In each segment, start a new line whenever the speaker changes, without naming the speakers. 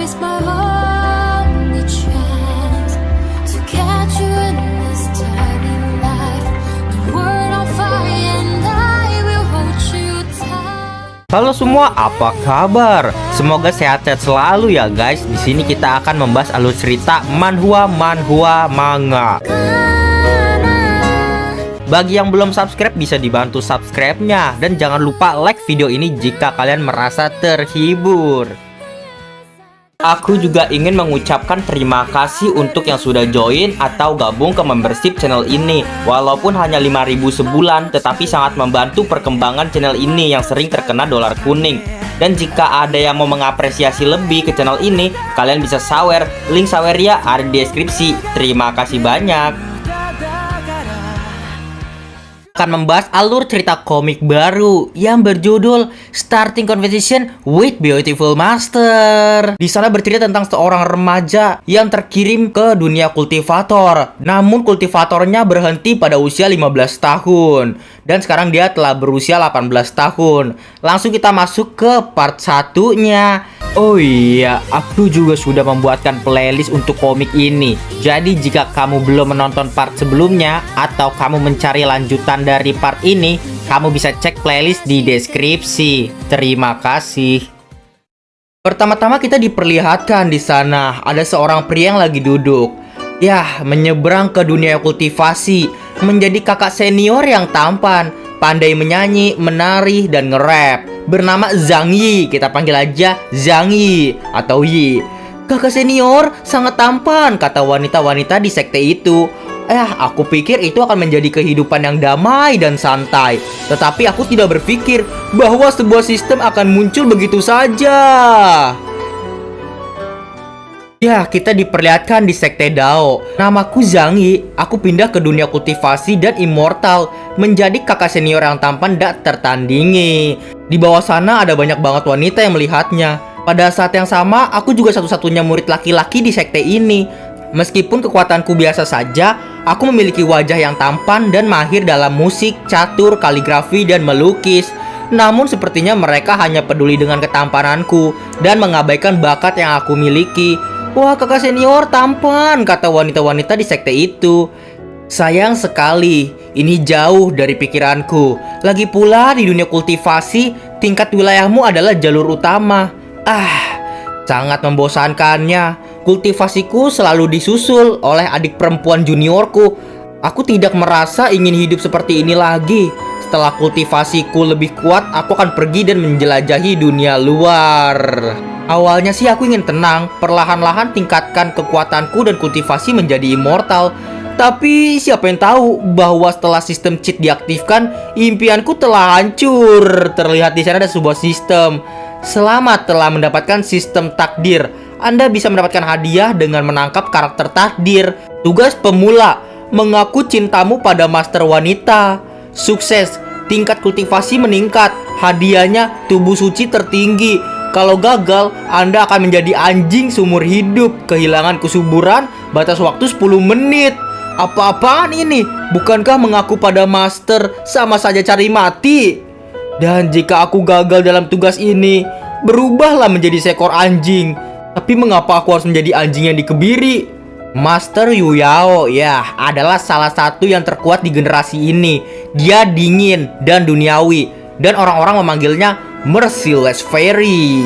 is my only chance to catch you in this tiny life. The world on fire and I will hold you tight.
Halo semua, apa kabar? Semoga sehat-sehat selalu ya guys. Di sini kita akan membahas alur cerita manhwa manga. Bagi yang belum subscribe bisa dibantu subscribe-nya. Dan jangan lupa like video ini jika kalian merasa terhibur. Aku juga ingin mengucapkan terima kasih untuk yang sudah join atau gabung ke membership channel ini. Walaupun hanya 5.000 sebulan, tetapi sangat membantu perkembangan channel ini yang sering terkena dolar kuning. Dan jika ada yang mau mengapresiasi lebih ke channel ini, kalian bisa sawer. Link sawernya ada di deskripsi. Terima kasih banyak. Akan membahas alur cerita komik baru yang berjudul Starting Conversation with Beautiful Master. Di sana bercerita tentang seorang remaja yang terkirim ke dunia kultivator. Namun kultivatornya berhenti pada usia 15 tahun. Dan sekarang dia telah berusia 18 tahun. Langsung kita masuk ke part 1-nya. Oh iya, aku juga sudah membuatkan playlist untuk komik ini. Jadi jika kamu belum menonton part sebelumnya atau kamu mencari lanjutan dari part ini, kamu bisa cek playlist di deskripsi. Terima kasih. Pertama-tama kita diperlihatkan di sana ada seorang pria yang lagi duduk. Yah, menyeberang ke dunia kultivasi, menjadi kakak senior yang tampan, pandai menyanyi, menari, dan nge-rap. Bernama Zhang Yi, kita panggil aja Zhang Yi atau Yi. Kakak senior sangat tampan, kata wanita-wanita di sekte itu. Aku pikir itu akan menjadi kehidupan yang damai dan santai. Tetapi aku tidak berpikir bahwa sebuah sistem akan muncul begitu saja. Ya, kita diperlihatkan di sekte Dao. Namaku Zhang Yi, aku pindah ke dunia kultivasi dan immortal, menjadi kakak senior yang tampan dan tertandingi. Di bawah sana ada banyak banget wanita yang melihatnya. Pada saat yang sama, aku juga satu-satunya murid laki-laki di sekte ini. Meskipun kekuatanku biasa saja, aku memiliki wajah yang tampan dan mahir dalam musik, catur, kaligrafi, dan melukis. Namun sepertinya mereka hanya peduli dengan ketampananku dan mengabaikan bakat yang aku miliki. Wah, kakak senior tampan, kata wanita-wanita di sekte itu. Sayang sekali, ini jauh dari pikiranku. Lagi pula di dunia kultivasi, tingkat wilayahmu adalah jalur utama. Sangat membosankannya. Kultivasiku selalu disusul oleh adik perempuan juniorku. Aku tidak merasa ingin hidup seperti ini lagi. Setelah kultivasiku lebih kuat, aku akan pergi dan menjelajahi dunia luar. Awalnya sih aku ingin tenang, perlahan-lahan tingkatkan kekuatanku dan kultivasi menjadi immortal. Tapi siapa yang tahu bahwa setelah sistem cheat diaktifkan, impianku telah hancur. Terlihat di sana ada sebuah sistem. Selamat telah mendapatkan sistem takdir. Anda bisa mendapatkan hadiah dengan menangkap karakter takdir. Tugas pemula, mengaku cintamu pada master wanita. Sukses, tingkat kultivasi meningkat. Hadiahnya tubuh suci tertinggi. Kalau gagal, Anda akan menjadi anjing seumur hidup. Kehilangan kesuburan, batas waktu 10 menit. Apa-apaan ini? Bukankah mengaku pada master sama saja cari mati? Dan jika aku gagal dalam tugas ini, berubahlah menjadi seekor anjing. Tapi mengapa aku harus menjadi anjing yang dikebiri? Master Yu Yao adalah salah satu yang terkuat di generasi ini. Dia dingin dan duniawi, dan orang-orang memanggilnya Merciless Fairy.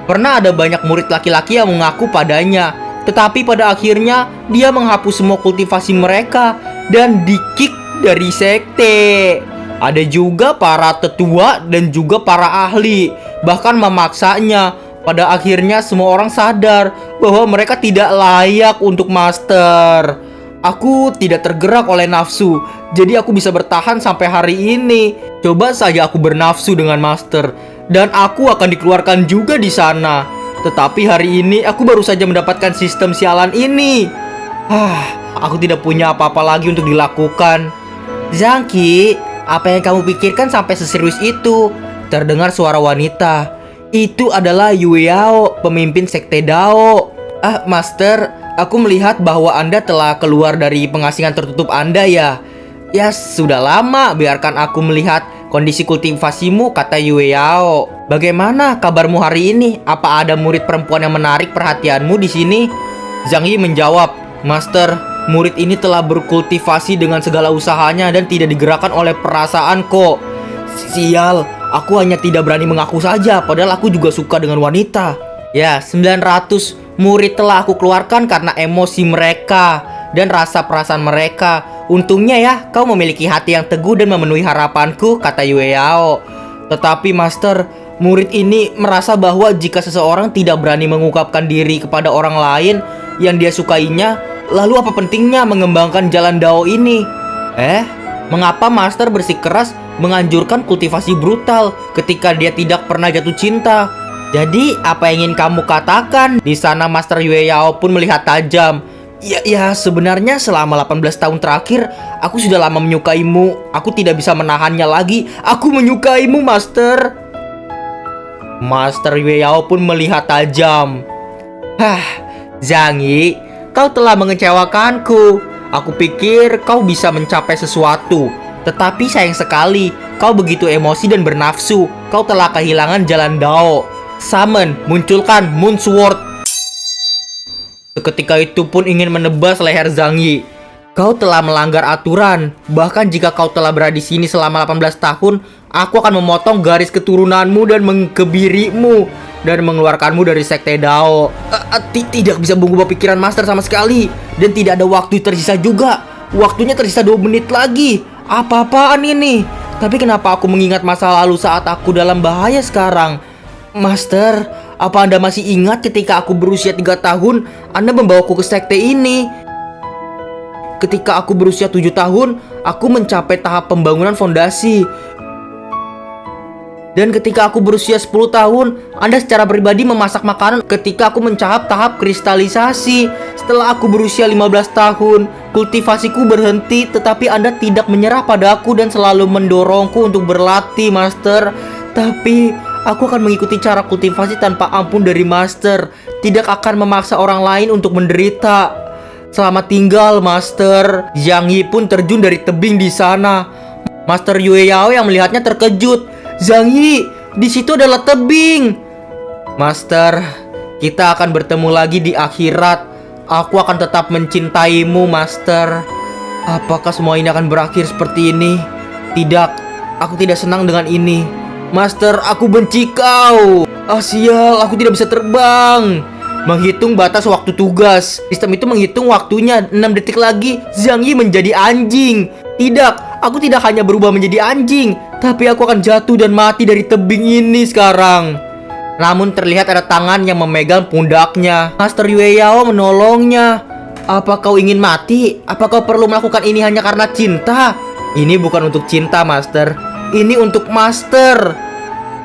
Pernah ada banyak murid laki-laki yang mengaku padanya, tetapi pada akhirnya dia menghapus semua kultivasi mereka dan di-kick dari sekte. Ada juga para tetua dan juga para ahli, bahkan memaksanya. Pada akhirnya semua orang sadar bahwa mereka tidak layak untuk master. Aku tidak tergerak oleh nafsu, jadi aku bisa bertahan sampai hari ini. Coba saja aku bernafsu dengan master, dan aku akan dikeluarkan juga di sana. Tetapi hari ini aku baru saja mendapatkan sistem sialan ini. Aku tidak punya apa-apa lagi untuk dilakukan. Zhang Yi, apa yang kamu pikirkan sampai seserius itu? Terdengar suara wanita. Itu adalah Yu Yao, pemimpin sekte Dao. Master, aku melihat bahwa Anda telah keluar dari pengasingan tertutup Anda ya. Ya, sudah lama, biarkan aku melihat kondisi kultivasimu, kata Yue Yao. Bagaimana kabarmu hari ini? Apa ada murid perempuan yang menarik perhatianmu di sini? Zhang Yi menjawab, Master, murid ini telah berkultivasi dengan segala usahanya dan tidak digerakkan oleh perasaan kok. Sial, aku hanya tidak berani mengaku saja, padahal aku juga suka dengan wanita. Ya, 900 murid telah aku keluarkan karena emosi mereka dan rasa perasaan mereka. Untungnya ya, kau memiliki hati yang teguh dan memenuhi harapanku, kata Yue Yao. Tetapi Master, murid ini merasa bahwa jika seseorang tidak berani mengungkapkan diri kepada orang lain yang dia sukainya, lalu apa pentingnya mengembangkan jalan Dao ini? Mengapa Master bersikeras menganjurkan kultivasi brutal ketika dia tidak pernah jatuh cinta? Jadi, apa yang ingin kamu katakan? Di sana Master Yue Yao pun melihat tajam. Ya, sebenarnya selama 18 tahun terakhir, aku sudah lama menyukaimu. Aku tidak bisa menahannya lagi. Aku menyukaimu, Master. Master Yue Yao pun melihat tajam. Zhang Yi, kau telah mengecewakanku. Aku pikir kau bisa mencapai sesuatu. Tetapi sayang sekali, kau begitu emosi dan bernafsu. Kau telah kehilangan jalan Dao. Summon, munculkan Moon Sword. Seketika itu pun ingin menebas leher Zhang Yi. Kau telah melanggar aturan. Bahkan jika kau telah berada di sini selama 18 tahun, aku akan memotong garis keturunanmu dan mengkebirimu dan mengeluarkanmu dari sekte Dao. Tidak bisa mengubah pikiran Master sama sekali. Dan tidak ada waktu tersisa juga. Waktunya tersisa 2 menit lagi. Apa-apaan ini? Tapi kenapa aku mengingat masa lalu saat aku dalam bahaya sekarang? Master, apa Anda masih ingat ketika aku berusia 3 tahun, Anda membawaku ke sekte ini? Ketika aku berusia 7 tahun, aku mencapai tahap pembangunan fondasi. Dan ketika aku berusia 10 tahun, Anda secara pribadi memasak makanan ketika aku mencapai tahap kristalisasi. Setelah aku berusia 15 tahun, kultivasiku berhenti, tetapi Anda tidak menyerah padaku dan selalu mendorongku untuk berlatih, Master. Tapi aku akan mengikuti cara kultivasi tanpa ampun dari Master. Tidak akan memaksa orang lain untuk menderita. Selamat tinggal, Master. Zhang Yi pun terjun dari tebing di sana. Master Yue Yao yang melihatnya terkejut. Zhang Yi, di situ adalah tebing. Master, kita akan bertemu lagi di akhirat. Aku akan tetap mencintaimu, Master. Apakah semua ini akan berakhir seperti ini? Tidak, aku tidak senang dengan ini. Master, aku benci kau. Sial, aku tidak bisa terbang. Menghitung batas waktu tugas. Sistem itu menghitung waktunya 6 detik lagi. Zhang Yi menjadi anjing. Tidak, aku tidak hanya berubah menjadi anjing, tapi aku akan jatuh dan mati dari tebing ini sekarang. Namun terlihat ada tangan yang memegang pundaknya. Master Yue Yao menolongnya. Apa kau ingin mati? Apa kau perlu melakukan ini hanya karena cinta? Ini bukan untuk cinta, Master. Ini untuk Master.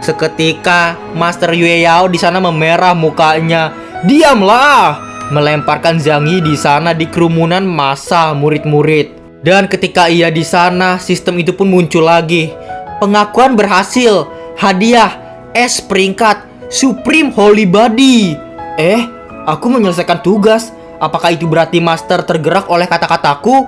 Seketika Master Yue Yao di sana memerah mukanya. Diamlah! Melemparkan Zhang Yi di sana di kerumunan massa murid-murid. Dan ketika ia di sana, sistem itu pun muncul lagi. Pengakuan berhasil. Hadiah S peringkat Supreme Holy Body. Aku menyelesaikan tugas. Apakah itu berarti Master tergerak oleh kata-kataku?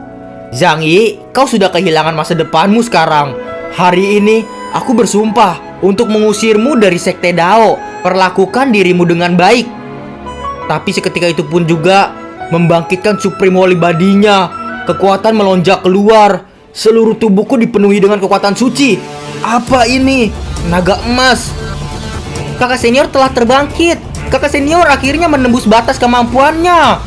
Zhang Yi, kau sudah kehilangan masa depanmu sekarang. Hari ini aku bersumpah untuk mengusirmu dari sekte Dao. Perlakukan dirimu dengan baik. Tapi seketika itu pun juga membangkitkan Supreme Holy Body-nya. Kekuatan melonjak keluar. Seluruh tubuhku dipenuhi dengan kekuatan suci. Apa ini? Naga emas. Kakak senior telah terbangkit. Kakak senior akhirnya menembus batas kemampuannya.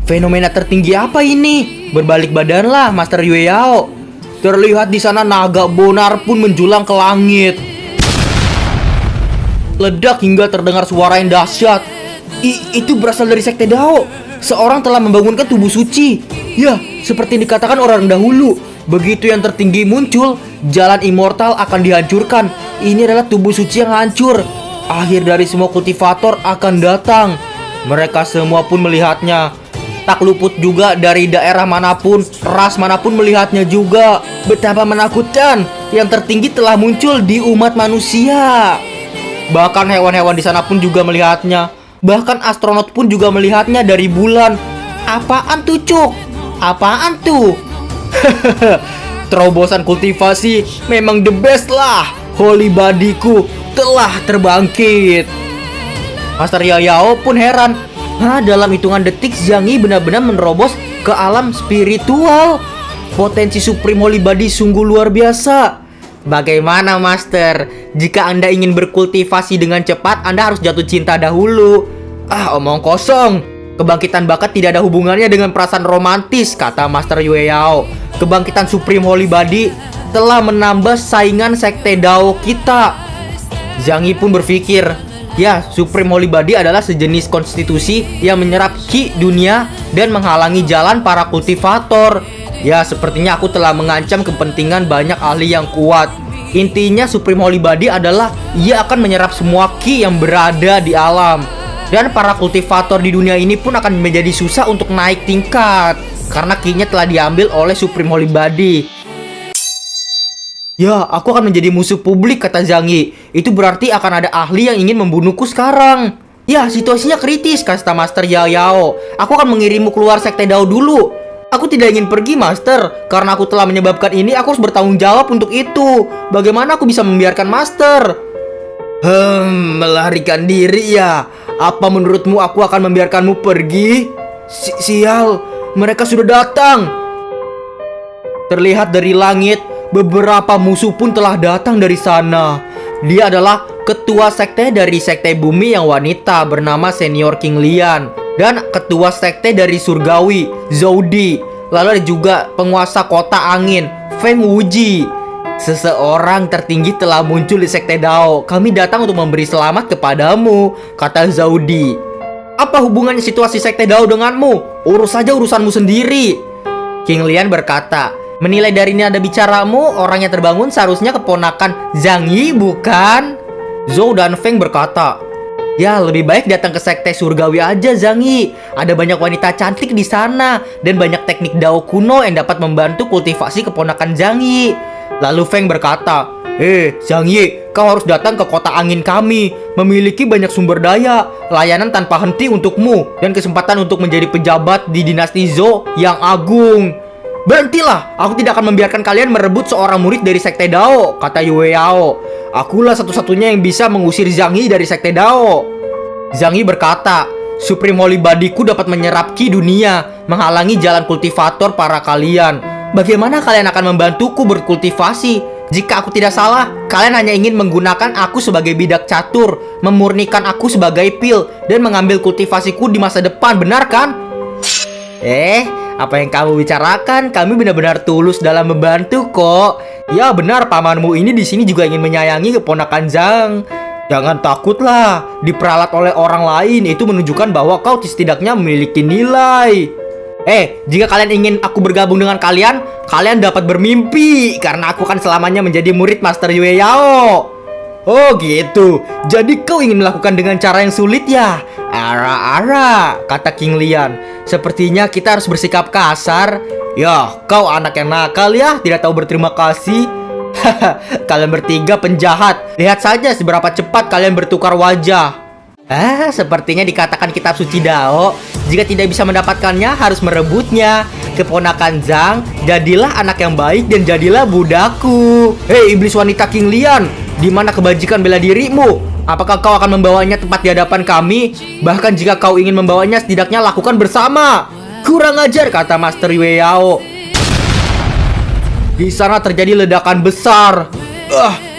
Fenomena tertinggi apa ini? Berbalik badanlah, Master Yue Yao. Terlihat di sana naga bonar pun menjulang ke langit. Ledak hingga terdengar suara yang dahsyat. Itu berasal dari sekte Dao. Seorang telah membangunkan tubuh suci. Ya, seperti dikatakan orang dahulu. Begitu yang tertinggi muncul, jalan immortal akan dihancurkan. Ini adalah tubuh suci yang hancur. Akhir dari semua kultivator akan datang. Mereka semua pun melihatnya. Tak luput juga dari daerah manapun, ras manapun melihatnya juga. Betapa menakutkan. Yang tertinggi telah muncul di umat manusia. Bahkan hewan-hewan di sana pun juga melihatnya. Bahkan astronot pun juga melihatnya dari bulan. Apaan tuh, Cuk? Apaan tuh? Terobosan kultivasi memang the best lah. Holy Bodyku telah terbangkit. Master Yao pun heran. Dalam hitungan detik Zhang Yi benar-benar menerobos ke alam spiritual. Potensi Supreme Holy Body sungguh luar biasa. Bagaimana Master? Jika Anda ingin berkultivasi dengan cepat, Anda harus jatuh cinta dahulu. Omong kosong. Kebangkitan bakat tidak ada hubungannya dengan perasaan romantis, kata Master Yue Yao. Kebangkitan Supreme Holy Body telah menambah saingan sekte Dao kita. Zhang Yi pun berpikir, ya, Supreme Holy Body adalah sejenis konstitusi yang menyerap ki dunia dan menghalangi jalan para kultivator. Ya, sepertinya aku telah mengancam kepentingan banyak ahli yang kuat. Intinya Supreme Holy Body adalah ia akan menyerap semua ki yang berada di alam. Dan para kultivator di dunia ini pun akan menjadi susah untuk naik tingkat karena ki-nya telah diambil oleh Supreme Holy Body. Ya, aku akan menjadi musuh publik, kata Zhang Yi. Itu berarti akan ada ahli yang ingin membunuhku sekarang. Ya, situasinya kritis, kata Master Yao. Aku akan mengirimmu keluar sekte Dao dulu. Aku tidak ingin pergi, Master. Karena aku telah menyebabkan ini, aku harus bertanggung jawab untuk itu. Bagaimana aku bisa membiarkan Master? Melarikan diri ya? Apa menurutmu aku akan membiarkanmu pergi? Sial, mereka sudah datang. Terlihat dari langit, beberapa musuh pun telah datang dari sana. Dia adalah ketua sekte dari sekte bumi yang wanita bernama Senior King Lian, dan ketua sekte dari surgawi Zhou Di. Lalu ada juga penguasa kota angin Feng Wuji. Seseorang tertinggi telah muncul di sekte Dao. Kami datang untuk memberi selamat kepadamu, kata Zhou Di. Apa hubungannya situasi sekte Dao denganmu? Urus saja urusanmu sendiri. King Lian berkata, menilai dari nada bicaramu, orang yang terbangun seharusnya keponakan Zhang Yi, bukan? Zhou dan Feng berkata, ya, lebih baik datang ke sekte surgawi aja, Zhang Yi. Ada banyak wanita cantik di sana dan banyak teknik Dao kuno yang dapat membantu kultivasi keponakan Zhang Yi. Lalu Feng berkata, Zhang Yi, kau harus datang ke kota angin kami. Memiliki banyak sumber daya, layanan tanpa henti untukmu, dan kesempatan untuk menjadi pejabat di dinasti Zhou yang agung. Berhentilah, aku tidak akan membiarkan kalian merebut seorang murid dari sekte Dao, kata Yue Yao. Akulah satu-satunya yang bisa mengusir Zhang Yi dari sekte Dao. Zhang Yi berkata, Supreme Holy Bodyku dapat menyerap ki dunia, menghalangi jalan kultivator para kalian. Bagaimana kalian akan membantuku berkultivasi? Jika aku tidak salah, kalian hanya ingin menggunakan aku sebagai bidak catur, memurnikan aku sebagai pil, dan mengambil kultivasiku di masa depan, benar kan? Apa yang kamu bicarakan? Kami benar-benar tulus dalam membantu kok. Ya benar, pamanmu ini di sini juga ingin menyayangi keponakan Zhang. Jangan takutlah, diperalat oleh orang lain itu menunjukkan bahwa kau setidaknya memiliki nilai. Jika kalian ingin aku bergabung dengan kalian, kalian dapat bermimpi karena aku akan selamanya menjadi murid Master Yue Yao. Oh gitu, jadi kau ingin melakukan dengan cara yang sulit ya? Ara-ara, kata King Lian. Sepertinya kita harus bersikap kasar. Ya, kau anak yang nakal ya, tidak tahu berterima kasih. Kalian bertiga penjahat. Lihat saja seberapa cepat kalian bertukar wajah. Sepertinya dikatakan kitab suci Dao, jika tidak bisa mendapatkannya harus merebutnya. Keponakan Zhang, jadilah anak yang baik dan jadilah budakku. Iblis wanita King Lian, di mana kebajikan bela dirimu? Apakah kau akan membawanya tepat di hadapan kami? Bahkan jika kau ingin membawanya, setidaknya lakukan bersama. Kurang ajar, kata Master Yue Yao. Di sana terjadi ledakan besar.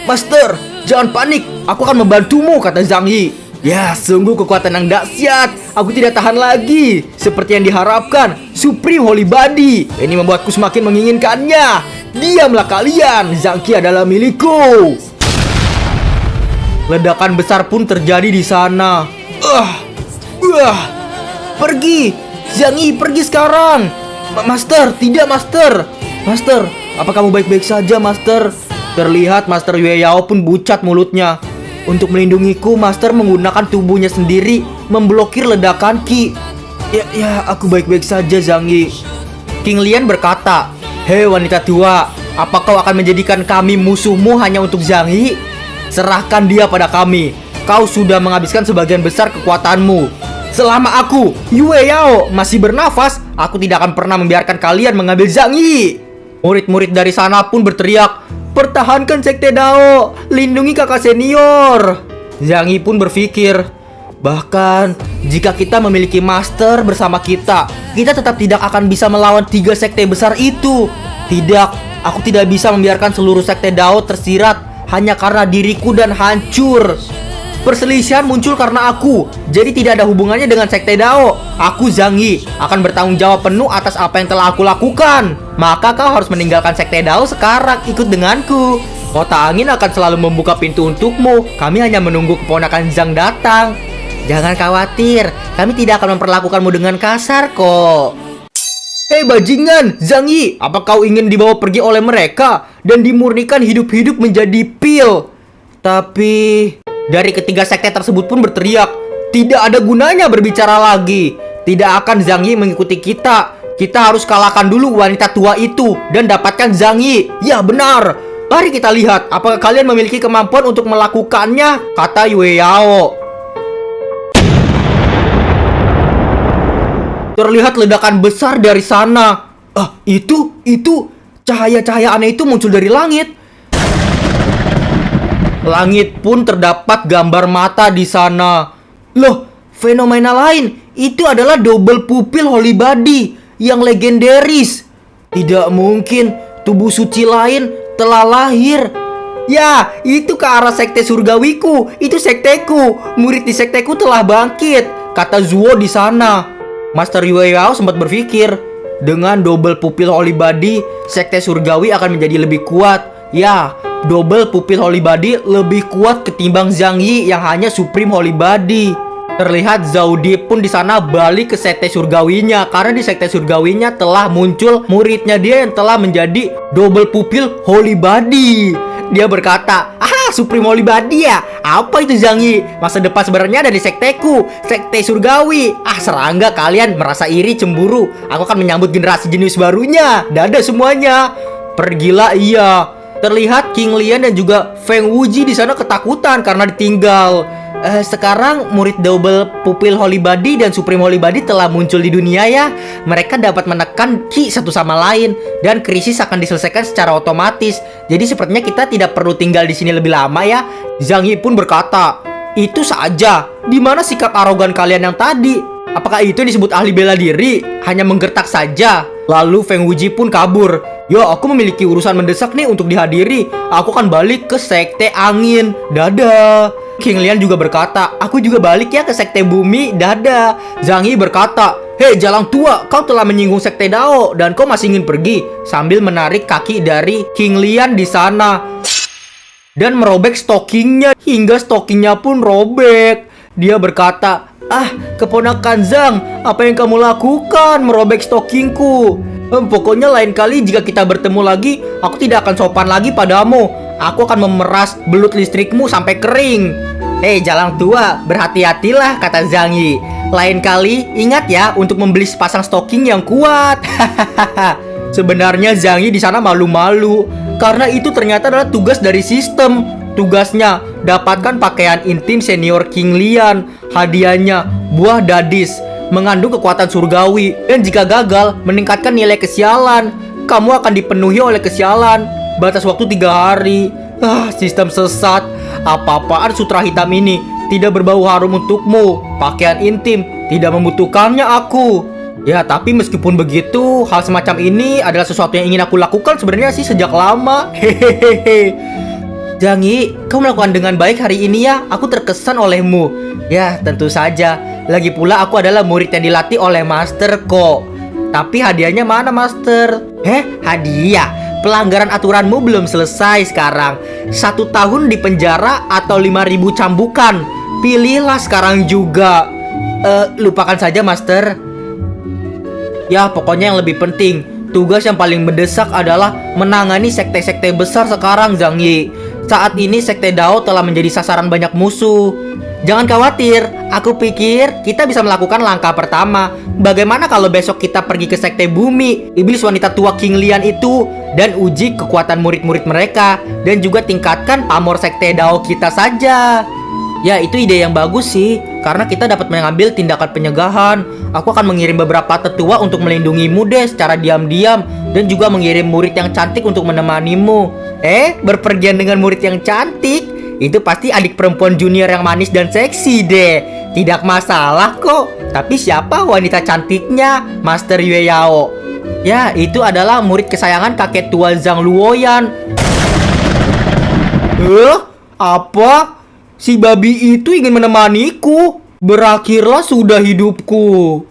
Master, jangan panik, aku akan membantumu, kata Zhang Yi. Ya, sungguh kekuatan yang dahsyat. Aku tidak tahan lagi. Seperti yang diharapkan, Supreme Holy Body. Ini membuatku semakin menginginkannya. Diamlah kalian, Zhang Yi adalah milikku. Ledakan besar pun terjadi di sana. Pergi, Zhang Yi, pergi sekarang. Master, tidak Master. Master, apa kamu baik-baik saja, Master? Terlihat Master Yue Yao pun pucat mulutnya. Untuk melindungiku, Master menggunakan tubuhnya sendiri memblokir ledakan ki. Ya, aku baik-baik saja, Zhang Yi. King Lian berkata, hei wanita tua, apa kau akan menjadikan kami musuhmu hanya untuk Zhang Yi? Serahkan dia pada kami. Kau sudah menghabiskan sebagian besar kekuatanmu. Selama aku, Yue Yao, masih bernafas, aku tidak akan pernah membiarkan kalian mengambil Zhang Yi. Murid-murid dari sana pun berteriak, "Pertahankan Sekte Dao, lindungi kakak senior." Zhang Yi pun berpikir, bahkan jika kita memiliki master bersama kita tetap tidak akan bisa melawan 3 sekte besar itu. Tidak, aku tidak bisa membiarkan seluruh Sekte Dao tersirat hanya karena diriku dan hancur. Perselisihan muncul karena aku, jadi tidak ada hubungannya dengan Sekte Dao. Aku Zhang Yi akan bertanggung jawab penuh atas apa yang telah aku lakukan. Maka kau harus meninggalkan Sekte Dao sekarang, ikut denganku. Kota Angin akan selalu membuka pintu untukmu. Kami hanya menunggu keponakan Zhang datang. Jangan khawatir, kami tidak akan memperlakukanmu dengan kasar kok. Hei bajingan, Zhang Yi, apa kau ingin dibawa pergi oleh mereka dan dimurnikan hidup-hidup menjadi pil? Tapi dari ketiga sekte tersebut pun berteriak, tidak ada gunanya berbicara lagi. Tidak akan Zhang Yi mengikuti kita. Kita harus kalahkan dulu wanita tua itu dan dapatkan Zhang Yi. Ya benar. Mari kita lihat apakah kalian memiliki kemampuan untuk melakukannya, kata Yue Yao. Terlihat ledakan besar dari sana. Itu cahaya-cahaya aneh itu muncul dari langit. Langit pun terdapat gambar mata di sana. Loh, fenomena lain. Itu adalah double pupil Holy Body yang legendaris. Tidak mungkin tubuh suci lain telah lahir. Ya, itu ke arah sekte surgawiku. Itu sekteku. Murid di sekteku telah bangkit, kata Zuo di sana. Master Yue Yao sempat berpikir, dengan double pupil Holy Body, sekte surgawi akan menjadi lebih kuat. Ya, double pupil Holy Body lebih kuat ketimbang Zhang Yi yang hanya Supreme Holy Body. Terlihat Zhao Di pun di sana balik ke sekte surgawinya karena di sekte surgawinya telah muncul muridnya dia yang telah menjadi double pupil Holy Body. Dia berkata, Supreme Holy Body ya? Apa itu Zhang Yi? Masa depan sebenarnya ada di sekteku, sekte surgawi. Serangga kalian merasa iri, cemburu. Aku akan menyambut generasi jenius barunya. Dadah semuanya. Pergilah ia. Terlihat King Lian dan juga Feng Wuji di sana ketakutan karena ditinggal. Sekarang murid double pupil Holy Body dan Supreme Holy Body telah muncul di dunia ya. Mereka dapat menekan ki satu sama lain dan krisis akan diselesaikan secara otomatis. Jadi sepertinya kita tidak perlu tinggal di sini lebih lama ya. Zhang Yi pun berkata, itu saja. Di mana sikap arogan kalian yang tadi? Apakah itu yang disebut ahli bela diri? Hanya menggertak saja. Lalu Feng Wuji pun kabur. Ya, aku memiliki urusan mendesak nih untuk dihadiri. Aku akan balik ke sekte angin. Dadah. King Lian juga berkata, aku juga balik ya ke sekte bumi. Dadah. Zhang Yi berkata, hei jalang tua, kau telah menyinggung sekte Dao dan kau masih ingin pergi, sambil menarik kaki dari King Lian di sana dan merobek stockingnya hingga stockingnya pun robek. Dia berkata, keponakan Zhang, apa yang kamu lakukan merobek stockingku? Pokoknya lain kali jika kita bertemu lagi, aku tidak akan sopan lagi padamu. Aku akan memeras belut listrikmu sampai kering. Hei jalang tua, berhati-hatilah, kata Zhang Yi. Lain kali ingat ya untuk membeli sepasang stocking yang kuat. Sebenarnya Zhang Yi di sana malu-malu karena itu ternyata adalah tugas dari sistem. Tugasnya dapatkan pakaian intim senior King Lian. Hadiahnya buah dadis mengandung kekuatan surgawi, dan jika gagal meningkatkan nilai kesialan. Kamu akan dipenuhi oleh kesialan. Batas waktu 3 hari. Sistem sesat. Apa-apaan sutra hitam ini tidak berbau harum untukmu. Pakaian intim tidak membutuhkannya aku. Ya, tapi meskipun begitu, hal semacam ini adalah sesuatu yang ingin aku lakukan sebenarnya sih sejak lama. Hehehe. Zhang Yi, kau melakukan dengan baik hari ini ya. Aku terkesan olehmu. Ya, tentu saja. Lagi pula aku adalah murid yang dilatih oleh master kok. Tapi hadiahnya mana master? Hadiah? Pelanggaran aturanmu belum selesai sekarang. 1 tahun di penjara atau 5.000 cambukan. Pilihlah sekarang juga. Lupakan saja master. Ya, pokoknya yang lebih penting, tugas yang paling mendesak adalah menangani sekte-sekte besar sekarang, Zhang Yi. Saat ini sekte Dao telah menjadi sasaran banyak musuh. Jangan khawatir, aku pikir kita bisa melakukan langkah pertama. Bagaimana kalau besok kita pergi ke sekte bumi, iblis wanita tua King Lian itu, dan uji kekuatan murid-murid mereka, dan juga tingkatkan pamor sekte Dao kita saja. Ya, itu ide yang bagus sih, karena kita dapat mengambil tindakan pencegahan. Aku akan mengirim beberapa tetua untuk melindungimu deh secara diam-diam, dan juga mengirim murid yang cantik untuk menemanimu. Berpergian dengan murid yang cantik? Itu pasti adik perempuan junior yang manis dan seksi deh. Tidak masalah kok. Tapi siapa wanita cantiknya, Master Yue Yao? Ya, itu adalah murid kesayangan kakek tua Zhang Luoyan. Apa? Si babi itu ingin menemaniku. Berakhirlah sudah hidupku.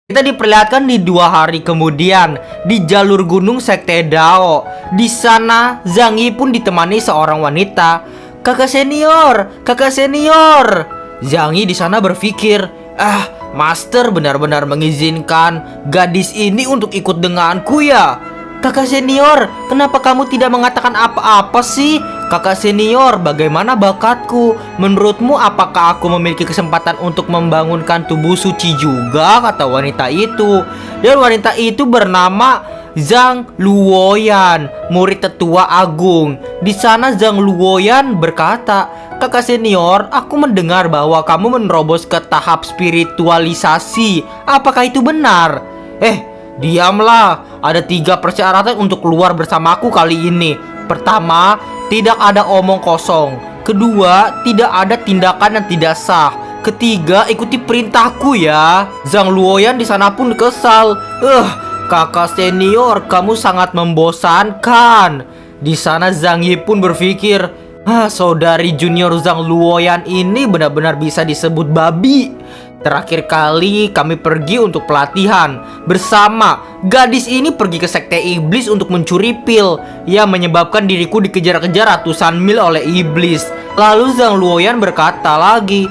Kita diperlihatkan di 2 hari kemudian di jalur gunung Sekte Dao. Di sana Zhang Yi pun ditemani seorang wanita. Kakak senior, kakak senior. Zhang Yi di sana berpikir, Master benar-benar mengizinkan gadis ini untuk ikut denganku ya. Kakak senior, kenapa kamu tidak mengatakan apa-apa sih? Kakak senior, bagaimana bakatku? Menurutmu apakah aku memiliki kesempatan untuk membangunkan tubuh suci juga? Kata wanita itu. Dan wanita itu bernama Zhang Luoyan, murid tetua agung. Di sana Zhang Luoyan berkata, kakak senior, aku mendengar bahwa kamu menerobos ke tahap spiritualisasi. Apakah itu benar? Diamlah. Ada 3 persyaratan untuk keluar bersamaku kali ini. Pertama, tidak ada omong kosong. Kedua, tidak ada tindakan yang tidak sah. Ketiga, ikuti perintahku ya. Zhang Luoyan di sana pun kesal. Kakak senior, kamu sangat membosankan. Di sana Zhang Yi pun berpikir, saudari junior Zhang Luoyan ini benar-benar bisa disebut babi. Terakhir kali kami pergi untuk pelatihan bersama. Gadis ini pergi ke sekte iblis untuk mencuri pil. Ia menyebabkan diriku dikejar-kejar ratusan mil oleh iblis. Lalu Zhang Luoyan berkata lagi,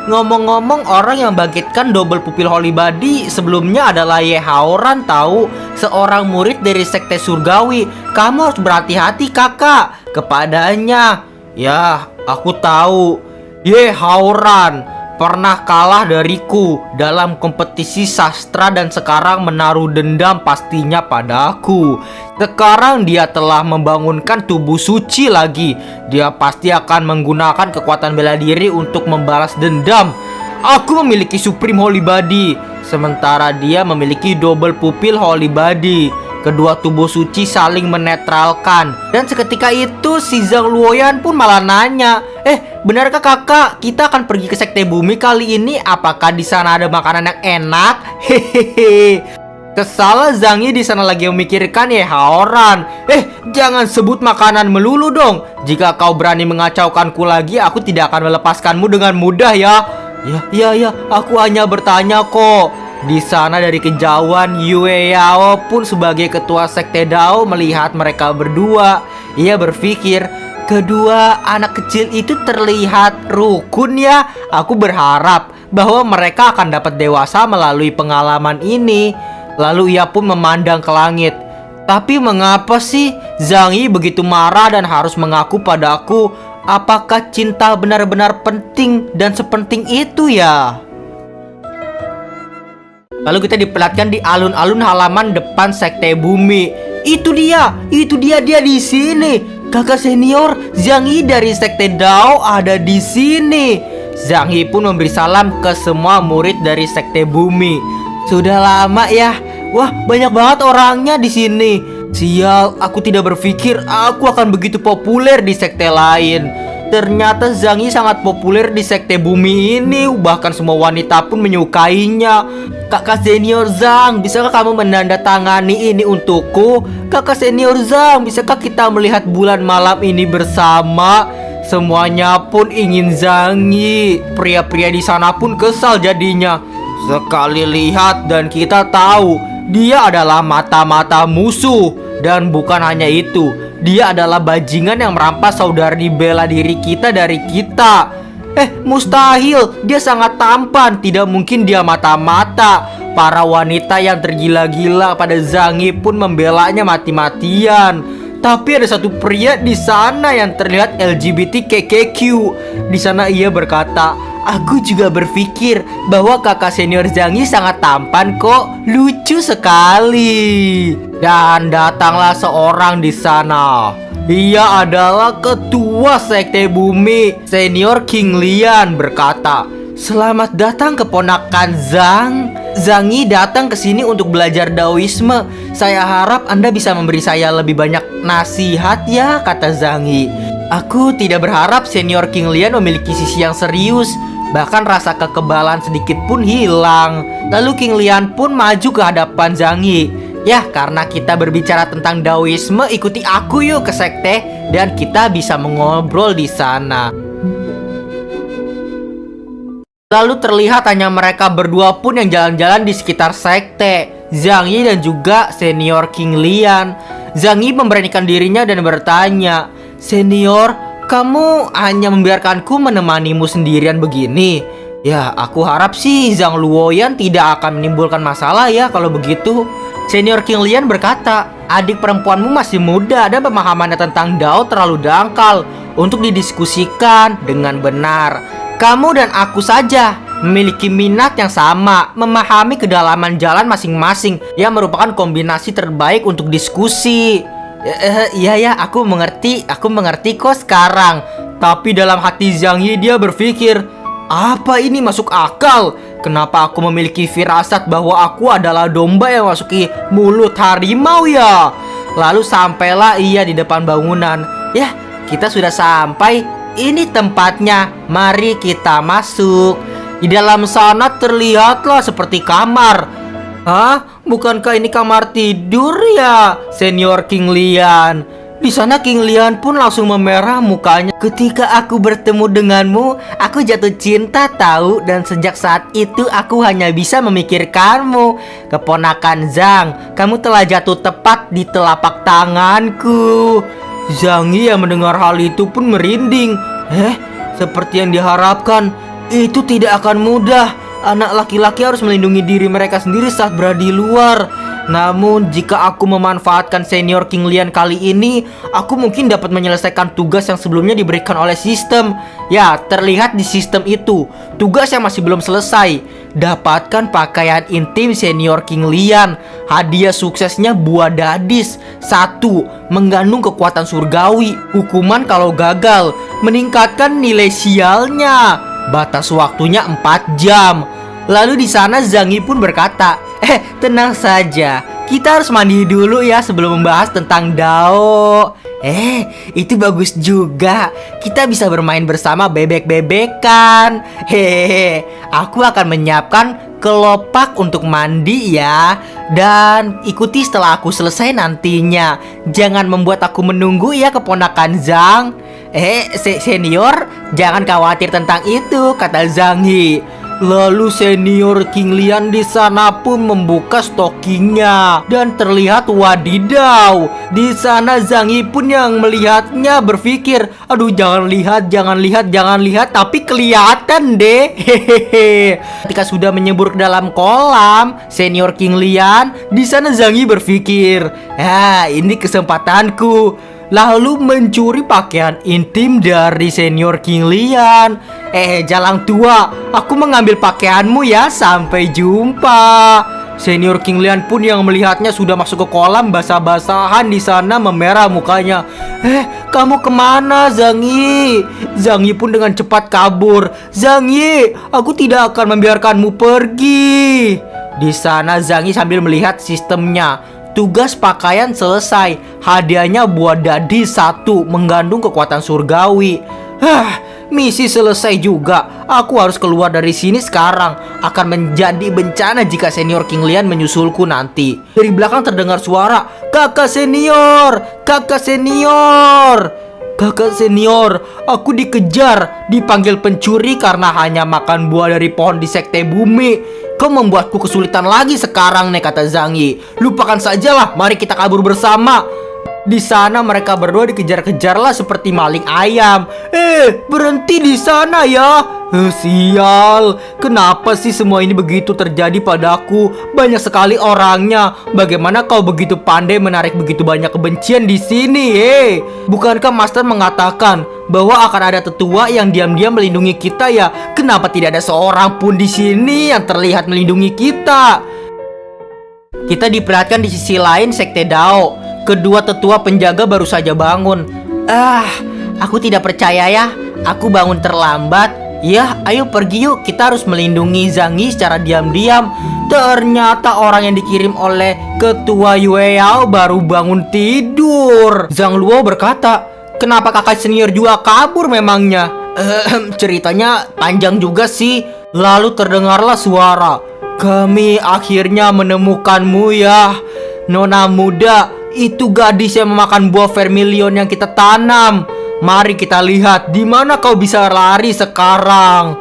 ngomong-ngomong, orang yang bangkitkan double pupil holy body sebelumnya adalah Ye Haoran tahu, seorang murid dari sekte surgawi. Kamu harus berhati-hati kakak kepadanya. Ya, aku tahu. Ye Haoran pernah kalah dariku dalam kompetisi sastra dan sekarang menaruh dendam pastinya padaku. Sekarang dia telah membangunkan tubuh suci lagi. Dia pasti akan menggunakan kekuatan bela diri untuk membalas dendam. Aku memiliki Supreme Holy Body, sementara dia memiliki Double Pupil Holy Body. Kedua tubuh suci saling menetralkan. Dan seketika itu si Zhang Luoyan pun malah nanya, benarkah kakak kita akan pergi ke sekte bumi kali ini? Apakah di sana ada makanan yang enak? Hehehe. Kesal Zhang Yi di sana lagi memikirkan Ye Haoran. Jangan sebut makanan melulu dong. Jika kau berani mengacaukanku lagi, aku tidak akan melepaskanmu dengan mudah ya. Ya, aku hanya bertanya kok. Di sana dari kejauhan Yue Yao pun sebagai ketua sekte Dao melihat mereka berdua. Ia berpikir, kedua anak kecil itu terlihat rukun ya. Aku berharap bahwa mereka akan dapat dewasa melalui pengalaman ini. Lalu ia pun memandang ke langit. Tapi mengapa sih Zhang Yi begitu marah dan harus mengaku padaku? Apakah cinta benar-benar penting dan sepenting itu ya? Lalu kita diperlihatkan di alun-alun halaman depan sekte bumi. Itu dia di sini. Kakak senior Zhang Yi dari sekte Dao ada di sini. Zhang Yi pun memberi salam ke semua murid dari sekte bumi. Sudah lama ya. Wah, banyak banget orangnya di sini. Sial, aku tidak berpikir aku akan begitu populer di sekte lain. Ternyata Zhang Yi sangat populer di sekte bumi ini. Bahkan semua wanita pun menyukainya. Kakak senior Zhang, bisakah kamu menandatangani ini untukku? Kakak senior Zhang, bisakah kita melihat bulan malam ini bersama? Semuanya pun ingin Zhang Yi. Pria-pria di sana pun kesal jadinya. Sekali lihat dan kita tahu dia adalah mata-mata musuh. Dan bukan hanya itu, dia adalah bajingan yang merampas saudari bela diri kita dari kita. Mustahil, dia sangat tampan. Tidak mungkin dia mata-mata. Para wanita yang tergila-gila pada Zhang Yi pun membelanya mati-matian. Tapi ada satu pria di sana yang terlihat LGBTQQ. Di sana ia berkata, aku juga berpikir bahwa kakak senior Zhang Yi sangat tampan kok. Lucu sekali. Dan datanglah seorang di sana. Ia adalah ketua Sekte Bumi. Senior King Lian berkata, "Selamat datang keponakan Zhang. Zhang Yi datang ke sini untuk belajar Daoisme. Saya harap Anda bisa memberi saya lebih banyak nasihat ya," kata Zhang Yi. "Aku tidak berharap Senior King Lian memiliki sisi yang serius. Bahkan rasa kekebalan sedikit pun hilang." Lalu King Lian pun maju ke hadapan Zhang Yi. "Ya, karena kita berbicara tentang Daoisme, ikuti aku yuk ke sekte dan kita bisa mengobrol di sana." Lalu terlihat hanya mereka berdua pun yang jalan-jalan di sekitar sekte, Zhang Yi dan juga Senior King Lian. Zhang Yi memberanikan dirinya dan bertanya, "Senior, kamu hanya membiarkanku menemanimu sendirian begini? Ya, aku harap sih Zhang Luoyan tidak akan menimbulkan masalah ya kalau begitu." Senior King Lian berkata, "Adik perempuanmu masih muda dan pemahamannya tentang Dao terlalu dangkal untuk didiskusikan dengan benar. Kamu dan aku saja memiliki minat yang sama, memahami kedalaman jalan masing-masing yang merupakan kombinasi terbaik untuk diskusi." Iya ya, aku mengerti kok sekarang. Tapi dalam hati Zhang Yi dia berpikir, "Apa ini masuk akal? Kenapa aku memiliki firasat bahwa aku adalah domba yang masuki mulut harimau ya?" Lalu sampailah ia di depan bangunan. "Ya, kita sudah sampai. Ini tempatnya. Mari kita masuk." Di dalam sana terlihatlah seperti kamar. "Hah? Bukankah ini kamar tidur ya, Senior King Lian?" Di sana King Lian pun langsung memerah mukanya. "Ketika aku bertemu denganmu, aku jatuh cinta tahu, dan sejak saat itu aku hanya bisa memikirkanmu. Keponakan Zhang, kamu telah jatuh tepat di telapak tanganku." Zhang Yi yang mendengar hal itu pun merinding. Seperti yang diharapkan, itu tidak akan mudah. Anak laki-laki harus melindungi diri mereka sendiri saat berada di luar. Namun jika aku memanfaatkan Senior King Lian kali ini, aku mungkin dapat menyelesaikan tugas yang sebelumnya diberikan oleh sistem. Ya, terlihat di sistem itu tugas yang masih belum selesai. Dapatkan pakaian intim Senior King Lian. Hadiah suksesnya buah dadis. 1. Mengandung kekuatan surgawi. Hukuman kalau gagal, meningkatkan nilai sialnya. Batas waktunya 4 jam. Lalu di sana Zhang Yi pun berkata, "Tenang saja, kita harus mandi dulu ya sebelum membahas tentang Dao." Itu bagus juga. Kita bisa bermain bersama bebek-bebekan. Aku akan menyiapkan kelopak untuk mandi ya. Dan ikuti setelah aku selesai nantinya. Jangan membuat aku menunggu ya, keponakan Zhang. Senior, jangan khawatir tentang itu, kata Zhang Yi. Lalu Senior King Lian di sana pun membuka stockingnya dan terlihat wadidaw. Di sana Zhang Yi pun yang melihatnya berpikir, "Aduh, jangan lihat, tapi kelihatan deh." Ketika sudah menyebur ke dalam kolam Senior King Lian, di sana Zhang Yi berpikir, "Ini kesempatanku." Lalu mencuri pakaian intim dari Senior King Lian. Jalang tua, aku mengambil pakaianmu ya, sampai jumpa. Senior King Lian pun yang melihatnya sudah masuk ke kolam basah-basahan di sana memerah mukanya. Kamu kemana, Zhang Yi? Zhang Yi pun dengan cepat kabur. "Zhang Yi, aku tidak akan membiarkanmu pergi." Di sana Zhang Yi sambil melihat sistemnya. Tugas pakaian selesai. Hadiahnya buah dadis 1, mengandung kekuatan surgawi. Misi selesai juga. Aku harus keluar dari sini sekarang. Akan menjadi bencana jika Senior King Lian menyusulku nanti. Dari belakang terdengar suara, "Kakak senior! Kakak senior! Kakak senior, aku dikejar, dipanggil pencuri karena hanya makan buah dari pohon di Sekte Bumi. Kau membuatku kesulitan lagi sekarang nih," kata Zhang Yi. "Lupakan sajalah, mari kita kabur bersama." Di sana mereka berdua dikejar-kejarlah seperti maling ayam. Berhenti di sana ya. Sial, kenapa sih semua ini begitu terjadi padaku? Banyak sekali orangnya. Bagaimana kau begitu pandai menarik begitu banyak kebencian di sini? Bukankah Master mengatakan bahwa akan ada tetua yang diam-diam melindungi kita ya? Kenapa tidak ada seorang pun di sini yang terlihat melindungi kita? Kita diperlihatkan di sisi lain Sekte Dao. Kedua tetua penjaga baru saja bangun. Aku tidak percaya ya. Aku bangun terlambat. Ya, ayo pergi yuk. Kita harus melindungi Zhang Yi secara diam-diam. Ternyata orang yang dikirim oleh ketua Yue Yao baru bangun tidur. Zhang Luo berkata, kenapa kakak senior juga kabur memangnya? Ceritanya panjang juga sih. Lalu terdengarlah suara, kami akhirnya menemukanmu ya, Nona muda. Itu gadis yang memakan buah vermilion yang kita tanam. Mari kita lihat di mana kau bisa lari sekarang.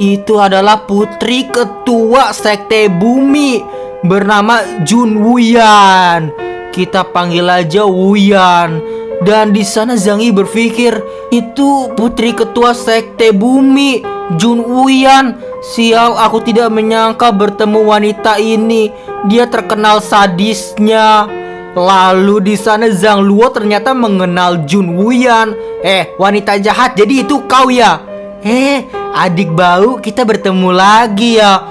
Itu adalah putri ketua sekte bumi bernama Jun Wuyan. Kita panggil aja Wuyan. Dan di sana Zhang Yi berpikir, itu putri ketua sekte bumi Jun Wuyan. Sial, aku tidak menyangka bertemu wanita ini. Dia terkenal sadisnya. Lalu di sana Zhang Luo ternyata mengenal Jun Wuyan. Wanita jahat, jadi itu kau ya? Adik bau, kita bertemu lagi ya.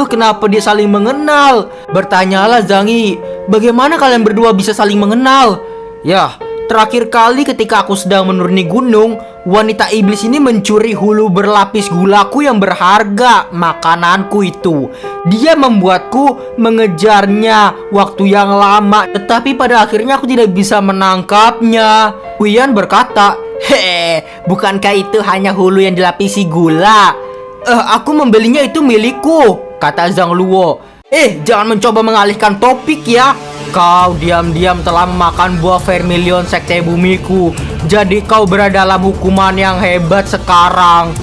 Kenapa dia saling mengenal? Bertanyalah Zhang Yi, bagaimana kalian berdua bisa saling mengenal? Ya, terakhir kali ketika aku sedang menuruni gunung, wanita iblis ini mencuri hulu berlapis gulaku yang berharga, makananku itu. Dia membuatku mengejarnya waktu yang lama, tetapi pada akhirnya aku tidak bisa menangkapnya. Wuyan berkata, bukankah itu hanya hulu yang dilapisi gula? Aku membelinya, itu milikku, kata Zhang Luo. Jangan mencoba mengalihkan topik ya. Kau diam-diam telah memakan buah vermilion sekte bumiku. Jadi kau berada dalam hukuman yang hebat sekarang.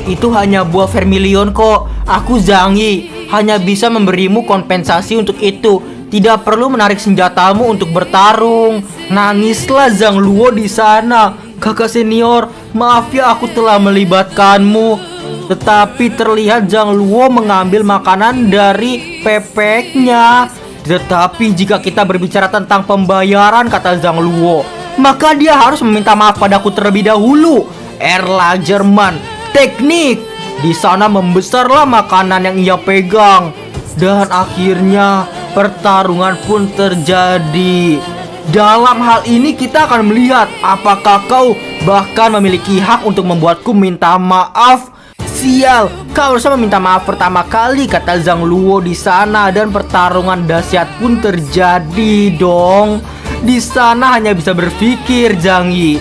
Itu hanya buah vermilion kok. Aku Zhang Yi, hanya bisa memberimu kompensasi untuk itu. Tidak perlu menarik senjatamu untuk bertarung. Nangislah Zhang Luo di sana. Kakak senior, maaf ya aku telah melibatkanmu. Tetapi terlihat Zhang Luo mengambil makanan dari pepeknya. Tetapi jika kita berbicara tentang pembayaran, kata Zhang Luo, maka dia harus meminta maaf padaku terlebih dahulu. Erla Jerman, teknik. Di sana membesarlah makanan yang ia pegang. Dan akhirnya pertarungan pun terjadi. Dalam hal ini kita akan melihat apakah kau bahkan memiliki hak untuk membuatku minta maaf. Sial, kau harusnya meminta maaf pertama kali, kata Zhang Luo di sana. Dan pertarungan dahsyat pun terjadi dong. Di sana hanya bisa berpikir Zhang Yi.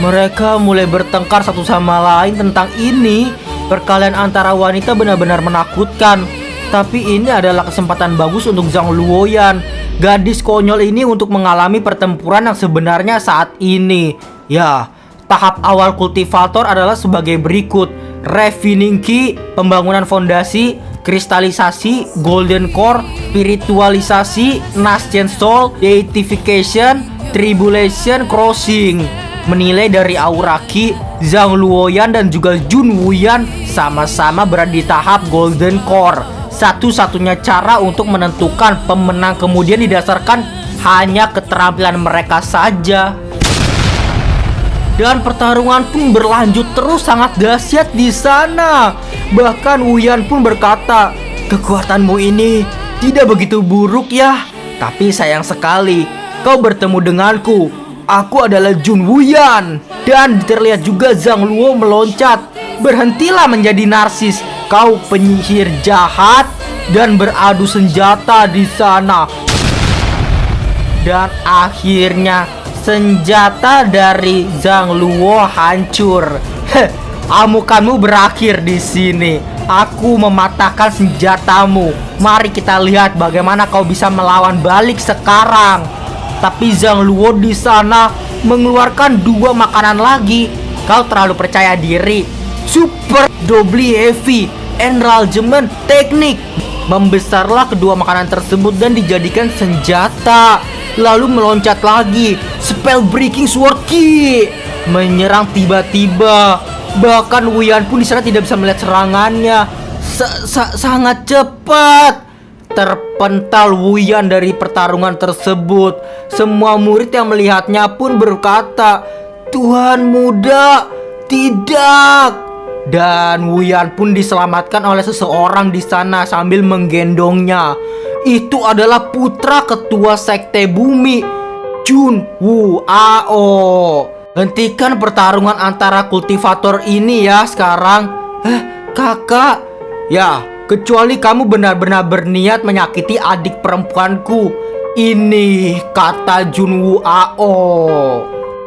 Mereka mulai bertengkar satu sama lain tentang ini. Perkelahian antara wanita benar-benar menakutkan. Tapi ini adalah kesempatan bagus untuk Zhang Luoyan, gadis konyol ini, untuk mengalami pertempuran yang sebenarnya saat ini. Ya, tahap awal kultivator adalah sebagai berikut: refining key, pembangunan fondasi, kristalisasi, golden core, spiritualisasi, nascent soul, deification, tribulation crossing. Menilai dari aura ki, Zhang Luoyan dan juga Jun Wuyan sama-sama berada di tahap golden core. Satu-satunya cara untuk menentukan pemenang kemudian didasarkan hanya keterampilan mereka saja. Dan pertarungan pun berlanjut terus sangat dahsyat di sana. Bahkan Wuyan pun berkata, kekuatanmu ini tidak begitu buruk ya. Tapi sayang sekali, kau bertemu denganku. Aku adalah Jun Wuyan. Dan terlihat juga Zhang Luo meloncat. Berhentilah menjadi narsis. Kau penyihir jahat dan beradu senjata di sana. Dan akhirnya senjata dari Zhang Luo hancur. Amukanmu berakhir di sini. Aku mematahkan senjatamu. Mari kita lihat bagaimana kau bisa melawan balik sekarang. Tapi Zhang Luo di sana mengeluarkan dua makanan lagi. Kau terlalu percaya diri. Super doubly heavy enlargement teknik. Membesarlah kedua makanan tersebut dan dijadikan senjata. Lalu meloncat lagi. Spell breaking sword key menyerang tiba-tiba. Bahkan Wuyan pun di sana tidak bisa melihat serangannya. Sangat cepat. Terpental Wuyan dari pertarungan tersebut. Semua murid yang melihatnya pun berkata, Tuhan muda, tidak. Dan Wuyan pun diselamatkan oleh seseorang di sana sambil menggendongnya. Itu adalah putra ketua sekte bumi, Junwoo Ao. Hentikan pertarungan antara kultivator ini ya sekarang. Kakak. Ya, kecuali kamu benar-benar berniat menyakiti adik perempuanku. Ini kata Junwoo Ao.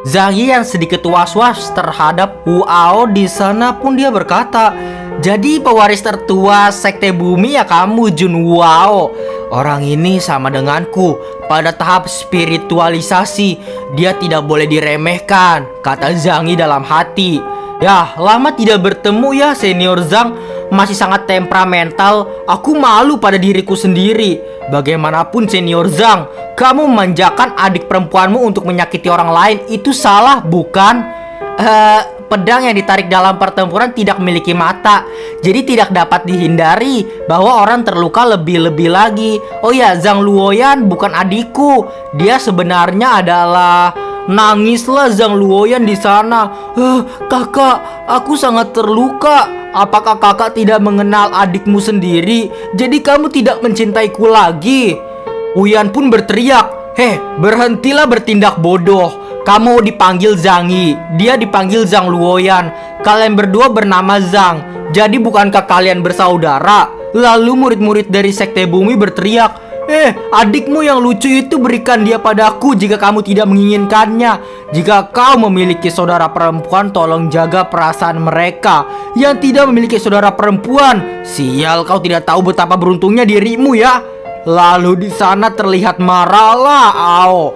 Zhang Yi yang sedikit was-was terhadap Wu Ao di sana pun dia berkata, jadi pewaris tertua sekte bumi ya kamu, Junwoo Ao. Orang ini sama denganku pada tahap spiritualisasi. Dia tidak boleh diremehkan, kata Zhang Yi dalam hati. Ya, lama tidak bertemu ya senior Zhang. Masih sangat temperamental. Aku malu pada diriku sendiri. Bagaimanapun senior Zhang, kamu memanjakan adik perempuanmu untuk menyakiti orang lain. Itu salah, bukan? Pedang yang ditarik dalam pertempuran tidak memiliki mata, jadi tidak dapat dihindari bahwa orang terluka lebih-lebih lagi. Oh ya, Zhang Luoyan bukan adikku. Dia sebenarnya adalah... Nangislah Zhang Luoyan di sana. Kakak, aku sangat terluka. Apakah kakak tidak mengenal adikmu sendiri? Jadi kamu tidak mencintaiku lagi? Wuyan pun berteriak, berhentilah bertindak bodoh. Kamu dipanggil Zhang Yi, dia dipanggil Zhang Luoyan. Kalian berdua bernama Zhang. Jadi bukankah kalian bersaudara? Lalu murid-murid dari sekte bumi berteriak, adikmu yang lucu itu berikan dia padaku jika kamu tidak menginginkannya. Jika kau memiliki saudara perempuan, tolong jaga perasaan mereka yang tidak memiliki saudara perempuan. Sial, kau tidak tahu betapa beruntungnya dirimu ya. Lalu di sana terlihat marahlah Ao.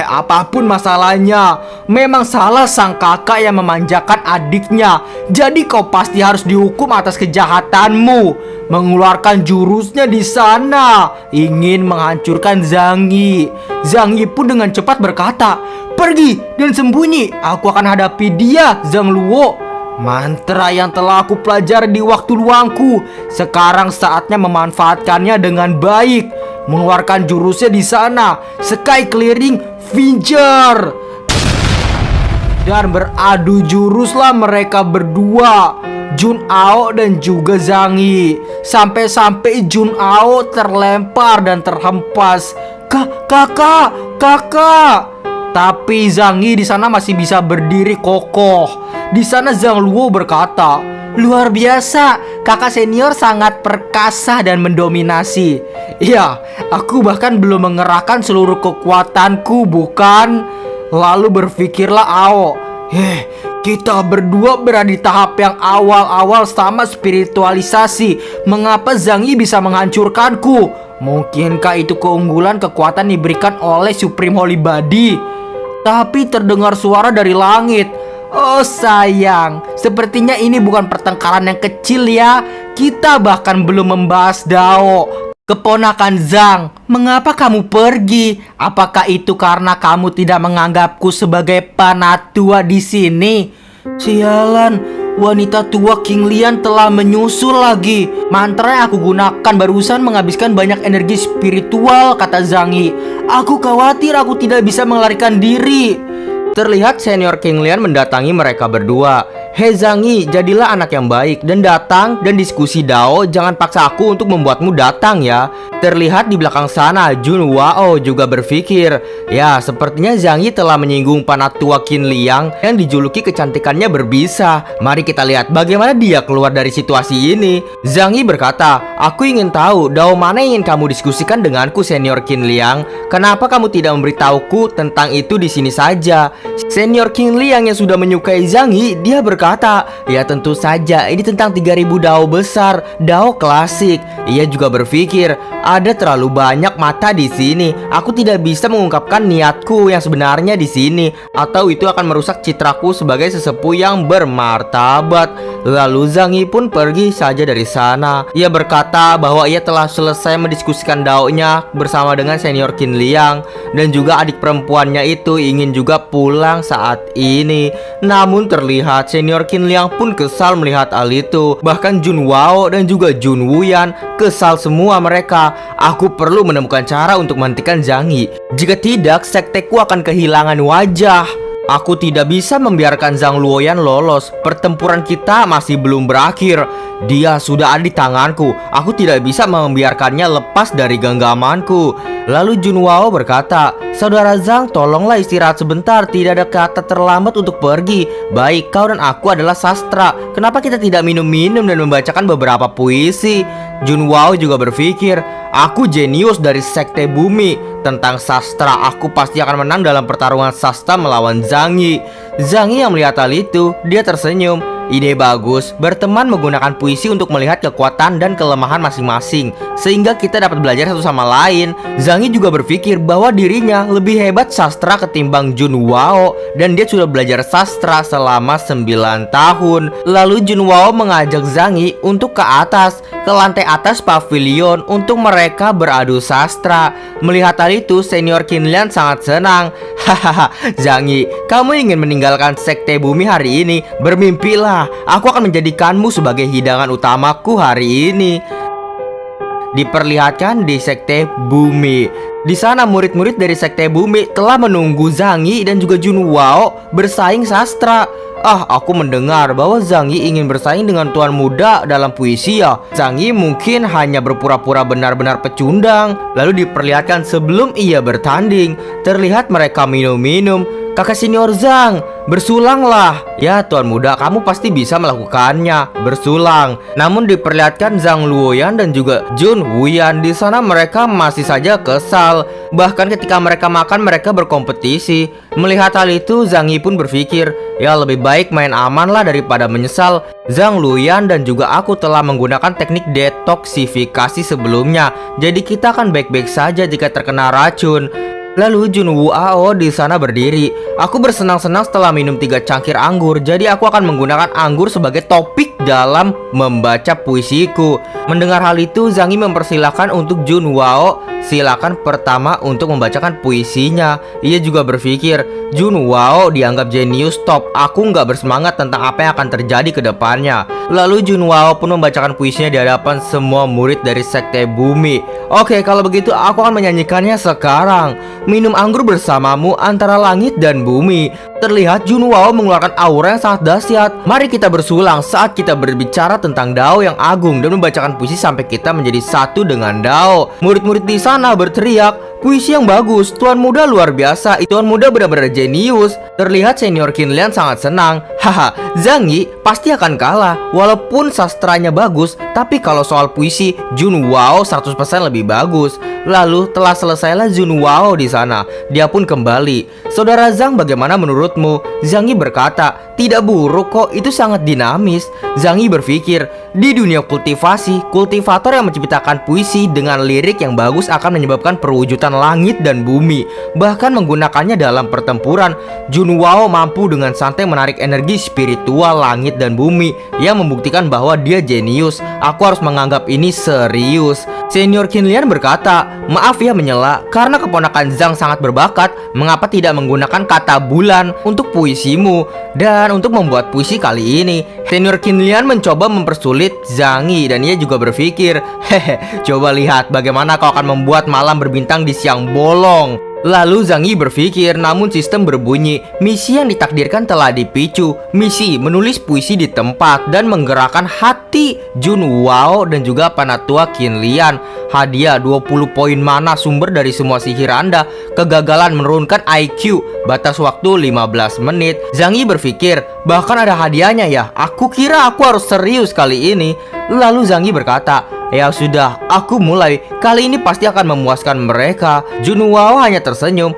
Apapun masalahnya, memang salah sang kakak yang memanjakan adiknya. Jadi kau pasti harus dihukum atas kejahatanmu. Mengeluarkan jurusnya di sana, ingin menghancurkan Zhang Yi. Zhang Yi pun dengan cepat berkata, pergi dan sembunyi. Aku akan hadapi dia, Zhang Luo. Mantra yang telah aku pelajari di waktu luangku, sekarang saatnya memanfaatkannya dengan baik. Mengeluarkan jurusnya di sana, Sky Clearing Finger. Dan beradu juruslah mereka berdua, Jun Ao dan juga Zhang Yi. Sampai-sampai Jun Ao terlempar dan terhempas. Kakak. Tapi Zhang Yi di sana masih bisa berdiri kokoh. Di sana Zhang Luo berkata, luar biasa, kakak senior sangat perkasa dan mendominasi. Ya, aku bahkan belum mengerahkan seluruh kekuatanku, bukan? Lalu berpikirlah Ao, kita berdua berada di tahap yang awal-awal sama spiritualisasi. Mengapa Zhang Yi bisa menghancurkanku? Mungkinkah itu keunggulan kekuatan diberikan oleh Supreme Holy Body? Tapi terdengar suara dari langit. Oh sayang, sepertinya ini bukan pertengkaran yang kecil ya. Kita bahkan belum membahas Dao. Keponakan Zhang, mengapa kamu pergi? Apakah itu karena kamu tidak menganggapku sebagai penatua di sini? Sialan, wanita tua King Lian telah menyusul lagi. Mantra yang aku gunakan barusan menghabiskan banyak energi spiritual, kata Zhang Yi. Aku khawatir aku tidak bisa melarikan diri. Terlihat senior King Lian mendatangi mereka berdua. Zhang Yi, jadilah anak yang baik dan datang dan diskusi Dao. Jangan paksa aku untuk membuatmu datang ya. Terlihat di belakang sana Jun Wao juga berpikir, ya sepertinya Zhang Yi telah menyinggung penatua Qin Liang yang dijuluki kecantikannya berbisa. Mari kita lihat bagaimana dia keluar dari situasi ini. Zhang Yi berkata, aku ingin tahu Dao mana yang ingin kamu diskusikan denganku senior Qin Liang. Kenapa kamu tidak memberitahuku tentang itu di sini saja? Senior King Liang yang sudah menyukai Zhang Yi, dia berkata, ya tentu saja ini tentang 3000 Dao besar, Dao klasik. Ia juga berpikir, ada terlalu banyak mata di sini. Aku tidak bisa mengungkapkan niatku yang sebenarnya di sini, atau itu akan merusak citraku sebagai sesepuh yang bermartabat. Lalu Zhang Yi pun pergi saja dari sana. Ia berkata bahwa ia telah selesai mendiskusikan Dao-nya bersama dengan senior Qin Liang, dan juga adik perempuannya itu ingin juga pulang saat ini. Namun terlihat senior Qin Liang pun kesal melihat hal itu. Bahkan Jun Wao dan juga Jun Wuyan kesal semua mereka. Aku perlu menemukan cara untuk menghentikan Zhang Yi. Jika tidak, sekteku akan kehilangan wajah. Aku tidak bisa membiarkan Zhang Luoyan lolos. Pertempuran kita masih belum berakhir. Dia sudah ada di tanganku. Aku tidak bisa membiarkannya lepas dari genggamanku. Lalu Junwao berkata, "Saudara Zhang, tolonglah istirahat sebentar. Tidak ada kata terlambat untuk pergi. Baik, kau dan aku adalah sastra. Kenapa kita tidak minum-minum dan membacakan beberapa puisi?" Junwao juga berpikir, "Aku jenius dari Sekte Bumi. Tentang sastra, aku pasti akan menang dalam pertarungan sastra melawan Zhang Yi." Zhang Yi yang melihat hal itu, dia tersenyum. "Ide bagus, berteman menggunakan puisi untuk melihat kekuatan dan kelemahan masing-masing, sehingga kita dapat belajar satu sama lain." Zhang Yi juga berpikir bahwa dirinya lebih hebat sastra ketimbang Junwao, dan dia sudah belajar sastra selama 9 tahun. Lalu Junwao mengajak Zhang Yi untuk ke atas, ke lantai atas pavilion untuk mereka beradu sastra. Melihat hal itu, senior Qinlian sangat senang. "Hahaha, Zhang Yi, kamu ingin meninggalkan Sekte Bumi hari ini? Bermimpilah. Aku akan menjadikanmu sebagai hidangan utamaku hari ini." Diperlihatkan di Sekte Bumi. Di sana murid-murid dari Sekte Bumi telah menunggu Zhang Yi dan juga Junwao bersaing sastra. Aku mendengar bahwa Zhang Yi ingin bersaing dengan tuan muda dalam puisi ya. Zhang Yi mungkin hanya berpura-pura benar-benar pecundang. Lalu diperlihatkan sebelum ia bertanding, terlihat mereka minum-minum. "Kakak senior Zhang, bersulanglah." "Ya tuan muda, kamu pasti bisa melakukannya, bersulang." Namun diperlihatkan Zhang Luoyan dan juga Jun Wuyan. Di sana mereka masih saja kesal. Bahkan ketika mereka makan, mereka berkompetisi. Melihat hal itu, Zhang Yi pun berpikir, ya lebih baik main aman lah daripada menyesal. Zhang Luoyan dan juga aku telah menggunakan teknik detoksifikasi sebelumnya, jadi kita akan baik-baik saja jika terkena racun. Lalu Junwao di sana berdiri. "Aku bersenang-senang setelah minum 3 cangkir anggur, jadi aku akan menggunakan anggur sebagai topik dalam membaca puisiku." Mendengar hal itu, Zhang Yi mempersilahkan untuk Junwao, "Silakan pertama untuk membacakan puisinya." Ia juga berpikir, Junwao dianggap jenius top. Aku nggak bersemangat tentang apa yang akan terjadi ke depannya. Lalu Junwao pun membacakan puisinya di hadapan semua murid dari Sekte Bumi. "Oke, kalau begitu aku akan menyanyikannya sekarang. Minum anggur bersamamu antara langit dan bumi." Terlihat Junwao mengeluarkan aura yang sangat dahsyat. "Mari kita bersulang saat kita berbicara tentang Dao yang agung dan membacakan puisi sampai kita menjadi satu dengan Dao." Murid-murid di sana berteriak, "Puisi yang bagus, tuan muda luar biasa. Tuan muda benar-benar jenius." Terlihat senior Qinlian sangat senang. "Haha, Zhang Yi pasti akan kalah. Walaupun sastranya bagus, tapi kalau soal puisi, Junwao 100% lebih bagus." Lalu telah selesailah Junwao di sana. Dia pun kembali. "Saudara Zhang, bagaimana menurutmu?" Zhang Yi berkata, "Tidak buruk kok, itu sangat dinamis." Zhang Yi berpikir, di dunia kultivasi, kultivator yang menciptakan puisi dengan lirik yang bagus akan menyebabkan perwujudan langit dan bumi. Bahkan menggunakannya dalam pertempuran, Junwao mampu dengan santai menarik energi spiritual langit dan bumi yang membuktikan bahwa dia jenius. Aku harus menganggap ini serius. Senior Qinlian berkata, "Maaf ya menyela, karena keponakan Zhang sangat berbakat, mengapa tidak menggunakan kata bulan untuk puisimu dan untuk membuat puisi kali ini?" Senior Qinlian mencoba mempersulit Zhang Yi dan ia juga berpikir, "Coba lihat bagaimana kau akan membuat malam berbintang di siang bolong." Lalu Zhang Yi berpikir, namun sistem berbunyi, misi yang ditakdirkan telah dipicu. Misi menulis puisi di tempat dan menggerakkan hati Junwao dan juga Penatua Qinlian. Hadiah 20 poin mana sumber dari semua sihir Anda. Kegagalan menurunkan IQ. Batas waktu 15 menit. Zhang Yi berpikir, bahkan ada hadiahnya ya. Aku kira aku harus serius kali ini. Lalu Zhang Yi berkata, "Ya sudah, aku mulai. Kali ini pasti akan memuaskan mereka." Junwao hanya tersenyum.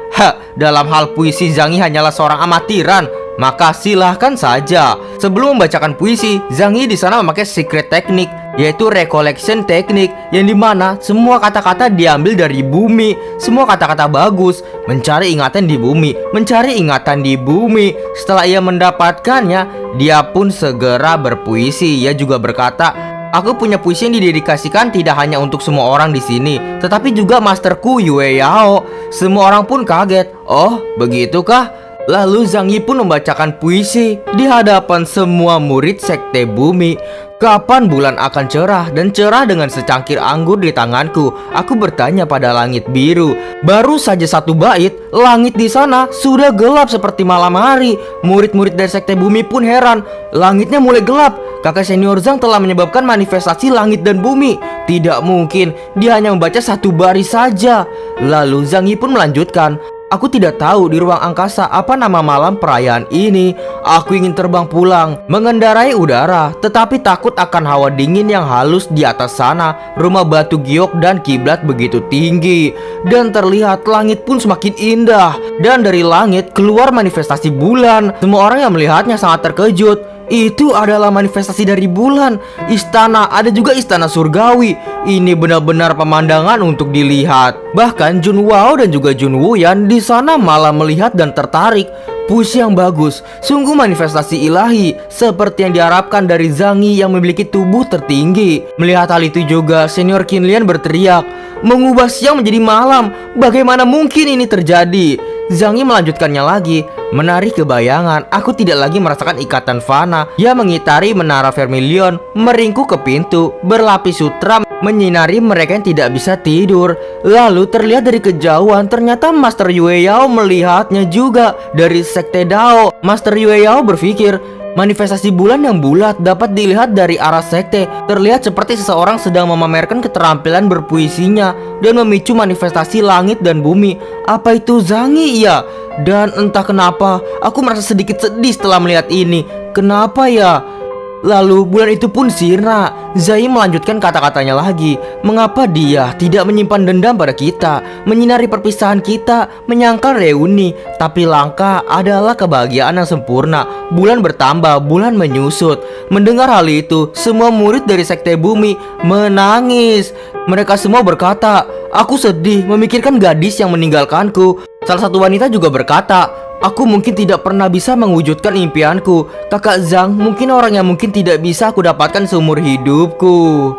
Dalam hal puisi Zhang Yi hanyalah seorang amatiran. Maka silahkan saja. Sebelum membacakan puisi, Zhang Yi di sana memakai secret teknik, yaitu recollection teknik, yang dimana semua kata-kata diambil dari bumi. Semua kata-kata bagus. Mencari ingatan di bumi, mencari ingatan di bumi. Setelah ia mendapatkannya, dia pun segera berpuisi. Ia juga berkata, "Aku punya puisi yang didedikasikan tidak hanya untuk semua orang di sini, tetapi juga masterku Yue Yao." Semua orang pun kaget. "Oh, begitukah?" Lalu Zhang Yi pun membacakan puisi di hadapan semua murid Sekte Bumi. Kapan bulan akan cerah dan cerah dengan secangkir anggur di tanganku? Aku bertanya pada langit biru. Baru saja satu bait, langit di sana sudah gelap seperti malam hari. Murid-murid dari sekte bumi pun heran. Langitnya mulai gelap. Kakak senior Zhang telah menyebabkan manifestasi langit dan bumi. Tidak mungkin, dia hanya membaca satu baris saja. Lalu Zhang Yi pun melanjutkan. Aku tidak tahu di ruang angkasa apa nama malam perayaan ini. Aku ingin terbang pulang, mengendarai udara, tetapi takut akan hawa dingin yang halus di atas sana. Rumah batu giok dan kiblat begitu tinggi, dan terlihat langit pun semakin indah. Dan dari langit keluar manifestasi bulan. Semua orang yang melihatnya sangat terkejut. Itu adalah manifestasi dari bulan. Istana, ada juga istana surgawi. Ini benar-benar pemandangan untuk dilihat. Bahkan Jun Wao dan juga Jun Wuyan di sana malah melihat dan tertarik. Puisi yang bagus, sungguh manifestasi ilahi, seperti yang diharapkan dari Zhang Yi yang memiliki tubuh tertinggi. Melihat hal itu juga, senior Qin Lian berteriak, mengubah siang menjadi malam. Bagaimana mungkin ini terjadi? Zhang Yi melanjutkannya lagi. Menarik kebayangan, aku tidak lagi merasakan ikatan fana. Ia mengitari menara Vermilion, meringkuk ke pintu, berlapis sutra menyinari mereka yang tidak bisa tidur. Lalu terlihat dari kejauhan, ternyata Master Yue Yao melihatnya juga dari sekte Dao. Master Yue Yao berpikir, manifestasi bulan yang bulat dapat dilihat dari arah sekte. Terlihat seperti seseorang sedang memamerkan keterampilan berpuisinya dan memicu manifestasi langit dan bumi. Apa itu Zhang Yi ya? Dan entah kenapa, aku merasa sedikit sedih setelah melihat ini. Kenapa ya? Lalu bulan itu pun sirna. Zhang Yi melanjutkan kata-katanya lagi. Mengapa dia tidak menyimpan dendam pada kita, menyinari perpisahan kita, menyangkal reuni? Tapi langka adalah kebahagiaan yang sempurna. Bulan bertambah, bulan menyusut. Mendengar hal itu, semua murid dari sekte bumi menangis. Mereka semua berkata, aku sedih memikirkan gadis yang meninggalkanku. Salah satu wanita juga berkata, aku mungkin tidak pernah bisa mewujudkan impianku. Kakak Zhang mungkin orang yang mungkin tidak bisa aku dapatkan seumur hidupku.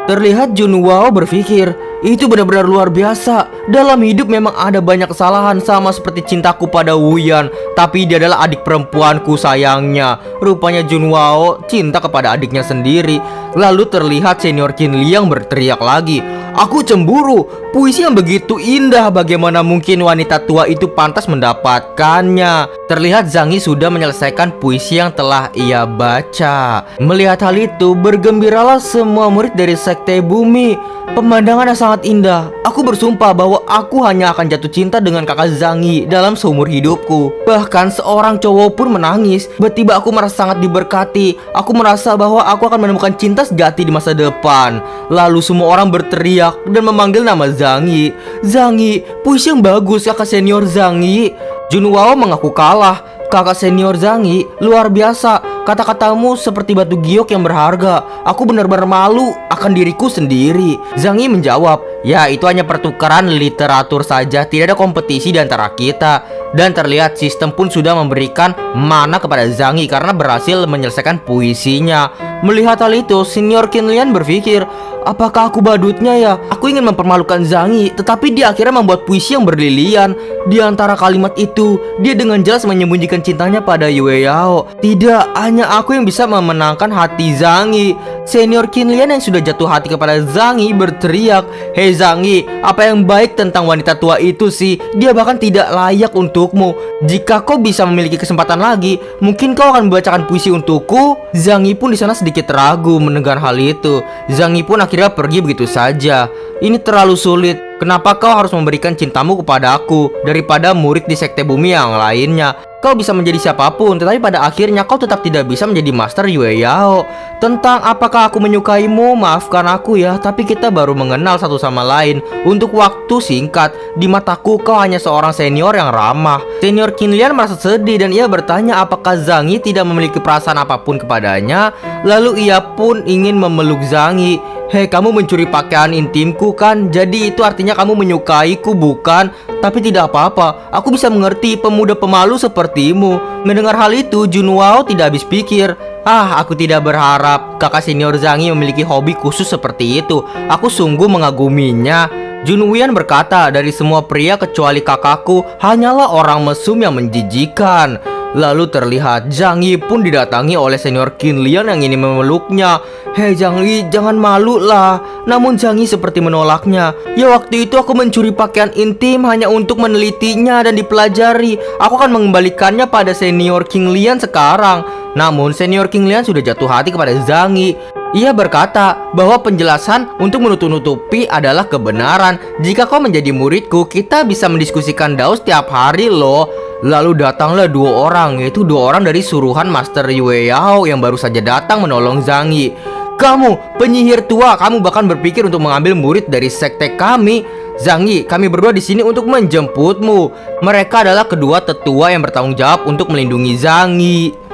Terlihat Jun Wao berpikir, itu benar-benar luar biasa. Dalam hidup memang ada banyak kesalahan, sama seperti cintaku pada Wuyan. Tapi dia adalah adik perempuanku sayangnya. Rupanya Jun Wao cinta kepada adiknya sendiri. Lalu terlihat senior Qin Liang berteriak lagi, aku cemburu. Puisi yang begitu indah, bagaimana mungkin wanita tua itu pantas mendapatkannya? Terlihat Zhang Yi sudah menyelesaikan puisi yang telah ia baca. Melihat hal itu, bergembiralah semua murid dari sekte bumi. Pemandangan yang sangat indah. Aku bersumpah bahwa aku hanya akan jatuh cinta dengan kakak Zhang Yi dalam seumur hidupku. Bahkan seorang cowok pun menangis. Tiba-tiba aku merasa sangat diberkati. Aku merasa bahwa aku akan menemukan cinta sejati di masa depan. Lalu semua orang berteriak dan memanggil nama Zhang Yi. Zhang Yi, puisi yang bagus kakak senior Zhang Yi. Jun Wao mengaku kalah. Kakak senior Zhang Yi, luar biasa. Kata-katamu seperti batu giok yang berharga. Aku benar-benar malu akan diriku sendiri. Zhang Yi menjawab, ya itu hanya pertukaran literatur saja, tidak ada kompetisi di antara kita. Dan terlihat sistem pun sudah memberikan mana kepada Zhang Yi karena berhasil menyelesaikan puisinya. Melihat hal itu, senior Qin Lian berpikir, apakah aku badutnya ya? Aku ingin mempermalukan Zhang Yi, tetapi dia akhirnya membuat puisi yang berlilian. Di antara kalimat itu, dia dengan jelas menyembunyikan cintanya pada Yue Yao. Tidak, hanya aku yang bisa memenangkan hati Zhang Yi. Senior Qin Lian yang sudah jatuh hati kepada Zhang Yi berteriak, hei Zhang Yi, apa yang baik tentang wanita tua itu sih? Dia bahkan tidak layak untukmu. Jika kau bisa memiliki kesempatan lagi, mungkin kau akan membacakan puisi untukku? Zhang Yi pun di sana sedikit ragu mendengar hal itu. Zhang Yi pun akhirnya pergi begitu saja. Ini terlalu sulit. Kenapa kau harus memberikan cintamu kepada aku daripada murid di sekte bumi yang lainnya? Kau bisa menjadi siapapun, tetapi pada akhirnya kau tetap tidak bisa menjadi Master Yue Yao. Tentang apakah aku menyukaimu, maafkan aku ya, tapi kita baru mengenal satu sama lain untuk waktu singkat. Di mataku kau hanya seorang senior yang ramah. Senior Qin Lian merasa sedih dan ia bertanya apakah Zhang Yi tidak memiliki perasaan apapun kepadanya. Lalu ia pun ingin memeluk Zhang Yi. Hei, kamu mencuri pakaian intimku kan? Jadi itu artinya kamu menyukaiku, bukan? Tapi tidak apa-apa, aku bisa mengerti pemuda pemalu sepertimu. Mendengar hal itu, Jun Wao tidak habis pikir. Aku tidak berharap kakak senior Zhang Yi memiliki hobi khusus seperti itu. Aku sungguh mengaguminya. Jun Wuyan berkata, dari semua pria kecuali kakakku, hanyalah orang mesum yang menjijikan. Lalu terlihat Zhang Yi pun didatangi oleh senior Qin Lian yang ingin memeluknya. Hei Zhang Yi, jangan malu lah. Namun Zhang Yi seperti menolaknya. Ya waktu itu aku mencuri pakaian intim hanya untuk menelitinya dan dipelajari. Aku akan mengembalikannya pada senior Qin Lian sekarang. Namun senior Qin Lian sudah jatuh hati kepada Zhang Yi. Ia berkata bahwa penjelasan untuk menutup-nutupi adalah kebenaran. Jika kau menjadi muridku, kita bisa mendiskusikan Dao setiap hari loh. Lalu datanglah dua orang, yaitu dua orang dari suruhan Master Yue Yao yang baru saja datang menolong Zhang Yi. Kamu, penyihir tua, kamu bahkan berpikir untuk mengambil murid dari sekte kami. Zhang Yi, kami berdua di sini untuk menjemputmu. Mereka adalah kedua tetua yang bertanggung jawab untuk melindungi Zhang Yi.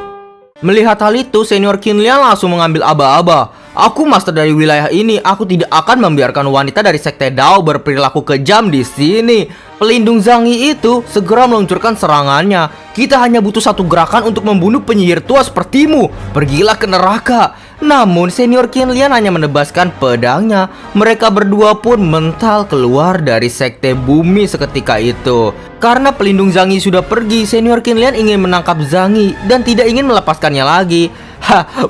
Melihat hal itu, senior Qin Lian langsung mengambil aba-aba. Aku master dari wilayah ini. Aku tidak akan membiarkan wanita dari sekte Dao berperilaku kejam di sini. Pelindung Zhang Yi itu segera meluncurkan serangannya. Kita hanya butuh satu gerakan untuk membunuh penyihir tua sepertimu. Pergilah ke neraka. Namun senior Qin Lian hanya menebaskan pedangnya. Mereka berdua pun mental keluar dari sekte bumi seketika itu. Karena pelindung Zhang Yi sudah pergi, senior Qin Lian ingin menangkap Zhang Yi dan tidak ingin melepaskannya lagi.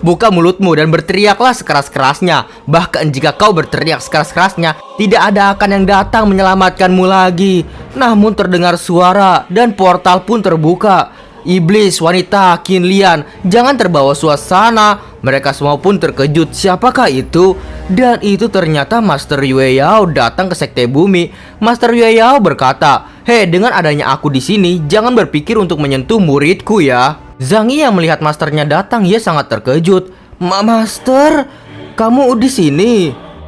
Buka mulutmu dan berteriaklah sekeras-kerasnya. Bahkan jika kau berteriak sekeras-kerasnya, tidak ada akan yang datang menyelamatkanmu lagi. Namun terdengar suara dan portal pun terbuka. Iblis, wanita, Qin Lian, jangan terbawa suasana. Mereka semua pun terkejut, siapakah itu? Dan itu ternyata Master Yue Yao datang ke sekte bumi. Master Yue Yao berkata, "Hei, dengan adanya aku di sini, jangan berpikir untuk menyentuh muridku ya." Zhang Yi yang melihat masternya datang, ia sangat terkejut. Master, kamu di sini?"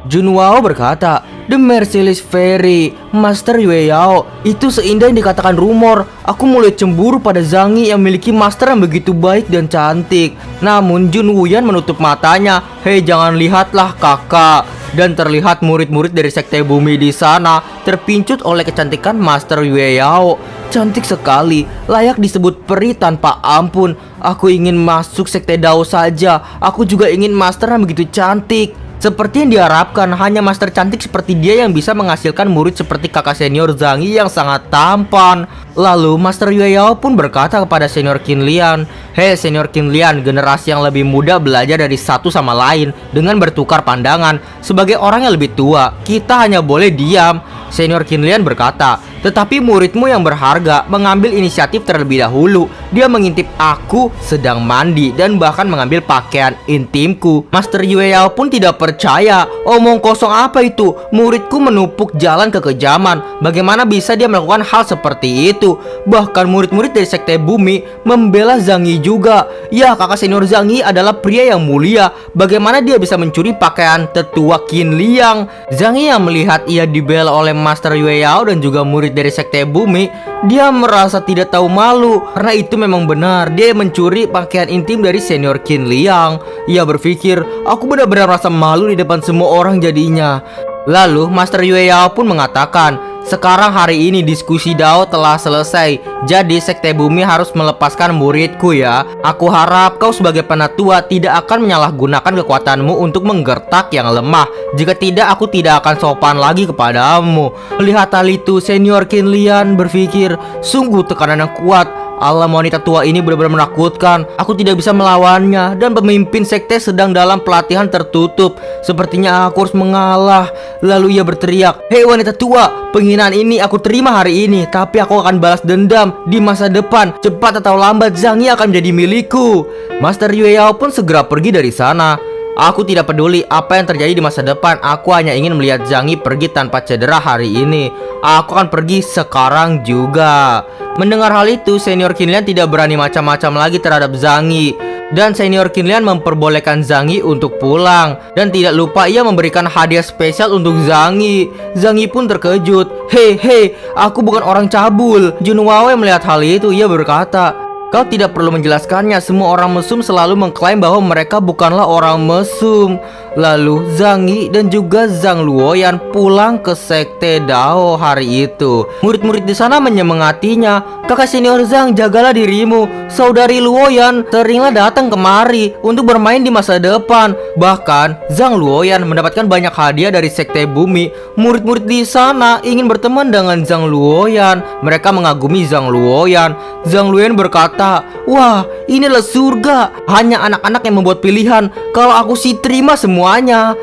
Junwao berkata, "The Merciless Fairy, Master Yue Yao, itu seindah yang dikatakan rumor. Aku mulai cemburu pada Zhang Yi yang memiliki master yang begitu baik dan cantik." Namun Jun Wuyan menutup matanya. "Hei, jangan lihatlah kakak." Dan terlihat murid-murid dari sekte bumi di sana terpincut oleh kecantikan Master Yue Yao. Cantik sekali, layak disebut peri tanpa ampun. Aku ingin masuk sekte Dao saja. Aku juga ingin master yang begitu cantik. Seperti yang diharapkan, hanya master cantik seperti dia yang bisa menghasilkan murid seperti kakak senior Zhang Yi yang sangat tampan. Lalu Master Yue Yao pun berkata kepada senior Qin Lian, "Hei senior Qin Lian, generasi yang lebih muda belajar dari satu sama lain dengan bertukar pandangan. Sebagai orang yang lebih tua, kita hanya boleh diam." Senior Qin Lian berkata, "Tetapi muridmu yang berharga mengambil inisiatif terlebih dahulu. Dia mengintip aku sedang mandi dan bahkan mengambil pakaian intimku." Master Yue Yao pun tidak percaya. "Omong kosong apa itu? Muridku menupuk jalan kekejaman. Bagaimana bisa dia melakukan hal seperti itu? Bahkan murid-murid dari sekte bumi membela Zhang Yi juga. Ya, kakak senior Zhang Yi adalah pria yang mulia. Bagaimana dia bisa mencuri pakaian tetua Qin Liang?" Zhang Yi yang melihat ia dibela oleh Master Yue Yao dan juga murid dari sekte bumi, dia merasa tidak tahu malu karena itu memang benar. Dia mencuri pakaian intim dari senior Qin Liang. Ia berpikir, aku benar-benar merasa malu di depan semua orang jadinya. Lalu Master Yue Yao pun mengatakan, "Sekarang hari ini diskusi Dao telah selesai. Jadi sekte bumi harus melepaskan muridku ya. Aku harap kau sebagai penatua tidak akan menyalahgunakan kekuatanmu untuk menggertak yang lemah. Jika tidak, aku tidak akan sopan lagi kepadamu." Melihat hal itu, senior Qin Lian berpikir, sungguh tekanan yang kuat. Alam, wanita tua ini benar-benar menakutkan. Aku tidak bisa melawannya dan pemimpin sekte sedang dalam pelatihan tertutup. Sepertinya aku harus mengalah. Lalu ia berteriak, "Hei wanita tua, penghinaan ini aku terima hari ini, tapi aku akan balas dendam di masa depan. Cepat atau lambat Zhang Yi akan menjadi milikku." Master Yue Yao pun segera pergi dari sana. "Aku tidak peduli apa yang terjadi di masa depan. Aku hanya ingin melihat Zhang Yi pergi tanpa cedera hari ini. Aku akan pergi sekarang juga." Mendengar hal itu, senior Qin Lian tidak berani macam-macam lagi terhadap Zhang Yi. Dan senior Qin Lian memperbolehkan Zhang Yi untuk pulang. Dan tidak lupa ia memberikan hadiah spesial untuk Zhang Yi. Zhang Yi pun terkejut. Hei, aku bukan orang cabul." Junwao melihat hal itu, ia berkata, "Kau tidak perlu menjelaskannya. Semua orang mesum selalu mengklaim bahwa mereka bukanlah orang mesum." Lalu Zhang Yi dan juga Zhang Luoyan pulang ke sekte Dao hari itu. Murid-murid di sana menyemangatinya. "Kakak senior Zhang, jagalah dirimu. Saudari Luoyan seringlah datang kemari untuk bermain di masa depan." Bahkan Zhang Luoyan mendapatkan banyak hadiah dari sekte bumi. Murid-murid di sana ingin berteman dengan Zhang Luoyan. Mereka mengagumi Zhang Luoyan. Zhang Luoyan berkata, berkata, "Wah, inilah surga. Hanya anak-anak yang membuat pilihan. Kalau aku sih terima semuanya."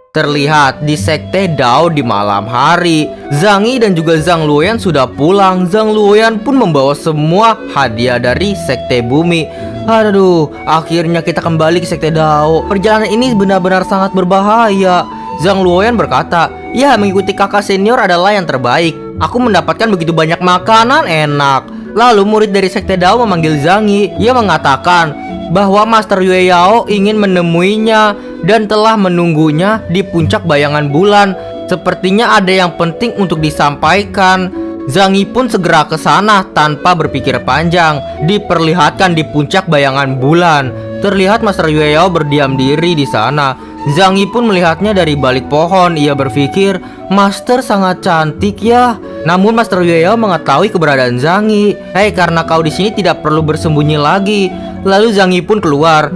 Terlihat di Sekte Dao di malam hari, Zhang Yi dan juga Zhang Luoyan sudah pulang. Zhang Luoyan pun membawa semua hadiah dari Sekte Bumi. Aduh, akhirnya kita kembali ke Sekte Dao. Perjalanan ini benar-benar sangat berbahaya. Zhang Luoyan berkata, "Ya, mengikuti kakak senior adalah yang terbaik. Aku mendapatkan begitu banyak makanan enak." Lalu murid dari Sekte Dao memanggil Zhang Yi. Ia mengatakan bahwa Master Yue Yao ingin menemuinya dan telah menunggunya di puncak bayangan bulan. Sepertinya ada yang penting untuk disampaikan. Zhang Yi pun segera ke sana tanpa berpikir panjang. Diperlihatkan di puncak bayangan bulan. Terlihat Master Yue Yao berdiam diri di sana. Zhang Yi pun melihatnya dari balik pohon. Ia berpikir, "Master sangat cantik ya." Namun Master Yue Yao mengetahui keberadaan Zhang Yi. "Hei, karena kau di sini tidak perlu bersembunyi lagi." Lalu Zhang Yi pun keluar.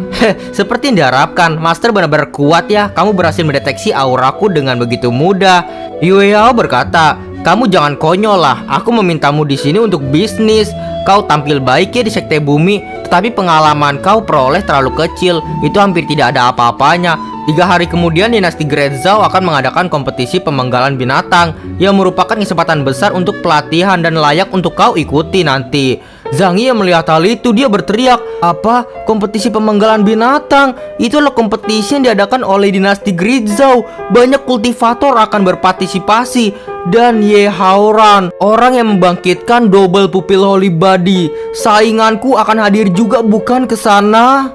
Seperti yang diharapkan, Master benar-benar kuat ya. Kamu berhasil mendeteksi auraku dengan begitu mudah. Yue Yao berkata, "Kamu jangan konyol lah. Aku memintamu di sini untuk bisnis. Kau tampil baik ya di Sekte Bumi, tetapi pengalaman kau peroleh terlalu kecil. Itu hampir tidak ada apa-apanya." 3 hari kemudian dinasti Great Zhao akan mengadakan kompetisi pemenggalan binatang yang merupakan kesempatan besar untuk pelatihan dan layak untuk kau ikuti nanti. Zhang Yi melihat hal itu, dia berteriak, "Apa? Kompetisi pemenggalan binatang? Itulah kompetisi yang diadakan oleh dinasti Great Zhao. Banyak kultivator akan berpartisipasi. Dan Ye Haoran, orang yang membangkitkan double pupil Holy Body. Sainganku akan hadir juga, bukan ke sana?"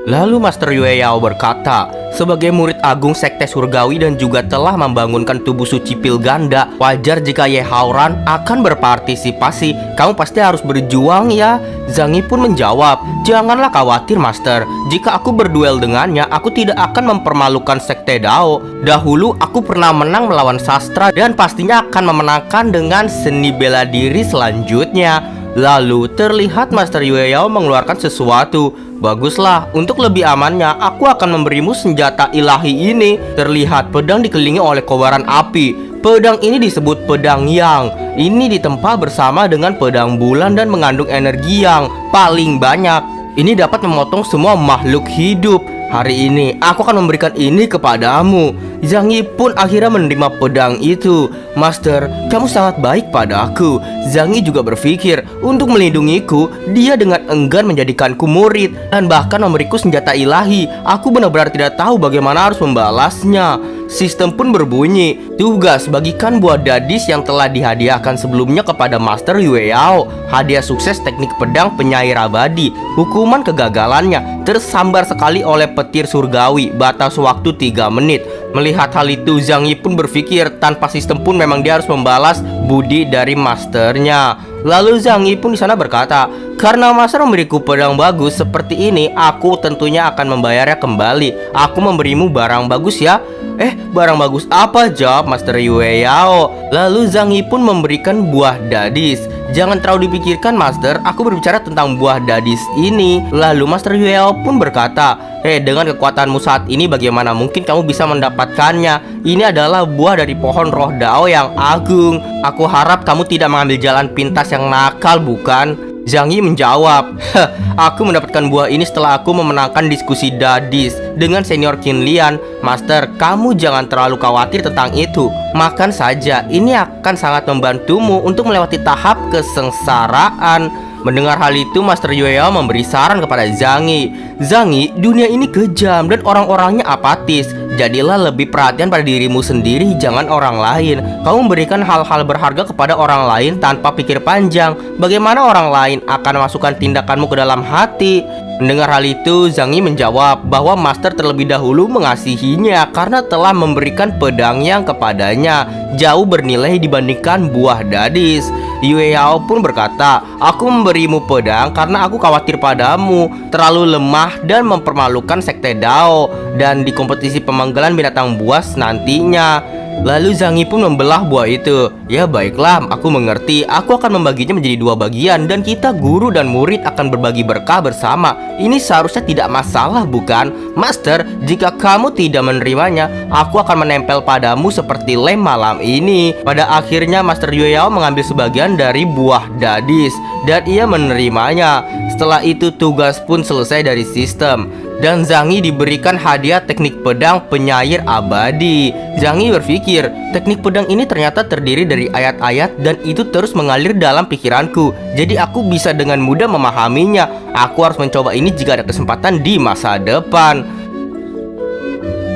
Lalu Master Yue Yao berkata, "Sebagai murid agung Sekte Surgawi dan juga telah membangunkan tubuh suci pil ganda, wajar jika Ye Haoran akan berpartisipasi. Kamu pasti harus berjuang ya." Zhang Yi pun menjawab, "Janganlah khawatir Master. Jika aku berduel dengannya, aku tidak akan mempermalukan Sekte Dao. Dahulu aku pernah menang melawan sastra dan pastinya akan memenangkan dengan seni bela diri selanjutnya." Lalu terlihat Master Yue Yao mengeluarkan sesuatu. "Baguslah, untuk lebih amannya aku akan memberimu senjata ilahi ini." Terlihat pedang dikelilingi oleh kobaran api. Pedang ini disebut pedang yang. Ini ditempa bersama dengan pedang bulan dan mengandung energi yang paling banyak. Ini dapat memotong semua makhluk hidup. "Hari ini aku akan memberikan ini kepadamu." Zhang Yi pun akhirnya menerima pedang itu. "Master, kamu sangat baik padaku." Zhang Yi juga berpikir, untuk melindungiku, dia dengan enggan menjadikanku murid dan bahkan memberiku senjata ilahi. Aku benar-benar tidak tahu bagaimana harus membalasnya. Sistem pun berbunyi, "Tugas, bagikan buah dadis yang telah dihadiahkan sebelumnya kepada Master Yue Yao. Hadiah sukses teknik pedang penyair abadi. Hukuman kegagalannya, tersambar sekali oleh petir surgawi. Batas waktu 3 menit. Melihat hal itu, Zhang Yi pun berpikir tanpa sistem pun memang dia harus membalas budi dari masternya. Lalu Zhang Yi pun di sana berkata, "Karena Master memberiku pedang bagus seperti ini, aku tentunya akan membayarnya kembali. Aku memberimu barang bagus ya." Barang bagus apa?" jawab Master Yue Yao. Lalu Zhang Yi pun memberikan buah dadis. "Jangan terlalu dipikirkan Master, aku berbicara tentang buah dadis ini." Lalu Master Yue Yao pun berkata, "Dengan kekuatanmu saat ini bagaimana mungkin kamu bisa mendapatkannya? Ini adalah buah dari pohon roh Dao yang agung. Aku harap kamu tidak mengambil jalan pintas yang nakal, bukan?" Zhang Yi menjawab, "Aku mendapatkan buah ini setelah aku memenangkan diskusi dadis dengan senior Qin Lian. Master, kamu jangan terlalu khawatir tentang itu. Makan saja, ini akan sangat membantumu untuk melewati tahap kesengsaraan." Mendengar hal itu, Master Yue Yao memberi saran kepada Zhang Yi. "Zhang Yi, dunia ini kejam dan orang-orangnya apatis. Jadilah lebih perhatian pada dirimu sendiri, jangan orang lain. Kamu memberikan hal-hal berharga kepada orang lain tanpa pikir panjang. Bagaimana orang lain akan memasukkan tindakanmu ke dalam hati?" Mendengar hal itu, Zhang Yi menjawab bahwa Master terlebih dahulu mengasihinya karena telah memberikan pedang yang kepadanya jauh bernilai dibandingkan buah dadis. Yue Yao pun berkata, "Aku memberimu pedang karena aku khawatir padamu terlalu lemah dan mempermalukan Sekte Dao dan di kompetisi pemanggilan binatang buas nantinya." Lalu Zhang Yi pun membelah buah itu. Ya baiklah, aku mengerti. Aku akan membaginya menjadi 2 bagian dan kita guru dan murid akan berbagi berkah bersama. Ini seharusnya tidak masalah, bukan? Master, jika kamu tidak menerimanya, aku akan menempel padamu seperti lem malam ini. Pada akhirnya Master Yue Yao mengambil sebagian dari buah dadis dan ia menerimanya. Setelah itu tugas pun selesai dari sistem dan Zhang Yi diberikan hadiah teknik pedang penyair abadi. Zhang Yi berpikir, teknik pedang ini ternyata terdiri dari ayat-ayat dan itu terus mengalir dalam pikiranku. Jadi aku bisa dengan mudah memahaminya. Aku harus mencoba ini jika ada kesempatan di masa depan.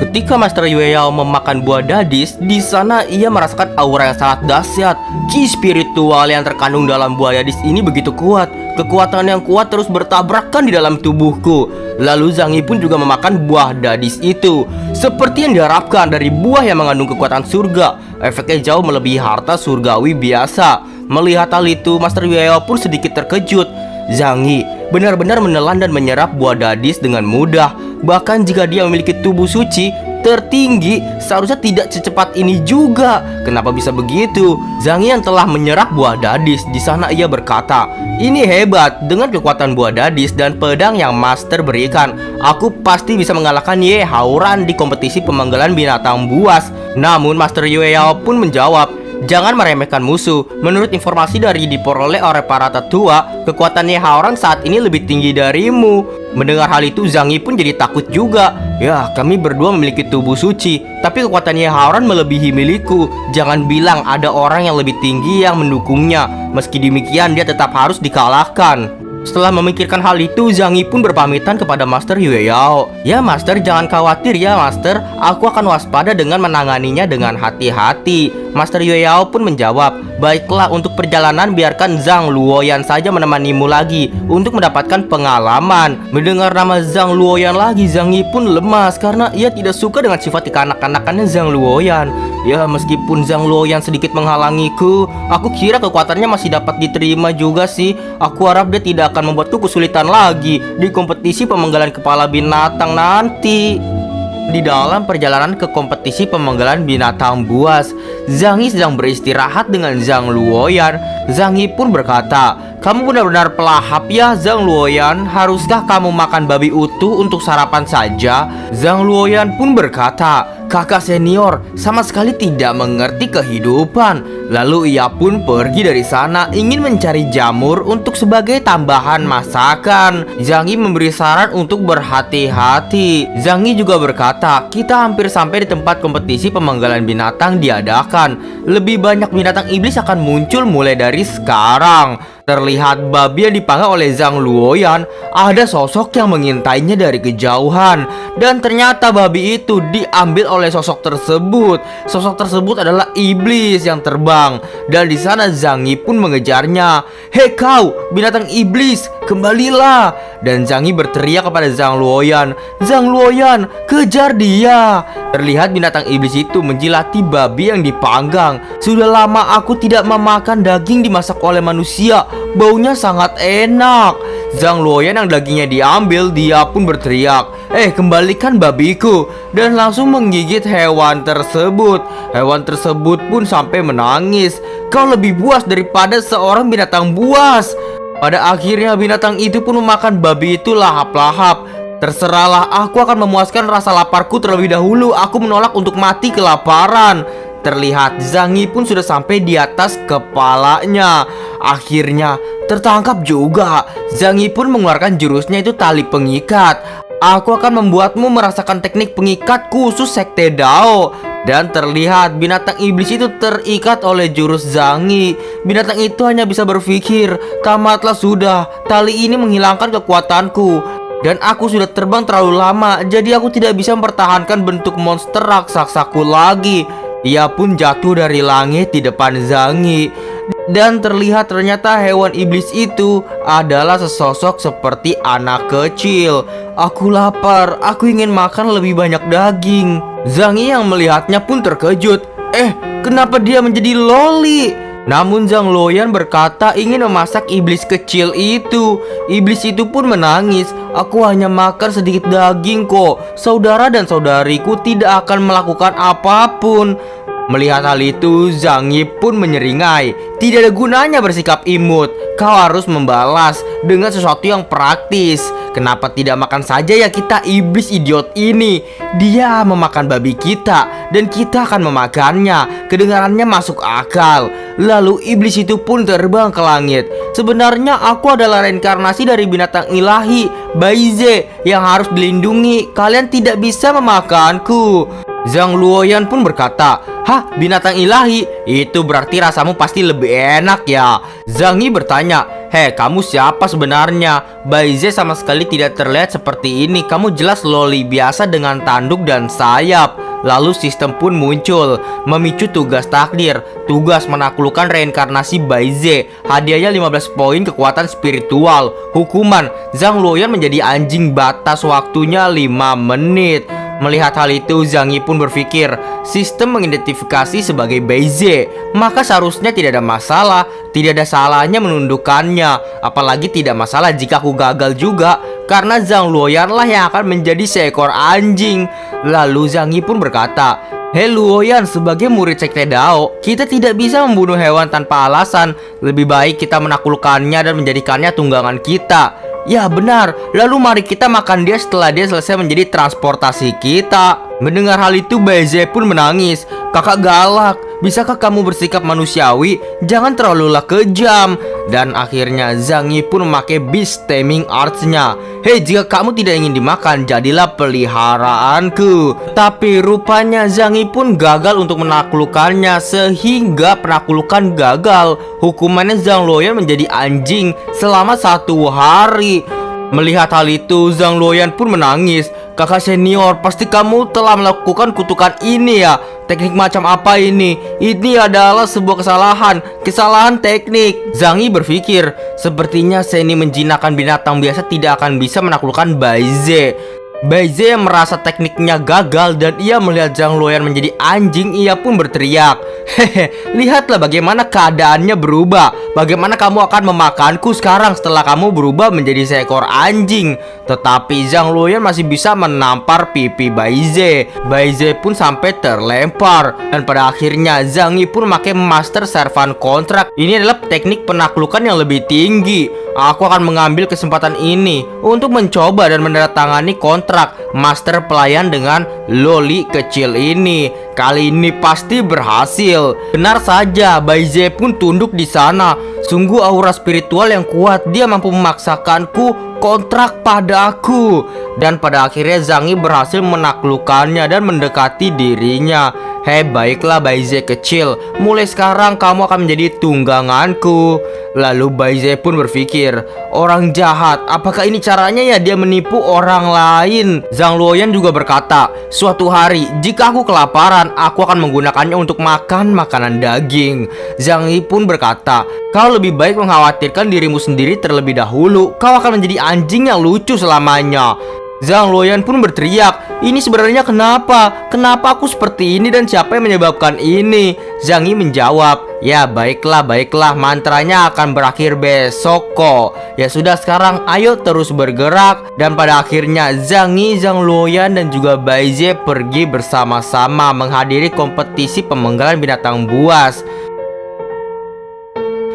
Ketika Master Yue Yao memakan buah dadis, di sana ia merasakan aura yang sangat dahsyat. Ki spiritual yang terkandung dalam buah dadis ini begitu kuat. Kekuatan yang kuat terus bertabrakan di dalam tubuhku. Lalu Zhang Yi pun juga memakan buah dadis itu. Seperti yang diharapkan dari buah yang mengandung kekuatan surga, efeknya jauh melebihi harta surgawi biasa. Melihat hal itu, Master Yue Yao pun sedikit terkejut. Zhang Yi benar-benar menelan dan menyerap buah dadis dengan mudah. Bahkan jika dia memiliki tubuh suci tertinggi, seharusnya tidak secepat ini juga. Kenapa bisa begitu? Zhang Yi yang telah menyerap buah dadis, di sana ia berkata, "Ini hebat, dengan kekuatan buah dadis dan pedang yang Master berikan, aku pasti bisa mengalahkan Ye Haoran di kompetisi pemanggilan binatang buas." Namun Master Yue Yao pun menjawab, "Jangan meremehkan musuh. Menurut informasi dari diperoleh oleh para tetua, kekuatan Ye Haoran saat ini lebih tinggi darimu." Mendengar hal itu, Zhang Yi pun jadi takut juga. Ya, kami berdua memiliki tubuh suci, tapi kekuatan Ye Haoran melebihi milikku. Jangan bilang ada orang yang lebih tinggi yang mendukungnya. Meski demikian, dia tetap harus dikalahkan. Setelah memikirkan hal itu, Zhang Yi pun berpamitan kepada Master Yue Yao. "Ya Master, jangan khawatir ya Master. Aku akan waspada dengan menanganinya dengan hati-hati." Master Yue Yao pun menjawab, "Baiklah, untuk perjalanan biarkan Zhang Luoyan saja menemanimu lagi untuk mendapatkan pengalaman." Mendengar nama Zhang Luoyan lagi, Zhang Yi pun lemas karena ia tidak suka dengan sifat kekanak-kanakannya Zhang Luoyan. Ya, meskipun Zhang Luoyan sedikit menghalangiku, aku kira kekuatannya masih dapat diterima juga sih. Aku harap dia tidak akan membuatku kesulitan lagi di kompetisi pemanggilan kepala binatang nanti. Di dalam perjalanan ke kompetisi pemanggilan binatang buas, Zhang Yi sedang beristirahat dengan Zhang Luoyan. Zhang Yi pun berkata, "Kamu benar-benar pelahap ya Zhang Luoyan. Haruskah kamu makan babi utuh untuk sarapan saja?" Zhang Luoyan pun berkata, "Kakak senior sama sekali tidak mengerti kehidupan." Lalu ia pun pergi dari sana ingin mencari jamur untuk sebagai tambahan masakan. Zhang Yi memberi saran untuk berhati-hati. Zhang Yi juga berkata, "Kita hampir sampai di tempat kompetisi pemanggilan binatang diadakan. Lebih banyak binatang iblis akan muncul mulai dari sekarang." Terlihat babi yang dipanggang oleh Zhang Luoyan. Ada sosok yang mengintainya dari kejauhan. Dan ternyata babi itu diambil oleh sosok tersebut. Sosok tersebut adalah iblis yang terbang. Dan di sana Zhang Yi pun mengejarnya. "Hei kau, binatang iblis, kembalilah!" Dan Zhang Yi berteriak kepada Zhang Luoyan, "Zhang Luoyan, kejar dia!" Terlihat binatang iblis itu menjilati babi yang dipanggang. "Sudah lama aku tidak memakan daging dimasak oleh manusia. Baunya sangat enak." Zhang Luoyan yang dagingnya diambil, dia pun berteriak, "Kembalikan babiku!" Dan langsung menggigit hewan tersebut. Hewan tersebut pun sampai menangis. "Kau lebih buas daripada seorang binatang buas." Pada akhirnya binatang itu pun memakan babi itu lahap-lahap. "Terserahlah, aku akan memuaskan rasa laparku terlebih dahulu. Aku menolak untuk mati kelaparan." Terlihat Zhang Yi pun sudah sampai di atas kepalanya. Akhirnya tertangkap juga. Zhang Yi pun mengeluarkan jurusnya, itu tali pengikat. "Aku akan membuatmu merasakan teknik pengikat khusus Sekte Dao." Dan terlihat binatang iblis itu terikat oleh jurus Zhang Yi. Binatang itu hanya bisa berpikir, "Tamatlah sudah, tali ini menghilangkan kekuatanku. Dan aku sudah terbang terlalu lama, jadi aku tidak bisa mempertahankan bentuk monster raksasaku lagi." Ia pun jatuh dari langit di depan Zhang Yi. Dan terlihat ternyata hewan iblis itu adalah sesosok seperti anak kecil. "Aku lapar, aku ingin makan lebih banyak daging." Zhang Yi yang melihatnya pun terkejut. Kenapa dia menjadi loli? Namun Zhang Luoyan berkata ingin memasak iblis kecil itu. Iblis itu pun menangis. "Aku hanya makan sedikit daging kok. Saudara dan saudariku tidak akan melakukan apapun." Melihat hal itu, Zhang Yi pun menyeringai. Tidak ada gunanya bersikap imut. Kau harus membalas dengan sesuatu yang praktis. Kenapa tidak makan saja ya kita, iblis idiot ini? Dia memakan babi kita dan kita akan memakannya. Kedengarannya masuk akal. Lalu iblis itu pun terbang ke langit. Sebenarnya aku adalah reinkarnasi dari binatang ilahi, Baize, yang harus dilindungi. Kalian tidak bisa memakanku. Zhang Luoyan pun berkata, "Hah, binatang ilahi? Itu berarti rasamu pasti lebih enak ya?" Zhang Yi bertanya, "Hei, kamu siapa sebenarnya? Baize sama sekali tidak terlihat seperti ini. Kamu jelas loli biasa dengan tanduk dan sayap." Lalu sistem pun muncul, memicu tugas takdir, tugas menaklukkan reinkarnasi Baize. Hadiahnya 15 poin kekuatan spiritual. Hukuman, Zhang Luoyan menjadi anjing batas, waktunya 5 menit. Melihat hal itu, Zhang Yi pun berpikir, sistem mengidentifikasi sebagai Baize, maka seharusnya tidak ada masalah. Tidak ada salahnya menundukkannya. Apalagi tidak masalah jika aku gagal juga, karena Zhang Luoyan lah yang akan menjadi seekor anjing. Lalu Zhang Yi pun berkata, "Hei Luoyan, sebagai murid Sekte Dao, kita tidak bisa membunuh hewan tanpa alasan. Lebih baik kita menaklukkannya dan menjadikannya tunggangan kita." Ya benar, lalu mari kita makan dia setelah dia selesai menjadi transportasi kita. Mendengar hal itu, Baize pun menangis. "Kakak galak, bisakah kamu bersikap manusiawi? Jangan terlalulah kejam." Dan akhirnya Zhang Yi pun memakai beast taming arts-nya. "Hei, jika kamu tidak ingin dimakan, jadilah peliharaanku." Tapi rupanya Zhang Yi pun gagal untuk menaklukkannya, sehingga penaklukan gagal. Hukumannya Zhang Luoyan menjadi anjing selama 1 hari. Melihat hal itu, Zhang Luoyan pun menangis. "Kakak senior, pasti kamu telah melakukan kutukan ini ya? Teknik macam apa ini? Ini adalah sebuah kesalahan teknik." Zhang Yi berpikir, sepertinya Seni menjinakkan binatang biasa tidak akan bisa menaklukkan Baize. Baize merasa tekniknya gagal dan ia melihat Zhang Luoyan menjadi anjing. Ia pun berteriak, "Hehe, lihatlah bagaimana keadaannya berubah. Bagaimana kamu akan memakanku sekarang setelah kamu berubah menjadi seekor anjing." Tetapi Zhang Luoyan masih bisa menampar pipi Baize. Baize pun sampai terlempar. Dan pada akhirnya Zhang Yi pun memakai Master Servant Contract. Ini adalah teknik penaklukan yang lebih tinggi. Aku akan mengambil kesempatan ini untuk mencoba dan menandatangani kontrak master pelayan dengan loli kecil ini. Kali ini pasti berhasil. Benar saja, Baize pun tunduk di sana. Sungguh aura spiritual yang kuat. Dia mampu memaksakanku kontrak padaku. Dan pada akhirnya Zhang Yi berhasil menaklukkannya dan mendekati dirinya. "Hei, baiklah Baize kecil, mulai sekarang kamu akan menjadi tungganganku." Lalu Baize pun berpikir, orang jahat, apakah ini caranya ya dia menipu orang lain? Zhang Luoyan juga berkata, "Suatu hari jika aku kelaparan, aku akan menggunakannya untuk makan makanan daging." Zhang Yi pun berkata, "Kau lebih baik mengkhawatirkan dirimu sendiri terlebih dahulu. Kau akan menjadi anjing yang lucu selamanya." Zhang Luoyan pun berteriak, "Ini sebenarnya kenapa? Kenapa aku seperti ini dan siapa yang menyebabkan ini?" Zhang Yi menjawab, "Ya baiklah, mantranya akan berakhir besok kok. Ya sudah, sekarang ayo terus bergerak." Dan pada akhirnya Zhang Yi, Zhang Luoyan dan juga Baize pergi bersama-sama menghadiri kompetisi pemenggalan binatang buas.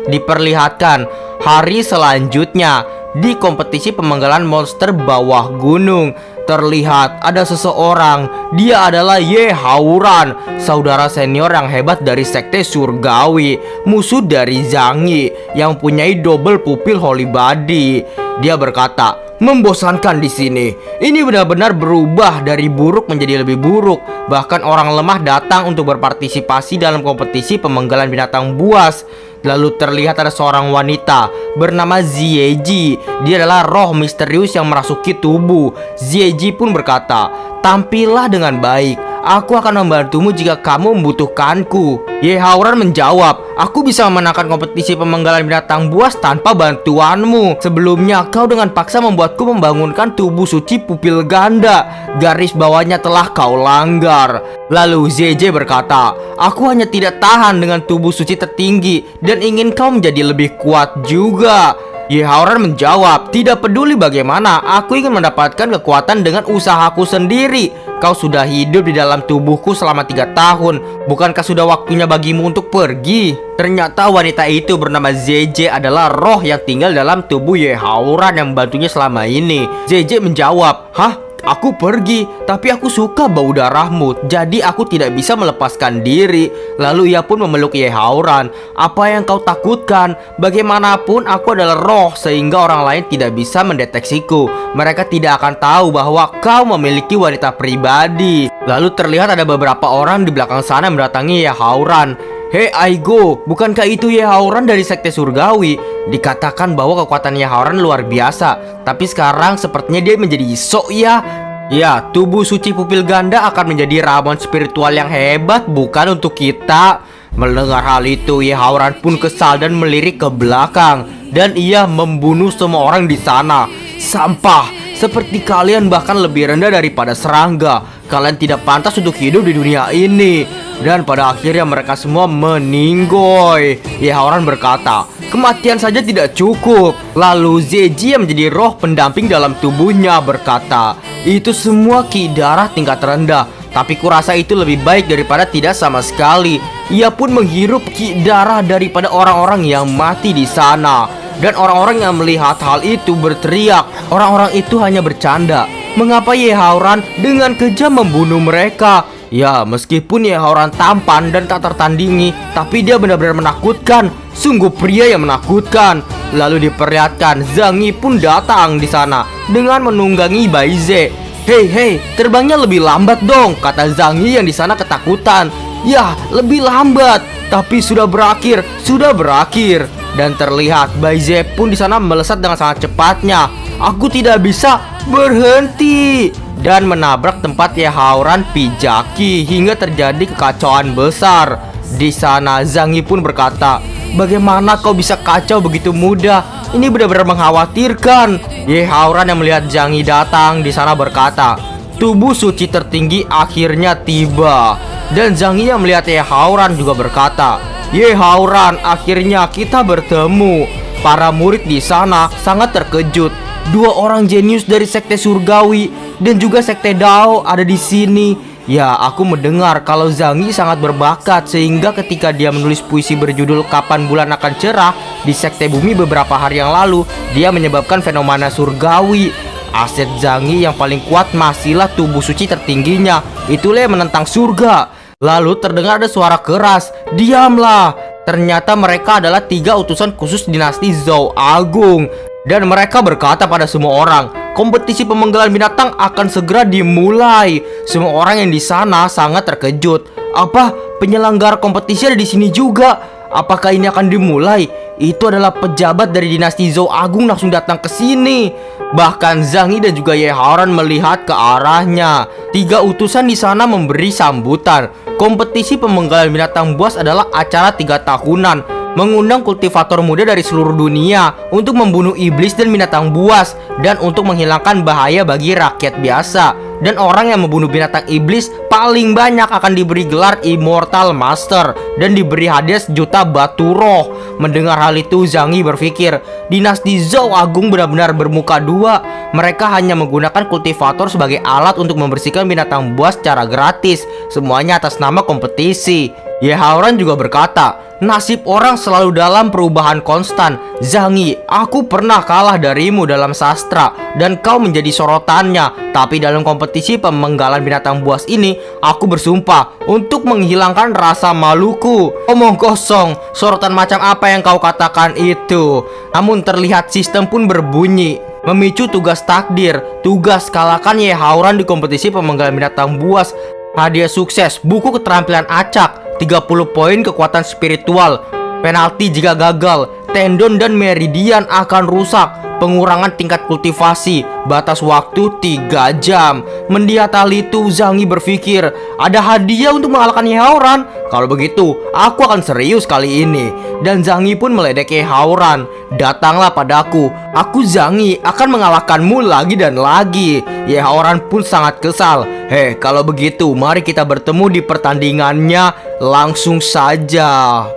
Diperlihatkan hari selanjutnya di kompetisi pemenggalan monster bawah gunung. Terlihat ada seseorang. Dia adalah Ye Haoran, saudara senior yang hebat dari sekte surgawi, musuh dari Zhang Yi yang punyai double pupil holy body. Dia berkata, "Membosankan di sini. Ini benar-benar berubah dari buruk menjadi lebih buruk. Bahkan orang lemah datang untuk berpartisipasi dalam kompetisi pemenggalan binatang buas." Lalu terlihat ada seorang wanita bernama Zieji. Dia adalah roh misterius yang merasuki tubuh. Zieji pun berkata, "Tampillah dengan baik. Aku akan membantumu jika kamu membutuhkanku." Ye Haoran menjawab, "Aku bisa memenangkan kompetisi pemenggalan binatang buas tanpa bantuanmu. Sebelumnya kau dengan paksa membuatku membangunkan tubuh suci pupil ganda. Garis bawahnya telah kau langgar." Lalu Zieji berkata, "Aku hanya tidak tahan dengan tubuh suci tertinggi dan ingin kau menjadi lebih kuat juga." Ye Haoran menjawab, tidak peduli bagaimana, aku ingin mendapatkan kekuatan dengan usahaku sendiri. Kau sudah hidup di dalam tubuhku selama 3 tahun. Bukankah sudah waktunya bagimu untuk pergi? Ternyata wanita itu bernama ZJ adalah roh yang tinggal dalam tubuh Ye Haoran yang membantunya selama ini. ZJ menjawab, hah? Aku pergi, tapi aku suka bau darahmu, jadi aku tidak bisa melepaskan diri. Lalu ia pun memeluk Ye Haoran. Apa yang kau takutkan? Bagaimanapun aku adalah roh, sehingga orang lain tidak bisa mendeteksiku. Mereka tidak akan tahu bahwa kau memiliki wanita pribadi. Lalu terlihat ada beberapa orang di belakang sana mendatangi Ye Haoran. Hei Aigo, bukankah itu Ye Haoran dari sekte surgawi? Dikatakan bahwa kekuatan Ye Haoran luar biasa, tapi sekarang sepertinya dia menjadi sok ya. Ya, tubuh suci pupil ganda akan menjadi ramuan spiritual yang hebat, bukan untuk kita. Mendengar hal itu, Ye Haoran pun kesal dan melirik ke belakang, dan ia membunuh semua orang di sana. Sampah, seperti kalian bahkan lebih rendah daripada serangga. Kalian tidak pantas untuk hidup di dunia ini. Dan pada akhirnya mereka semua meninggoy. Ye Haoran berkata, kematian saja tidak cukup. Lalu Zeji yang menjadi roh pendamping dalam tubuhnya berkata, itu semua ki darah tingkat rendah, tapi kurasa itu lebih baik daripada tidak sama sekali. Ia pun menghirup ki darah daripada orang-orang yang mati di sana. Dan orang-orang yang melihat hal itu berteriak, orang-orang itu hanya bercanda. Mengapa Ye Haoran dengan kejam membunuh mereka? Ya, meskipun Ye Haoran tampan dan tak tertandingi, tapi dia benar-benar menakutkan. Sungguh pria yang menakutkan. Lalu diperlihatkan Zhang Yi pun datang di sana dengan menunggangi Baize. Hei, terbangnya lebih lambat dong, kata Zhang Yi yang di sana ketakutan. Ya, lebih lambat, tapi sudah berakhir. Dan terlihat Baize pun di sana melesat dengan sangat cepatnya. Aku tidak bisa berhenti, dan menabrak tempat Ye Haoran pijaki hingga terjadi kekacauan besar. Di sana Zhang Yi pun berkata, bagaimana kau bisa kacau begitu mudah? Ini benar-benar mengkhawatirkan. Ye Haoran yang melihat Zhang Yi datang di sana berkata, tubuh suci tertinggi akhirnya tiba. Dan Zhang Yi yang melihat Ye Haoran juga berkata, Ye Haoran, akhirnya kita bertemu. Para murid di sana sangat terkejut. 2 orang jenius dari sekte surgawi dan juga sekte Dao ada di sini. Ya, aku mendengar kalau Zhang Yi sangat berbakat, sehingga ketika dia menulis puisi berjudul Kapan Bulan Akan Cerah di sekte bumi beberapa hari yang lalu, dia menyebabkan fenomena surgawi. Aset Zhang Yi yang paling kuat masihlah tubuh suci tertingginya. Itulah yang menentang surga. Lalu terdengar ada suara keras, diamlah. Ternyata mereka adalah 3 utusan khusus dinasti Zhou Agung. Dan mereka berkata pada semua orang, kompetisi pemenggalan binatang akan segera dimulai. Semua orang yang di sana sangat terkejut. Apa? Penyelenggara kompetisi ada di sini juga? Apakah ini akan dimulai? Itu adalah pejabat dari dinasti Zhou Agung langsung datang ke sini. Bahkan Zhang Yi dan juga Ye Haoran melihat ke arahnya. 3 utusan di sana memberi sambutan. Kompetisi pemenggalan binatang buas adalah acara 3 tahunan, mengundang kultivator muda dari seluruh dunia untuk membunuh iblis dan binatang buas, dan untuk menghilangkan bahaya bagi rakyat biasa. Dan orang yang membunuh binatang iblis paling banyak akan diberi gelar Immortal Master dan diberi hadiah 1 juta batu roh. Mendengar hal itu, Zhang Yi berpikir, dinasti Zhou Agung benar-benar bermuka 2. Mereka hanya menggunakan kultivator sebagai alat untuk membersihkan binatang buas secara gratis, semuanya atas nama kompetisi. Ye Haoran juga berkata, nasib orang selalu dalam perubahan konstan. Zhang Yi, aku pernah kalah darimu dalam sastra dan kau menjadi sorotannya. Tapi dalam kompetisi pemenggalan binatang buas ini, aku bersumpah untuk menghilangkan rasa maluku. Omong kosong, sorotan macam apa yang kau katakan itu? Namun terlihat sistem pun berbunyi, memicu tugas takdir. Tugas kalahkan Ye Haoran di kompetisi pemenggalan binatang buas. Hadiah sukses, buku keterampilan acak, 30 poin kekuatan spiritual. Penalti jika gagal, tendon dan meridian akan rusak. Pengurangan tingkat kultivasi, batas waktu 3 jam. Mendiat hal itu, Zhang Yi berpikir, ada hadiah untuk mengalahkan Ye Haoran. Kalau begitu, aku akan serius kali ini. Dan Zhang Yi pun meledek Ye Haoran. Datanglah padaku, aku Zhang Yi akan mengalahkanmu lagi dan lagi. Ye Haoran pun sangat kesal. Hei, kalau begitu, mari kita bertemu di pertandingannya langsung saja.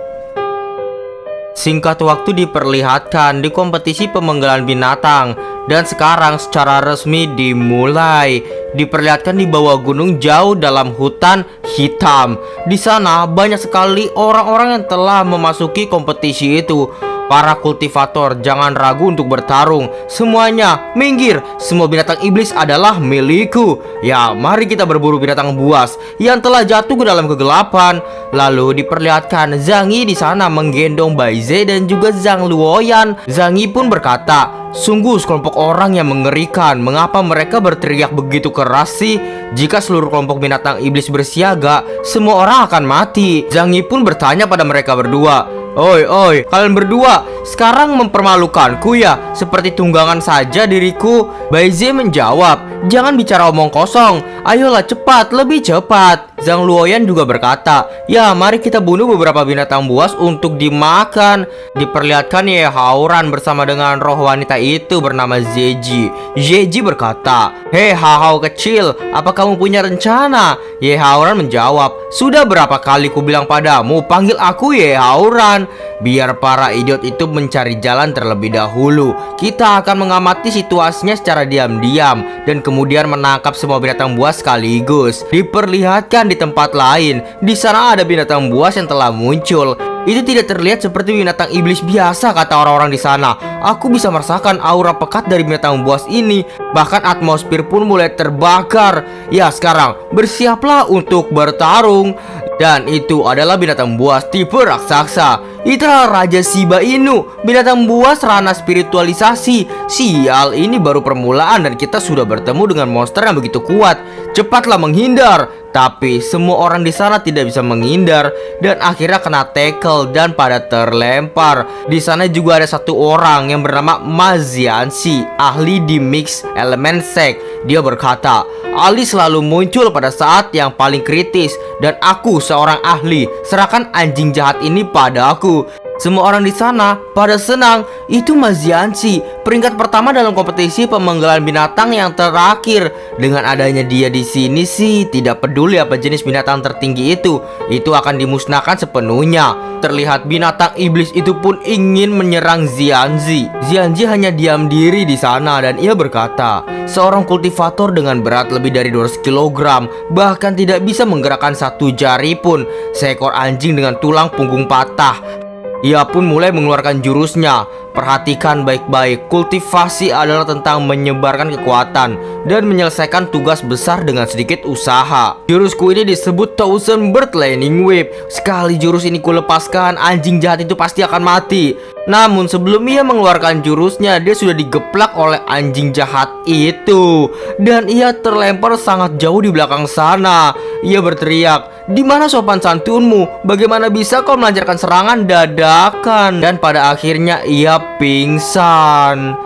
Singkat waktu diperlihatkan di kompetisi pemenggalan binatang. Dan sekarang secara resmi dimulai. Diperlihatkan di bawah gunung jauh dalam hutan hitam. Di sana banyak sekali orang-orang yang telah memasuki kompetisi itu. Para kultivator, jangan ragu untuk bertarung. Semuanya minggir. Semua binatang iblis adalah milikku. Ya, mari kita berburu binatang buas yang telah jatuh ke dalam kegelapan. Lalu diperlihatkan Zhang Yi di sana menggendong Bai Ze dan juga Zhang Luoyan. Zhang Yi pun berkata, sungguh sekelompok orang yang mengerikan. Mengapa mereka berteriak begitu keras sih? Jika seluruh kelompok binatang iblis bersiaga, semua orang akan mati. Zhang Yi pun bertanya pada mereka berdua, oi, kalian berdua sekarang mempermalukanku ya? Seperti tunggangan saja diriku. Bai Ze menjawab, jangan bicara omong kosong. Ayolah cepat, lebih cepat. Zhang Luoyan juga berkata, ya mari kita bunuh beberapa binatang buas untuk dimakan. Diperlihatkan Ye Haoran bersama dengan roh wanita itu bernama Zeji. Zeji berkata, hei Hao kecil, apa kamu punya rencana? Ye Haoran menjawab, sudah berapa kali ku bilang padamu, panggil aku Ye Haoran. Biar para idiot itu mencari jalan terlebih dahulu. Kita akan mengamati situasinya secara diam-diam dan kemudian menangkap semua binatang buas sekaligus. Diperlihatkan di tempat lain, di sana ada binatang buas yang telah muncul. Itu tidak terlihat seperti binatang iblis biasa, kata orang-orang di sana. Aku bisa merasakan aura pekat dari binatang buas ini. Bahkan atmosfer pun mulai terbakar. Ya, sekarang bersiaplah untuk bertarung. Dan itu adalah binatang buas tipe raksasa. Itulah Raja Shiba Inu, binatang buas ranah spiritualisasi. Sial, ini baru permulaan dan kita sudah bertemu dengan monster yang begitu kuat. Cepatlah menghindar. Tapi semua orang di sana tidak bisa menghindar dan akhirnya kena tackle dan pada terlempar. Di sana juga ada satu orang yang bernama Ma Zianxi, ahli di Mix Element Sect. Dia berkata, Ali selalu muncul pada saat yang paling kritis dan aku seorang ahli. Serahkan anjing jahat ini padaku. Semua orang di sana pada senang. Itu Ma Zianxi, peringkat pertama dalam kompetisi pemenggalan binatang yang terakhir. Dengan adanya dia di sini sih, tidak peduli apa jenis binatang tertinggi itu akan dimusnahkan sepenuhnya. Terlihat binatang iblis itu pun ingin menyerang Zianxi. Zianxi hanya diam diri di sana dan ia berkata, seorang kultivator dengan berat lebih dari 200 kg bahkan tidak bisa menggerakkan satu jari pun. Seekor anjing dengan tulang punggung patah. Ia pun mulai mengeluarkan jurusnya. Perhatikan baik-baik, kultivasi adalah tentang menyebarkan kekuatan dan menyelesaikan tugas besar dengan sedikit usaha. Jurusku ini disebut Thousand Bird Lightning Whip. Sekali jurus ini kulepaskan, anjing jahat itu pasti akan mati. Namun sebelum ia mengeluarkan jurusnya, dia sudah digeplak oleh anjing jahat itu dan ia terlempar sangat jauh di belakang sana. Ia berteriak, di mana sopan santunmu? Bagaimana bisa kau melancarkan serangan dadakan? Dan pada akhirnya ia pingsan.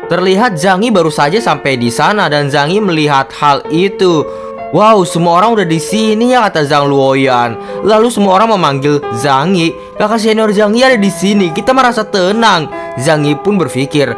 Terlihat Zhang Yi baru saja sampai di sana dan Zhang Yi melihat hal itu. Wow, semua orang udah di sini ya, kata Zhang Luoyan. Lalu semua orang memanggil Zhang Yi. Kakak senior Zhang Yi ada di sini. Kita merasa tenang. Zhang Yi pun berpikir,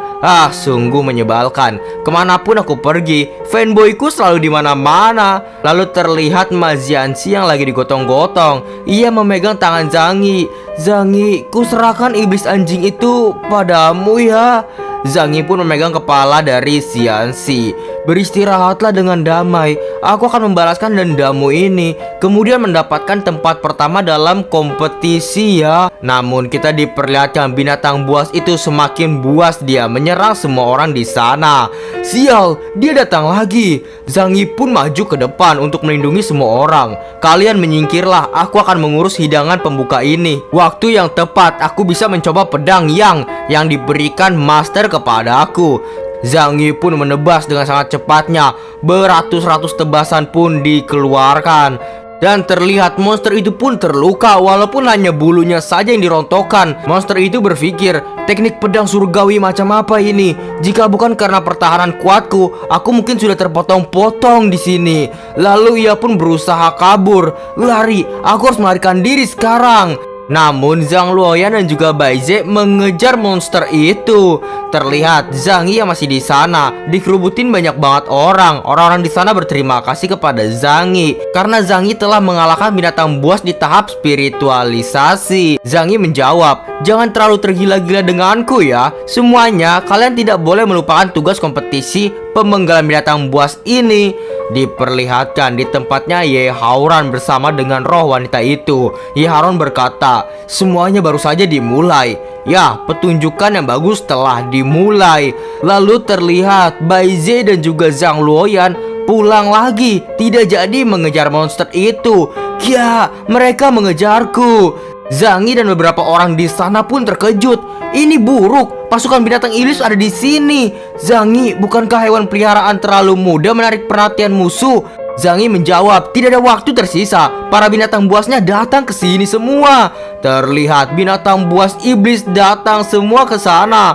sungguh menyebalkan. Kemanapun aku pergi, fanboyku selalu di mana-mana. Lalu terlihat Ma Zianxi yang lagi digotong-gotong. Ia memegang tangan Zhang Yi. Zhang Yi, ku serahkan iblis anjing itu padamu ya. Zhang Yi pun memegang kepala dari Zianxi. Beristirahatlah dengan damai. Aku akan membalaskan dendammu ini, kemudian mendapatkan tempat pertama dalam kompetisi ya. Namun kita diperlihatkan binatang buas itu semakin buas. Dia menyerang semua orang di sana. Sial, dia datang lagi. Zhang Yi pun maju ke depan untuk melindungi semua orang. Kalian menyingkirlah, aku akan mengurus hidangan pembuka ini. Waktu yang tepat, aku bisa mencoba pedang yang diberikan master kepada aku. Zhang Yi pun menebas dengan sangat cepatnya. Beratus-ratus tebasan pun dikeluarkan. Dan terlihat monster itu pun terluka walaupun hanya bulunya saja yang dirontokkan. Monster itu berpikir, teknik pedang surgawi macam apa ini? Jika bukan karena pertahanan kuatku, aku mungkin sudah terpotong-potong di sini. Lalu ia pun berusaha kabur. Lari, aku harus melarikan diri sekarang. Namun Zhang Luoyan dan juga Bai Ze mengejar monster itu. Terlihat Zhang Yi yang masih di sana dikerubutin banyak banget orang. Orang-orang di sana berterima kasih kepada Zhang Yi karena Zhang Yi telah mengalahkan binatang buas di tahap spiritualisasi. Zhang Yi menjawab, "Jangan terlalu tergila-gila denganku ya. Semuanya kalian tidak boleh melupakan tugas kompetisi pemenggalan binatang buas ini." Diperlihatkan di tempatnya Ye Haoran bersama dengan roh wanita itu. Ye Haoran berkata, "Semuanya baru saja dimulai." Ya, petunjukan yang bagus telah dimulai. Lalu terlihat Bai Ze dan juga Zhang Luoyan pulang lagi, tidak jadi mengejar monster itu. Ya, mereka mengejarku. Zhang Yi dan beberapa orang di sana pun terkejut. Ini buruk, pasukan binatang iblis ada di sini. Zhang Yi, bukankah hewan peliharaan terlalu mudah menarik perhatian musuh? Zhang Yi menjawab, tidak ada waktu tersisa. Para binatang buasnya datang ke sini semua. Terlihat binatang buas iblis datang semua ke sana.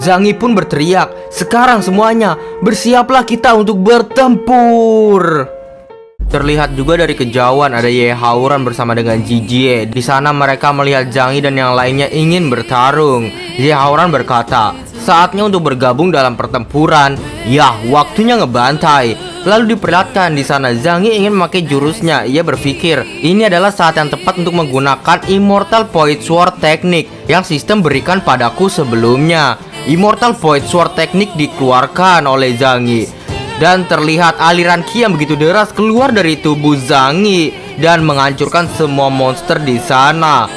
Zhang Yi pun berteriak, "Sekarang semuanya, bersiaplah kita untuk bertempur." Terlihat juga dari kejauhan ada Ye Haoran bersama dengan Ji Jie. Di sana mereka melihat Zhang Yi dan yang lainnya ingin bertarung. Ye Haoran berkata, "Saatnya untuk bergabung dalam pertempuran. Ya, waktunya ngebantai." Lalu diperlihatkan di sana Zhang Yi ingin memakai jurusnya. Ia berpikir, ini adalah saat yang tepat untuk menggunakan Immortal Void Sword Technique yang sistem berikan padaku sebelumnya. Immortal Void Sword Technique dikeluarkan oleh Zhang Yi. Dan terlihat aliran ki yang begitu deras keluar dari tubuh Zhang Yi dan menghancurkan semua monster di sana.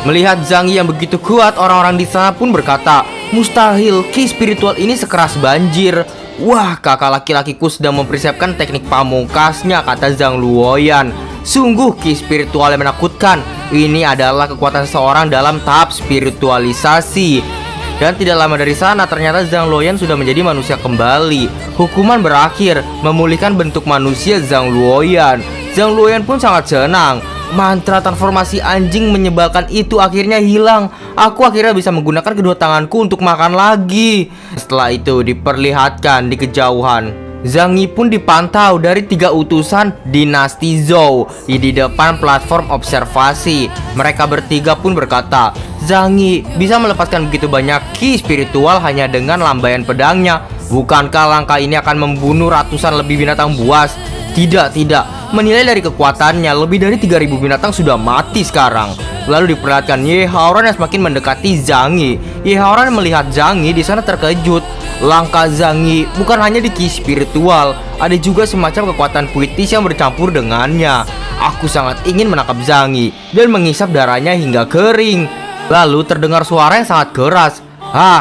Melihat Zhang Yi yang begitu kuat, orang-orang di sana pun berkata, "Mustahil, ki spiritual ini sekeras banjir." "Wah, kakak laki-lakiku sedang mempersiapkan teknik pamungkasnya," kata Zhang Luoyan. "Sungguh ki spiritual yang menakutkan. Ini adalah kekuatan seseorang dalam tahap spiritualisasi." Dan tidak lama dari sana ternyata Zhang Luoyan sudah menjadi manusia kembali. Hukuman berakhir, memulihkan bentuk manusia Zhang Luoyan. Zhang Luoyan pun sangat senang. Mantra transformasi anjing menyebalkan itu akhirnya hilang. Aku akhirnya bisa menggunakan kedua tanganku untuk makan lagi. Setelah itu diperlihatkan di kejauhan, Zhang Yi pun dipantau dari 3 utusan dinasti Zhou di depan platform observasi. Mereka bertiga pun berkata, "Zhang Yi bisa melepaskan begitu banyak ki spiritual hanya dengan lambaian pedangnya. Bukankah langkah ini akan membunuh ratusan lebih binatang buas?" Tidak. Menilai dari kekuatannya, lebih dari 3000 binatang sudah mati sekarang. Lalu diperlihatkan Ye Haoran yang semakin mendekati Zhang Yi. Ye Haoran melihat Zhang Yi di sana terkejut. Langkah Zhang Yi bukan hanya di ki spiritual, ada juga semacam kekuatan puitis yang bercampur dengannya. Aku sangat ingin menangkap Zhang Yi dan menghisap darahnya hingga kering. Lalu terdengar suara yang sangat keras.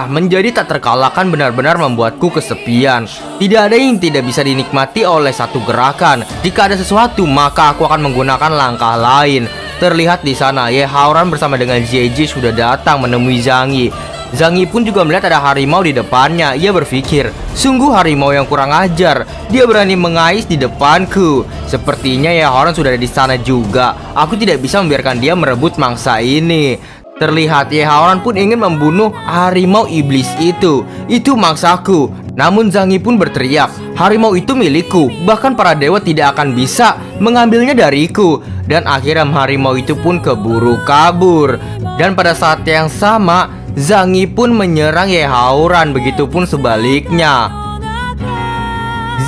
Menjadi tak terkalahkan benar-benar membuatku kesepian. Tidak ada yang tidak bisa dinikmati oleh satu gerakan. Jika ada sesuatu, maka aku akan menggunakan langkah lain. Terlihat di sana, Ye Haoran bersama dengan Jie Jie sudah datang menemui Zhang Yi. Zhang Yi pun juga melihat ada harimau di depannya. Ia berpikir, sungguh harimau yang kurang ajar. Dia berani mengais di depanku. Sepertinya Ye Haoran sudah ada di sana juga. Aku tidak bisa membiarkan dia merebut mangsa ini. Terlihat Ye Haoran pun ingin membunuh harimau iblis itu. Itu mangsaku. Namun Zhang Yi pun berteriak, harimau itu milikku. Bahkan para dewa tidak akan bisa mengambilnya dariku. Dan akhirnya harimau itu pun keburu kabur. Dan pada saat yang sama, Zhang Yi pun menyerang Ye Haoran. Begitupun sebaliknya.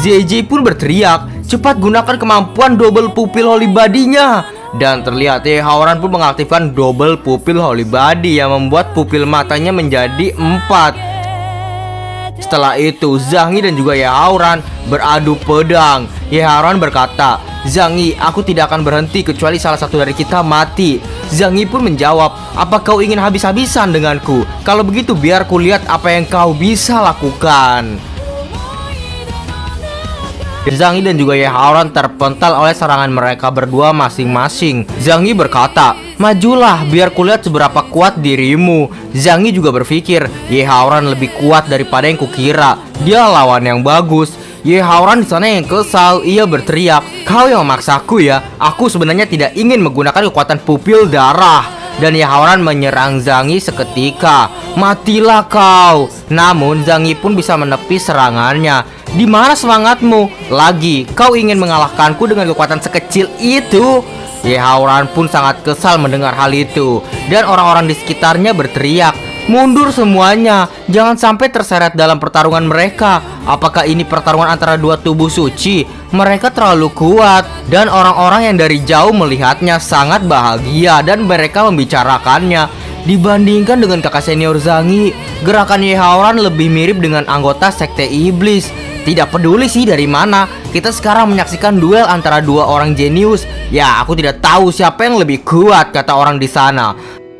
Jie Jie pun berteriak, cepat gunakan kemampuan double pupil holy body-nya. Dan terlihat Ye Haoran pun mengaktifkan double pupil holy body yang membuat pupil matanya menjadi 4. Setelah itu Zhang Yi dan juga Ye Haoran beradu pedang. Ye Haoran berkata, "Zhang Yi, aku tidak akan berhenti kecuali salah satu dari kita mati." Zhang Yi pun menjawab, "Apa kau ingin habis-habisan denganku? Kalau begitu biar ku lihat apa yang kau bisa lakukan." Zhang Yi dan juga Ye Haoran terpental oleh serangan mereka berdua masing-masing. Zhang Yi berkata, "Majulah biar kulihat seberapa kuat dirimu." Zhang Yi juga berpikir, Ye Haoran lebih kuat daripada yang kukira. Dia lawan yang bagus. Ye Haoran di sana yang kesal. Ia berteriak, "Kau yang memaksaku ya. Aku sebenarnya tidak ingin menggunakan kekuatan pupil darah." Dan Ye Haoran menyerang Zhang Yi seketika. "Matilah kau." Namun Zhang Yi pun bisa menepis serangannya. "Di mana semangatmu? Lagi, kau ingin mengalahkanku dengan kekuatan sekecil itu?" Ye Haoran pun sangat kesal mendengar hal itu. Dan orang-orang di sekitarnya berteriak, "Mundur semuanya, jangan sampai terseret dalam pertarungan mereka. Apakah ini pertarungan antara dua tubuh suci? Mereka terlalu kuat." Dan orang-orang yang dari jauh melihatnya sangat bahagia dan mereka membicarakannya. Dibandingkan dengan kakak senior Zangi, gerakan Ye Haoran lebih mirip dengan anggota sekte iblis. Tidak peduli sih dari mana, kita sekarang menyaksikan duel antara dua orang jenius. Ya, aku tidak tahu siapa yang lebih kuat, kata orang di sana.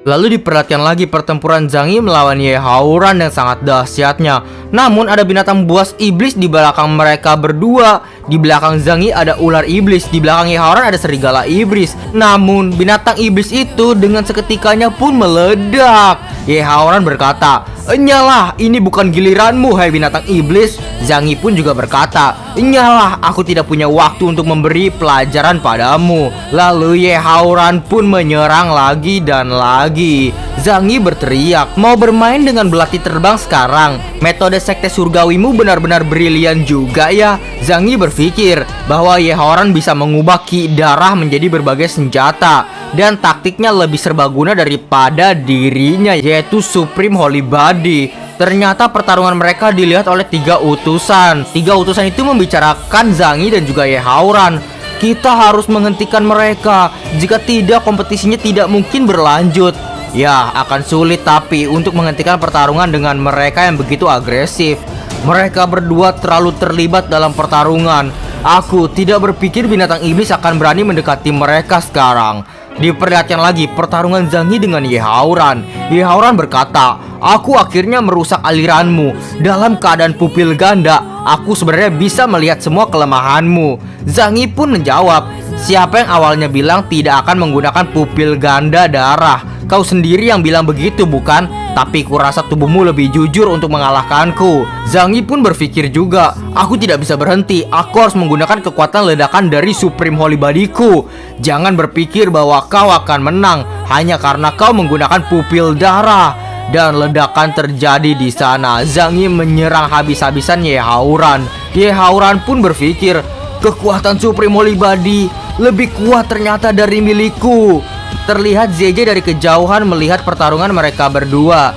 Lalu diperlihatkan lagi pertempuran Zangi melawan Ye Haoran yang sangat dahsyatnya. Namun ada binatang buas iblis di belakang mereka berdua. Di belakang Zangi ada ular iblis, di belakang Ye Haoran ada serigala iblis. Namun binatang iblis itu dengan seketikanya pun meledak. Ye Haoran berkata, "Enyalah, ini bukan giliranmu, hai binatang iblis." Zangi pun juga berkata, "Enyalah, aku tidak punya waktu untuk memberi pelajaran padamu." Lalu Ye Haoran pun menyerang lagi dan lagi. Zangi berteriak, "Mau bermain dengan belati terbang sekarang? Metode sekte surgawimu benar-benar brilian juga ya." Zangi berpikir bahwa Ye Haoran bisa mengubah ki darah menjadi berbagai senjata, dan taktiknya lebih serbaguna daripada dirinya, yaitu Supreme Holy Body. Ternyata pertarungan mereka dilihat oleh tiga utusan. Tiga utusan itu membicarakan Zangi dan juga Ye Haoran. "Kita harus menghentikan mereka. Jika tidak, kompetisinya tidak mungkin berlanjut." Ya, akan sulit tapi untuk menghentikan pertarungan dengan mereka yang begitu agresif. Mereka berdua terlalu terlibat dalam pertarungan. Aku tidak berpikir binatang iblis akan berani mendekati mereka sekarang. Diperlihatkan lagi pertarungan Zangi dengan Ye Haoran. Ye Haoran berkata, "Aku akhirnya merusak aliranmu. Dalam keadaan pupil ganda, aku sebenarnya bisa melihat semua kelemahanmu." Zangi pun menjawab, "Siapa yang awalnya bilang tidak akan menggunakan pupil ganda darah? Kau sendiri yang bilang begitu, bukan? Tapi kurasa tubuhmu lebih jujur untuk mengalahkanku." Zangi pun berpikir juga, "Aku tidak bisa berhenti. Aku harus menggunakan kekuatan ledakan dari Supreme Holy Body-ku. Jangan berpikir bahwa kau akan menang hanya karena kau menggunakan pupil darah." Dan ledakan terjadi di sana. Zangi menyerang habis-habisan Ye Haoran. Ye Haoran pun berpikir, "Kekuatan Supreme Holy Body lebih kuat ternyata dari milikku." Terlihat ZJ dari kejauhan melihat pertarungan mereka berdua.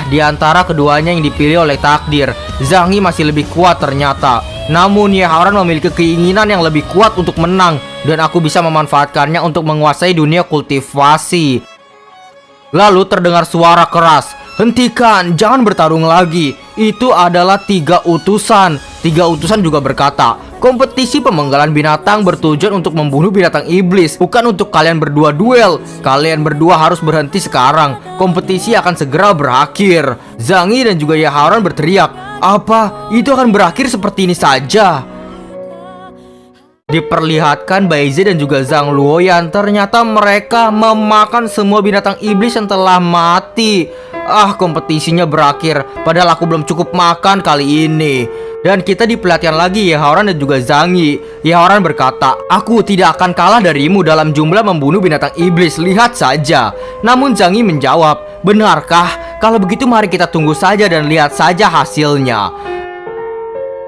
Di antara keduanya yang dipilih oleh takdir, Zangi masih lebih kuat ternyata. Namun Ye Haoran memiliki keinginan yang lebih kuat untuk menang, dan aku bisa memanfaatkannya untuk menguasai dunia kultivasi. Lalu terdengar suara keras, "Hentikan, jangan bertarung lagi." Itu adalah tiga utusan. Tiga utusan juga berkata, "Kompetisi pemenggalan binatang bertujuan untuk membunuh binatang iblis, bukan untuk kalian berdua duel. Kalian berdua harus berhenti sekarang. Kompetisi akan segera berakhir." Zangi dan juga Ye Haoran berteriak, "Apa? Itu akan berakhir seperti ini saja?" Diperlihatkan Baize dan juga Zhang Luoyan, ternyata mereka memakan semua binatang iblis yang telah mati. Kompetisinya berakhir, padahal aku belum cukup makan kali ini. Dan kita diperlihatkan lagi Ye Haoran dan juga Zangi. Ye Haoran berkata, "Aku tidak akan kalah darimu dalam jumlah membunuh binatang iblis, lihat saja." Namun Zangi menjawab, "Benarkah? Kalau begitu mari kita tunggu saja dan lihat saja hasilnya."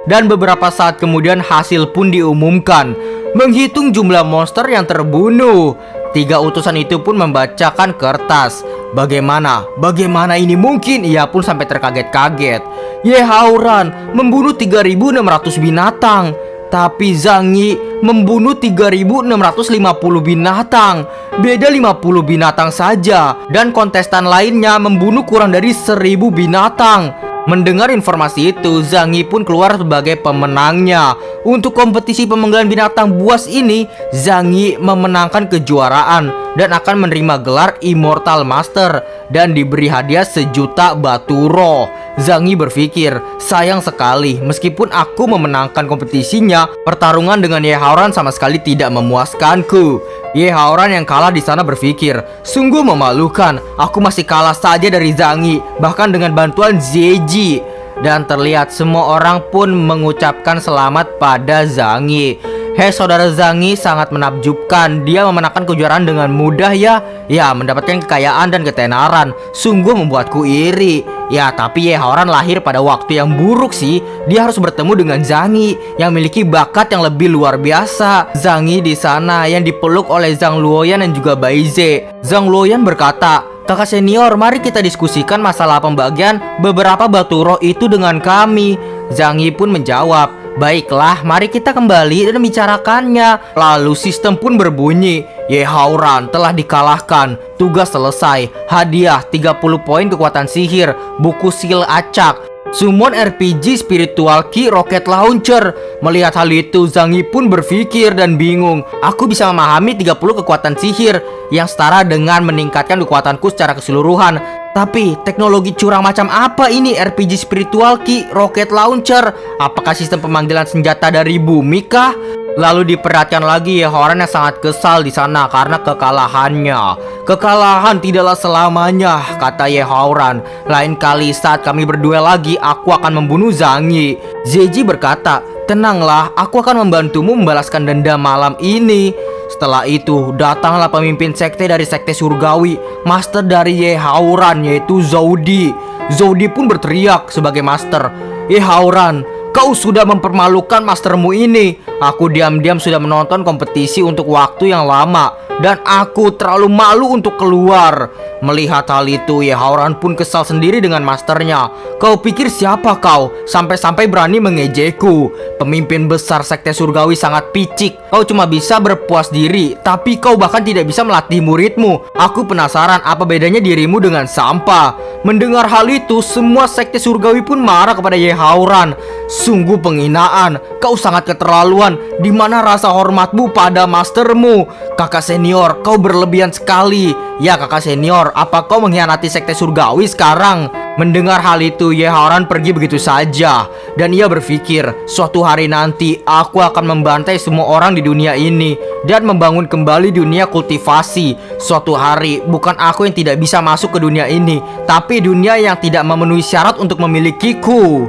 Dan beberapa saat kemudian hasil pun diumumkan. Menghitung jumlah monster yang terbunuh, tiga utusan itu pun membacakan kertas. Bagaimana ini mungkin? Ia pun sampai terkaget-kaget. Ye Haoran membunuh 3.600 binatang, tapi Zangi membunuh 3.650 binatang. Beda 50 binatang saja. Dan kontestan lainnya membunuh kurang dari 1.000 binatang. Mendengar informasi itu, Zangi pun keluar sebagai pemenangnya. Untuk kompetisi pemenggalan binatang buas ini, Zangi memenangkan kejuaraan dan akan menerima gelar Immortal Master dan diberi hadiah 1.000.000 batu roh. Zangi berpikir, sayang sekali, meskipun aku memenangkan kompetisinya, pertarungan dengan Ye Haoran sama sekali tidak memuaskanku. Ye Haoran yang kalah di sana berpikir, sungguh memalukan, aku masih kalah saja dari Zangi, bahkan dengan bantuan ZJ. Dan terlihat semua orang pun mengucapkan selamat pada Zangi. Saudara Zhang Yi sangat menakjubkan. Dia memenangkan kejuaraan dengan mudah ya. Ya, mendapatkan kekayaan dan ketenaran. Sungguh membuatku iri. Ya, tapi Ye Haoran lahir pada waktu yang buruk sih. Dia harus bertemu dengan Zhang Yi yang memiliki bakat yang lebih luar biasa. Zhang Yi di sana yang dipeluk oleh Zhang Luoyan dan juga Bai Ze. Zhang Luoyan berkata, "Kakak senior, mari kita diskusikan masalah pembagian beberapa batu roh itu dengan kami." Zhang Yi pun menjawab, "Baiklah, mari kita kembali dan membicarakannya." Lalu sistem pun berbunyi, Ye Haoran telah dikalahkan. Tugas selesai. Hadiah 30 poin kekuatan sihir, buku skill acak, summon RPG spiritual key rocket launcher. Melihat hal itu, Zhang Yi pun berpikir dan bingung. Aku bisa memahami 30 kekuatan sihir yang setara dengan meningkatkan kekuatanku secara keseluruhan. Tapi teknologi curang macam apa ini RPG spiritual key rocket launcher? Apakah sistem pemanggilan senjata dari bumi kah? Lalu diperhatikan lagi Ye Haoran yang sangat kesal di sana karena kekalahannya. "Kekalahan tidaklah selamanya," kata Ye Haoran. "Lain kali saat kami berduel lagi, aku akan membunuh Zhang Yi." Zeji berkata, "Tenanglah, aku akan membantumu membalaskan dendam malam ini." Setelah itu, datanglah pemimpin sekte dari sekte surgawi, master dari Ye Haoran, yaitu Zhou-Di. Zhou-Di pun berteriak sebagai master, "Ye Haoran, kau sudah mempermalukan mastermu ini. Aku diam-diam sudah menonton kompetisi untuk waktu yang lama dan aku terlalu malu untuk keluar." Melihat hal itu, Ye Haoran pun kesal sendiri dengan masternya. "Kau pikir siapa kau? Sampai-sampai berani mengejekku. Pemimpin besar sekte surgawi sangat picik. Kau cuma bisa berpuas diri, tapi kau bahkan tidak bisa melatih muridmu. Aku penasaran apa bedanya dirimu dengan sampah." Mendengar hal itu, semua sekte surgawi pun marah kepada Ye Haoran. "Sungguh penghinaan. Kau sangat keterlaluan. Di mana rasa hormatmu pada mastermu? Kakak senior, kau berlebihan sekali." "Ya kakak senior, apa kau mengkhianati sekte surgawi sekarang?" Mendengar hal itu, Ye Haoran pergi begitu saja. Dan ia berpikir, suatu hari nanti aku akan membantai semua orang di dunia ini dan membangun kembali dunia kultivasi. Suatu hari bukan aku yang tidak bisa masuk ke dunia ini, tapi dunia yang tidak memenuhi syarat untuk memilikiku.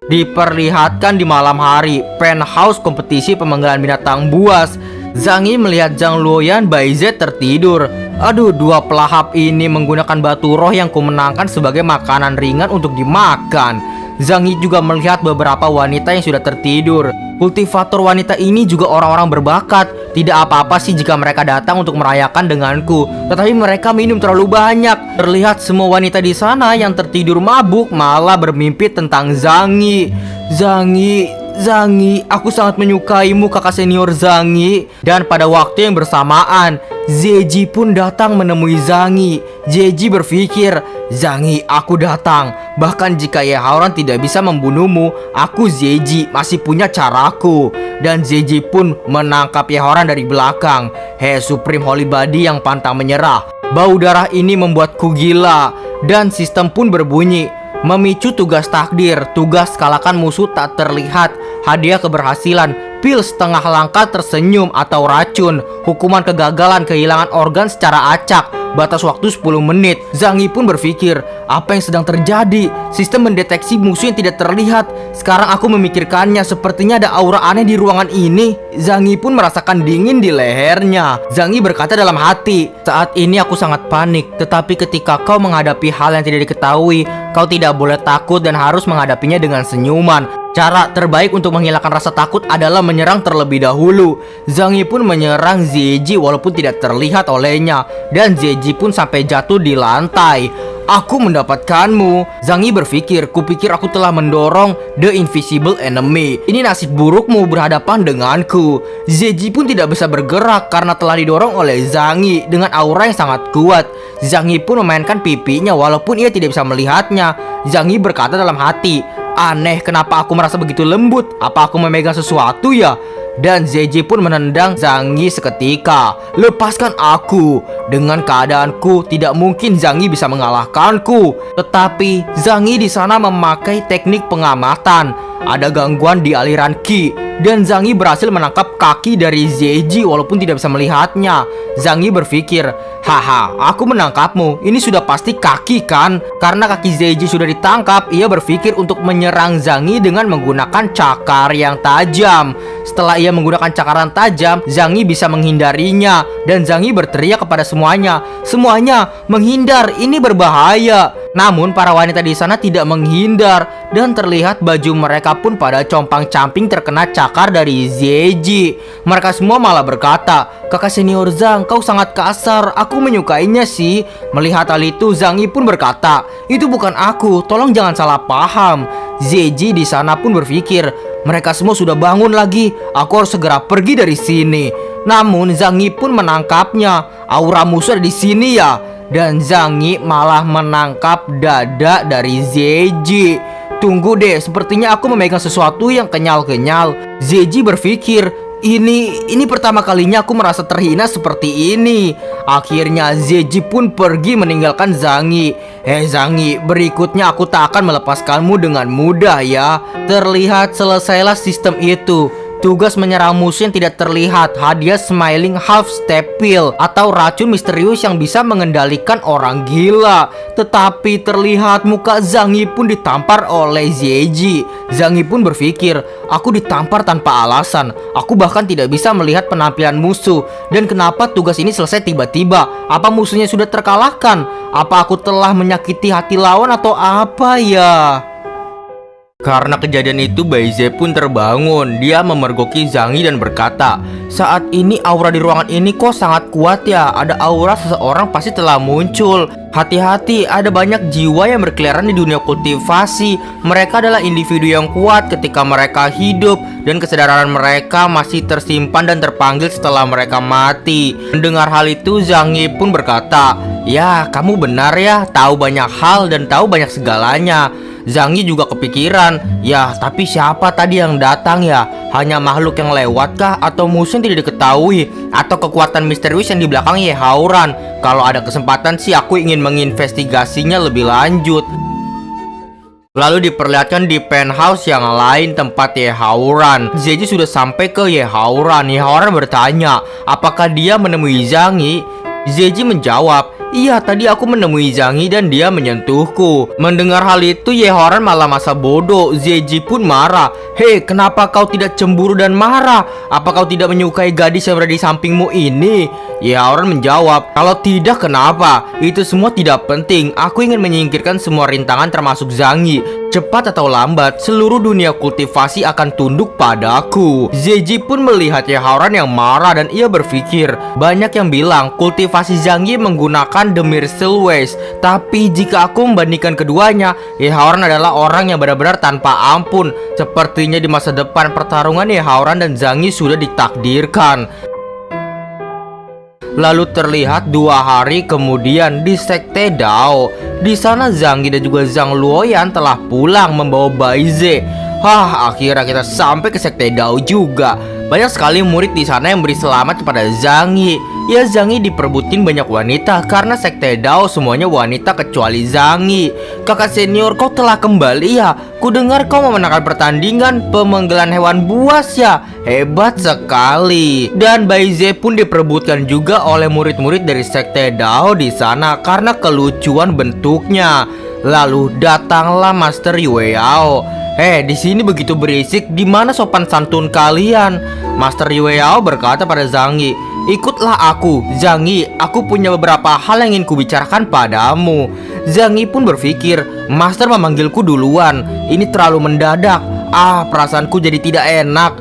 Diperlihatkan di malam hari, penthouse kompetisi pemanggilan binatang buas. Zhang Yi melihat Zhang Luoyan, Bai Ze tertidur. Aduh, dua pelahap ini menggunakan batu roh yang kumenangkan sebagai makanan ringan untuk dimakan. Zhang Yi juga melihat beberapa wanita yang sudah tertidur. Kultivator wanita ini juga orang-orang berbakat. Tidak apa-apa sih jika mereka datang untuk merayakan denganku, tetapi mereka minum terlalu banyak. Terlihat semua wanita di sana yang tertidur mabuk malah bermimpi tentang Zhang Yi. Zhang Yi, aku sangat menyukaimu kakak senior Zhang Yi." Dan pada waktu yang bersamaan, Zeji pun datang menemui Zhang Yi. Zeji berpikir, "Zhang Yi, aku datang. Bahkan jika Ye Haoran tidak bisa membunuhmu, aku Zeji masih punya caraku." Dan Zeji pun menangkap Ye Haoran dari belakang. Supreme Holy Body yang pantang menyerah. Bau darah ini membuatku gila. Dan sistem pun berbunyi, memicu tugas takdir, tugas kalahkan musuh tak terlihat, hadiah keberhasilan, pil setengah langkah tersenyum atau racun, hukuman kegagalan kehilangan organ secara acak, batas waktu 10 menit. Zhang Yi pun berpikir, apa yang sedang terjadi? Sistem mendeteksi musuh yang tidak terlihat. Sekarang aku memikirkannya, sepertinya ada aura aneh di ruangan ini. Zhang Yi pun merasakan dingin di lehernya. Zhang Yi berkata dalam hati, "Saat ini aku sangat panik, tetapi ketika kau menghadapi hal yang tidak diketahui, kau tidak boleh takut dan harus menghadapinya dengan senyuman. Cara terbaik untuk menghilangkan rasa takut adalah menyerang terlebih dahulu." Zhang Yi pun menyerang Zeji walaupun tidak terlihat olehnya, dan Zeji pun sampai jatuh di lantai. "Aku mendapatkanmu." Zhang Yi berpikir, kupikir aku telah mendorong the invisible enemy. Ini nasib burukmu berhadapan denganku. Zeji pun tidak bisa bergerak karena telah didorong oleh Zhang Yi dengan aura yang sangat kuat. Zhang Yi pun memainkan pipinya walaupun ia tidak bisa melihatnya. Zhang Yi berkata dalam hati, "Aneh, kenapa aku merasa begitu lembut? Apa aku memegang sesuatu ya?" Dan Zeji pun menendang Zhang Yi seketika. "Lepaskan aku. Dengan keadaanku, tidak mungkin Zhang Yi bisa mengalahkanku." Tetapi Zhang Yi di sana memakai teknik pengamatan. Ada gangguan di aliran Qi. dan Zhang Yi berhasil menangkap kaki dari Zeji walaupun tidak bisa melihatnya. Zhang Yi berpikir, haha, aku menangkapmu, ini sudah pasti kaki kan? Karena kaki Zeji sudah ditangkap, ia berpikir untuk menyerang Zhang Yi dengan menggunakan cakar yang tajam. Setelah ia menggunakan cakaran tajam, Zhang Yi bisa menghindarinya, dan Zhang Yi berteriak kepada semuanya, "Semuanya, menghindar, ini berbahaya." Namun para wanita di sana tidak menghindar, dan terlihat baju mereka pun pada compang-camping terkena cakar dari Zeji. Mereka semua malah berkata, "Kakak senior Zhang, kau sangat kasar, aku menyukainya sih." Melihat hal itu, Zhang Yi pun berkata, "Itu bukan aku, tolong jangan salah paham." Zeji di sana pun berpikir, mereka semua sudah bangun lagi, aku harus segera pergi dari sini. Namun Zhang Yi pun menangkapnya. Aura musuh ada di sini ya. Dan Zhang Yi malah menangkap dada dari Zeji. Tunggu deh, sepertinya aku memegang sesuatu yang kenyal-kenyal. Zeji berpikir, ini pertama kalinya aku merasa terhina seperti ini. Akhirnya Zeji pun pergi meninggalkan Zhang Yi. Zhang Yi, berikutnya aku tak akan melepaskanmu dengan mudah ya. Terlihat selesailah sistem itu. Tugas menyerang musuh yang tidak terlihat, hadiah Smiling Half Step Pill atau racun misterius yang bisa mengendalikan orang gila. Tetapi terlihat muka Zhang Yi pun ditampar oleh Zeji. Zhang Yi pun berpikir, aku ditampar tanpa alasan. Aku bahkan tidak bisa melihat penampilan musuh. Dan kenapa tugas ini selesai tiba-tiba? Apa musuhnya sudah terkalahkan? Apa aku telah menyakiti hati lawan atau apa ya? Karena kejadian itu, Baize pun terbangun. Dia memergoki Zhang Yi dan berkata, "Saat ini aura di ruangan ini kok sangat kuat ya. Ada aura seseorang pasti telah muncul. Hati-hati, ada banyak jiwa yang berkeliaran di dunia kultivasi. Mereka adalah individu yang kuat ketika mereka hidup, dan kesadaran mereka masih tersimpan dan terpanggil setelah mereka mati." Mendengar hal itu, Zhang Yi pun berkata, "Ya, kamu benar ya, tahu banyak hal dan tahu banyak segalanya." Zhang Yi juga kepikiran, ya tapi siapa tadi yang datang ya? Hanya makhluk yang lewat kah? Atau musuh yang tidak diketahui? Atau kekuatan misterius yang di belakang Ye Haoran? Kalau ada kesempatan sih aku ingin menginvestigasinya lebih lanjut. Lalu diperlihatkan di penthouse yang lain tempat Ye Haoran. Zeji sudah sampai ke Ye Haoran. Ye Haoran bertanya, apakah dia menemui Zhang Yi? Zeji menjawab, "Iya, tadi aku menemui Zhang Yi dan dia menyentuhku." Mendengar hal itu, Ye Haoran malah masa bodoh. Zeji pun marah. "Hei, kenapa kau tidak cemburu dan marah? Apa kau tidak menyukai gadis yang berada di sampingmu ini?" Ye Haoran menjawab, "Kalau tidak, kenapa? Itu semua tidak penting. Aku ingin menyingkirkan semua rintangan termasuk Zhang Yi. Cepat atau lambat, seluruh dunia kultivasi akan tunduk padaku." Zeji pun melihat Ye Haoran yang marah dan ia berpikir, banyak yang bilang kultivasi Zhang Yi menggunakan The Miracle Ways. Tapi jika aku membandingkan keduanya, Ye Haoran adalah orang yang benar-benar tanpa ampun. Sepertinya di masa depan pertarungan Ye Haoran dan Zhang Yi sudah ditakdirkan. Lalu terlihat 2 hari kemudian di Sekte Dao. Di sana Zhang Yi dan juga Zhang Luoyan telah pulang membawa Baize. Akhirnya kita sampai ke Sekte Dao juga. Banyak sekali murid di sana yang beri selamat kepada Zhang Yi. Ya, Zhang Yi diperbutin banyak wanita karena Sekte Dao semuanya wanita kecuali Zhang Yi. "Kakak senior, kau telah kembali ya? Kudengar kau memenangkan pertandingan pemenggelan hewan buas ya? Hebat sekali." Dan Baize pun diperebutkan juga oleh murid-murid dari Sekte Dao di sana karena kelucuan bentuknya. Lalu datanglah Master Yue Yao. Di sini begitu berisik, di mana sopan santun kalian?" Master Yue Yao berkata pada Zhang Yi, "Ikutlah aku, Zhang Yi, aku punya beberapa hal yang ingin kubicarakan padamu." Zhang Yi pun berpikir, Master memanggilku duluan, ini terlalu mendadak. Perasaanku jadi tidak enak.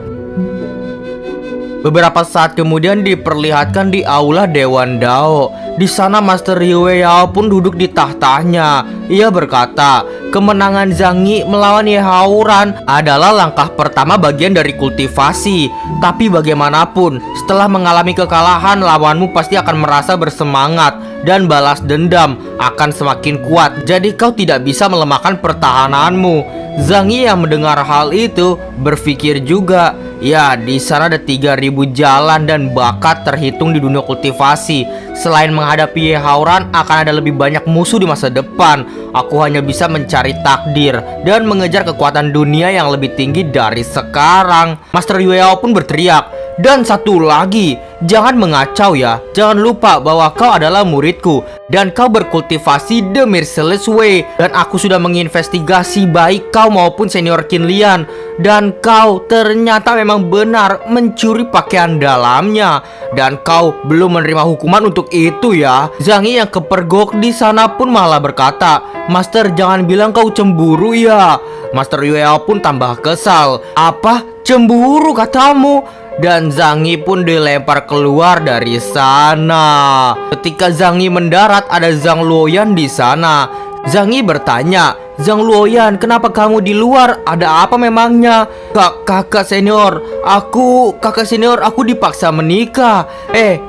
Beberapa saat kemudian diperlihatkan di aula Dewan Dao. Di sana Master Yue Yao pun duduk di tahtanya. Ia berkata, kemenangan Zhang Yi melawan Ye Haoran adalah langkah pertama bagian dari kultivasi. Tapi bagaimanapun, setelah mengalami kekalahan, lawanmu pasti akan merasa bersemangat dan balas dendam akan semakin kuat. Jadi kau tidak bisa melemahkan pertahananmu. Zhang Yi yang mendengar hal itu berpikir juga, ya di sana ada 3000 jalan dan bakat terhitung di dunia kultivasi. Selain menghadapi Hauran, akan ada lebih banyak musuh di masa depan. Aku hanya bisa mencari takdir dan mengejar kekuatan dunia yang lebih tinggi dari sekarang. Master Yueyao pun berteriak. Dan satu lagi, jangan mengacau ya. Jangan lupa bahwa kau adalah muridku dan kau berkultivasi The Merciless Way. Dan aku sudah menginvestigasi baik kau maupun senior Qinlian. Dan kau ternyata memang benar mencuri pakaian dalamnya. Dan kau belum menerima hukuman untuk itu ya. Zhang Yi yang kepergok di sana pun malah berkata, "Master, jangan bilang kau cemburu ya." Master Yueyao pun tambah kesal. "Apa? Cemburu katamu?" Dan Zhang Yi pun dilempar keluar dari sana. Ketika Zhang Yi mendarat, ada Zhang Luoyan di sana. Zhang Yi bertanya, "Zhang Luoyan, kenapa kamu di luar? Ada apa memangnya?" Kakak senior, aku dipaksa menikah."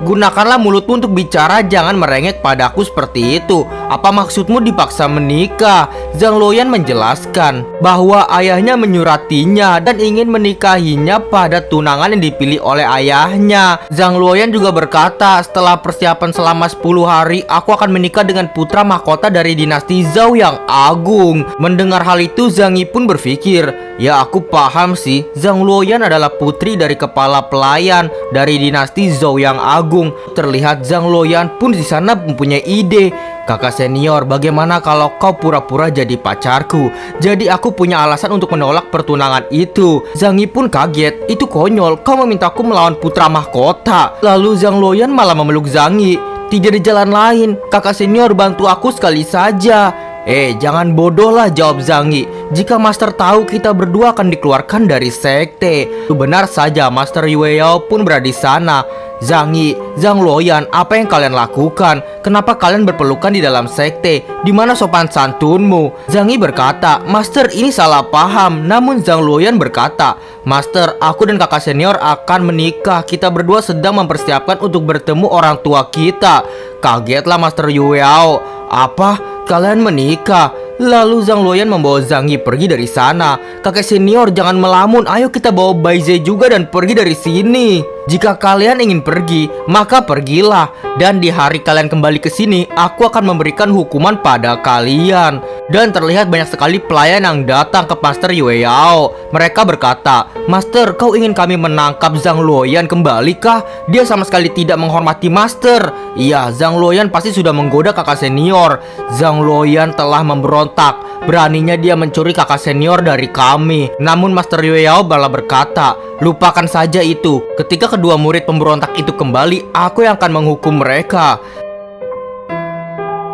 Gunakanlah mulutmu untuk bicara, jangan merengek padaku seperti itu. Apa maksudmu dipaksa menikah? Zhang Luoyan menjelaskan bahwa ayahnya menyuratinya dan ingin menikahinya pada tunangan yang dipilih oleh ayahnya. Zhang Luoyan juga berkata, "Setelah persiapan selama 10 hari, aku akan menikah dengan putra mahkota dari dinasti Zhao yang agung." Mendengar hal itu, Zhang Yi pun berpikir, "Ya, aku paham sih. Zhang Luoyan adalah putri dari kepala pelayan dari dinasti Zhao yang agung." Terlihat Zhang Luoyan pun di sana mempunyai ide. "Kakak senior, bagaimana kalau kau pura-pura jadi pacarku? Jadi aku punya alasan untuk menolak pertunangan itu." Zhang Yi pun kaget. "Itu konyol, kau memintaku melawan putra mahkota." Lalu Zhang Luoyan malah memeluk Zhang Yi. "Tidak ada jalan lain. Kakak senior, bantu aku sekali saja." Jangan bodoh lah," jawab Zhang Yi. "Jika Master tahu, kita berdua akan dikeluarkan dari sekte." Itu benar saja, Master Yueyao pun berada di sana. "Zhang Yi, Zhang Luoyan, apa yang kalian lakukan? Kenapa kalian berpelukan di dalam sekte? Di mana sopan santunmu?" Zhang Yi berkata, "Master, ini salah paham." Namun Zhang Luoyan berkata, "Master, aku dan kakak senior akan menikah. Kita berdua sedang mempersiapkan untuk bertemu orang tua kita." Kagetlah Master Yueyao. "Apa? Kalian menikah?" Lalu Zhang Luoyan membawa Zhang Yi pergi dari sana. "Kakek senior, jangan melamun. Ayo kita bawa Baize juga dan pergi dari sini. Jika kalian ingin pergi, maka pergilah. Dan di hari kalian kembali ke sini, aku akan memberikan hukuman pada kalian." Dan terlihat banyak sekali pelayan yang datang ke Master Yueyao. Mereka berkata, "Master, kau ingin kami menangkap Zhang Luoyan kembali kah? Dia sama sekali tidak menghormati Master." "Iya, Zhang Luoyan pasti sudah menggoda kakak senior. Zhang Luoyan telah memberontak. Beraninya dia mencuri kakak senior dari kami." Namun Master Yueyao malah berkata, "Lupakan saja itu. Ketika kedua murid pemberontak itu kembali, aku yang akan menghukum mereka."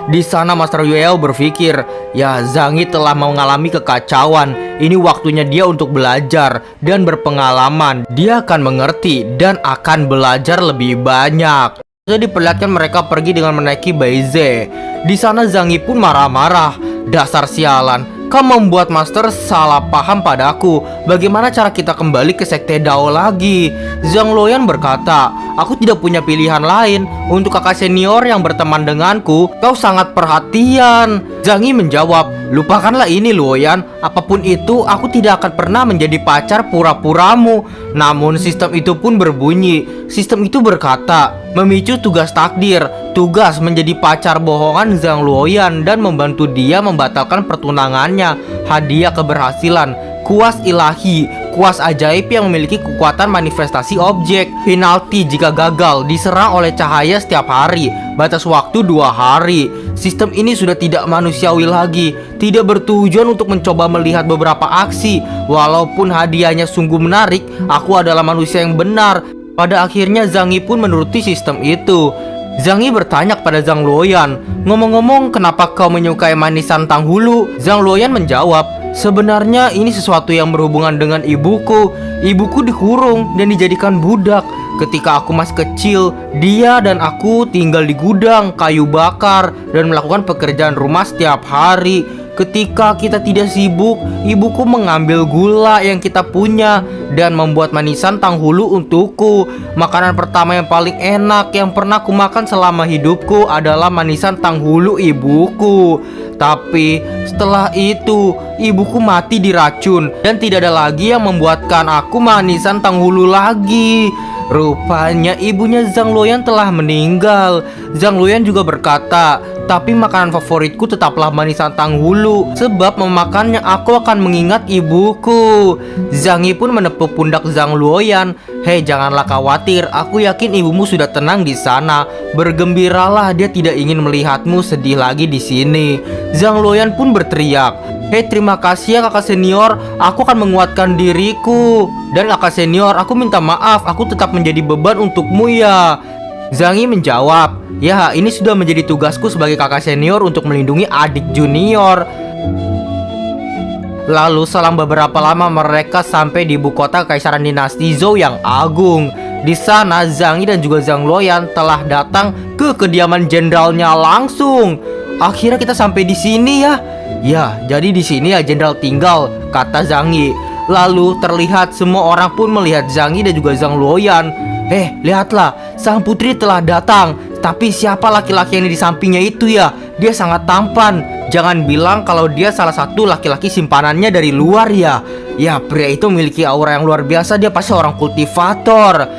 Di sana Master Yueyao berpikir, ya, Zhang Yi telah mengalami kekacauan. Ini waktunya dia untuk belajar dan berpengalaman. Dia akan mengerti dan akan belajar lebih banyak. Jadi diperlihatkan mereka pergi dengan menaiki Baize. Di sana Zhang Yi pun marah-marah. "Dasar sialan, kau membuat Master salah paham padaku. Bagaimana cara kita kembali ke sekte Dao lagi?" Zhang Luoyan berkata, "Aku tidak punya pilihan lain. Untuk kakak senior yang berteman denganku, kau sangat perhatian." Zhang Yi menjawab, "Lupakanlah ini Luoyan. Apapun itu, aku tidak akan pernah menjadi pacar pura-puramu." Namun sistem itu pun berbunyi. Sistem itu berkata, memicu tugas takdir. Tugas menjadi pacar bohongan Zhang Luoyan dan membantu dia membatalkan pertunangannya. Hadiah keberhasilan, kuas ilahi, kuas ajaib yang memiliki kekuatan manifestasi objek. Penalti jika gagal, diserang oleh cahaya setiap hari. Batas waktu 2 hari. Sistem ini sudah tidak manusiawi lagi. Tidak bertujuan untuk mencoba melihat beberapa aksi. Walaupun hadiahnya sungguh menarik, aku adalah manusia yang benar. Pada akhirnya Zhang Yi pun menuruti sistem itu. Zhang Yi bertanya kepada Zhang Luoyan, "Ngomong-ngomong, kenapa kau menyukai manisan tang hulu?" Zhang Luoyan menjawab, "Sebenarnya ini sesuatu yang berhubungan dengan ibuku. Ibuku dikurung dan dijadikan budak. Ketika aku masih kecil, dia dan aku tinggal di gudang kayu bakar dan melakukan pekerjaan rumah setiap hari. Ketika kita tidak sibuk, ibuku mengambil gula yang kita punya dan membuat manisan tang hulu untukku. Makanan pertama yang paling enak yang pernah kumakan selama hidupku adalah manisan tang hulu ibuku. Tapi setelah itu, ibuku mati diracun dan tidak ada lagi yang membuatkan aku manisan tang hulu lagi." Rupanya ibunya Zhang Luoyan telah meninggal. Zhang Luoyan juga berkata, tapi makanan favoritku tetaplah manisan Tanghulu, sebab memakannya aku akan mengingat ibuku. Zhang Yi pun menepuk pundak Zhang Luoyan. Hei, janganlah khawatir, aku yakin ibumu sudah tenang di sana. Bergembiralah, dia tidak ingin melihatmu sedih lagi di sini. Zhang Luoyan pun berteriak, hei, terima kasih ya kakak senior, aku akan menguatkan diriku. Dan kakak senior, aku minta maaf, aku tetap menjadi beban untukmu ya. Zhang Yi menjawab, ya ini sudah menjadi tugasku sebagai kakak senior untuk melindungi adik junior. Lalu selang beberapa lama mereka sampai di ibu kota Kekaisaran Dinasti Zhou yang agung. Di sana Zhang Yi dan juga Zhang Luoyan telah datang ke kediaman jenderalnya langsung. Akhirnya kita sampai di sini ya. Ya, jadi di sini ya jenderal tinggal, kata Zhang Yi. Lalu terlihat semua orang pun melihat Zhang Yi dan juga Zhang Luoyan. Lihatlah, sang putri telah datang. Tapi siapa laki-laki yang di sampingnya itu ya? Dia sangat tampan. Jangan bilang kalau dia salah satu laki-laki simpanannya dari luar ya. Ya, pria itu memiliki aura yang luar biasa. Dia pasti orang kultivator.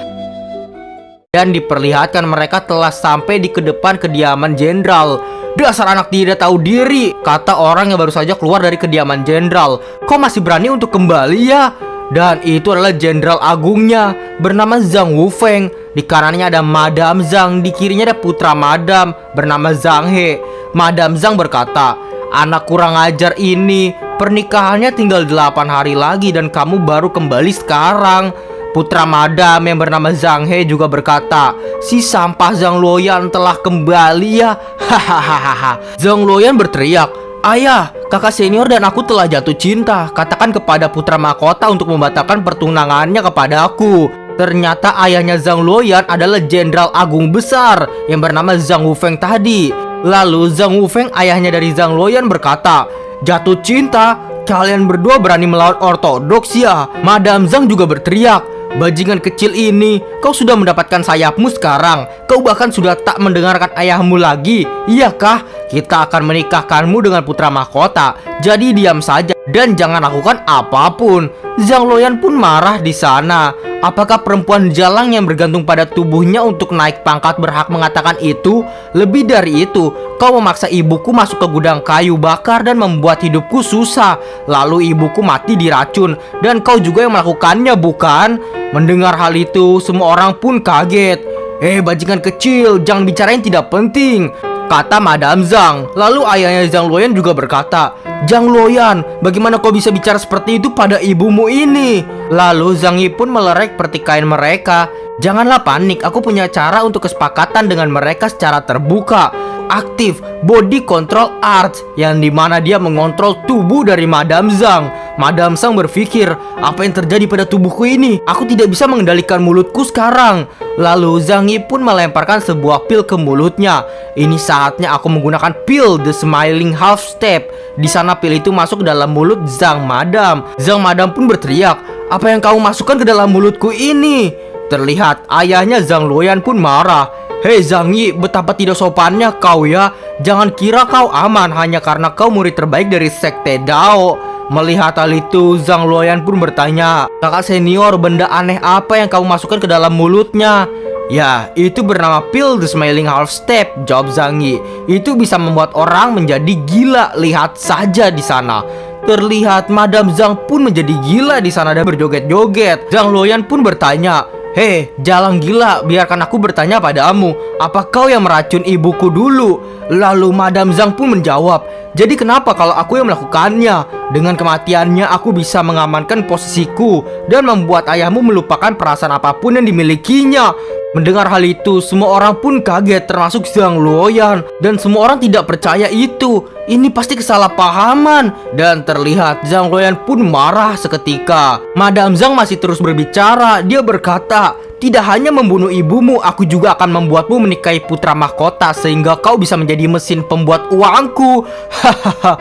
Dan diperlihatkan mereka telah sampai di depan kediaman jenderal. Dasar anak tidak tahu diri, kata orang yang baru saja keluar dari kediaman jenderal. Kau masih berani untuk kembali ya? Dan itu adalah jenderal agungnya bernama Zhang Wufeng. Di kanannya ada Madam Zhang, di kirinya ada putra Madam bernama Zhang He. Madam Zhang berkata, anak kurang ajar ini, pernikahannya tinggal 8 hari lagi dan kamu baru kembali sekarang. Putra Madam yang bernama Zhang He juga berkata, si sampah Zhang Luoyan telah kembali ya. Hahaha. Zhang Luoyan berteriak, ayah, kakak senior dan aku telah jatuh cinta. Katakan kepada putra mahkota untuk membatalkan pertunangannya kepada aku. Ternyata ayahnya Zhang Luoyan adalah jenderal agung besar yang bernama Zhang Wufeng tadi. Lalu Zhang Wufeng, ayahnya dari Zhang Luoyan, berkata, jatuh cinta? Kalian berdua berani melawan ortodoks ya? Madam Zhang juga berteriak, bajingan kecil ini, kau sudah mendapatkan sayapmu sekarang. Kau bahkan sudah tak mendengarkan ayahmu lagi. Iyakah? Kita akan menikahkanmu dengan putra mahkota. Jadi diam saja dan jangan lakukan apapun. Zhang Luoyan pun marah di sana. Apakah perempuan jalang yang bergantung pada tubuhnya untuk naik pangkat berhak mengatakan itu? Lebih dari itu, kau memaksa ibuku masuk ke gudang kayu bakar dan membuat hidupku susah. Lalu ibuku mati diracun dan kau juga yang melakukannya, bukan? Mendengar hal itu, semua orang pun kaget. Bajingan kecil, jangan bicara yang tidak penting, kata Madam Zhang. Lalu ayahnya Zhang Luoyan juga berkata, Zhang Luoyan, bagaimana kau bisa bicara seperti itu pada ibumu ini? Lalu Zhang Yi pun melerek pertikaian mereka. Janganlah panik, aku punya cara untuk kesepakatan dengan mereka secara terbuka. Aktif Body Control Arts, yang dimana dia mengontrol tubuh dari Madam Zhang. Madam Zhang berpikir, apa yang terjadi pada tubuhku ini? Aku tidak bisa mengendalikan mulutku sekarang. Lalu Zhang Yi pun melemparkan sebuah pil ke mulutnya. Ini saatnya aku menggunakan pil The Smiling Half Step. Di sana pil itu masuk ke dalam mulut Zhang Madam. Zhang Madam pun berteriak, apa yang kamu masukkan ke dalam mulutku ini? Terlihat ayahnya Zhang Luoyan pun marah. Hei Zhang Yi, betapa tidak sopannya kau ya. Jangan kira kau aman hanya karena kau murid terbaik dari Sekte Dao. Melihat hal itu, Zhang Luoyan pun bertanya, kakak senior, benda aneh apa yang kamu masukkan ke dalam mulutnya? Ya, itu bernama pil The Smiling Half Step, jawab Zhang Yi. Itu bisa membuat orang menjadi gila. Lihat saja di sana. Terlihat Madam Zhang pun menjadi gila di sana dan berjoget-joget. Zhang Luoyan pun bertanya, hei, jalang gila, biarkan aku bertanya padamu, apa kau yang meracun ibuku dulu? Lalu Madam Zhang pun menjawab, jadi kenapa kalau aku yang melakukannya? Dengan kematiannya aku bisa mengamankan posisiku dan membuat ayahmu melupakan perasaan apapun yang dimilikinya. Mendengar hal itu, semua orang pun kaget, termasuk Zhang Luoyan. Dan semua orang tidak percaya itu. Ini pasti kesalahpahaman. Dan terlihat Zhang Luoyan pun marah seketika. Madam Zhang masih terus berbicara. Dia berkata, tidak hanya membunuh ibumu, aku juga akan membuatmu menikahi putra mahkota sehingga kau bisa menjadi mesin pembuat uangku. Hahaha.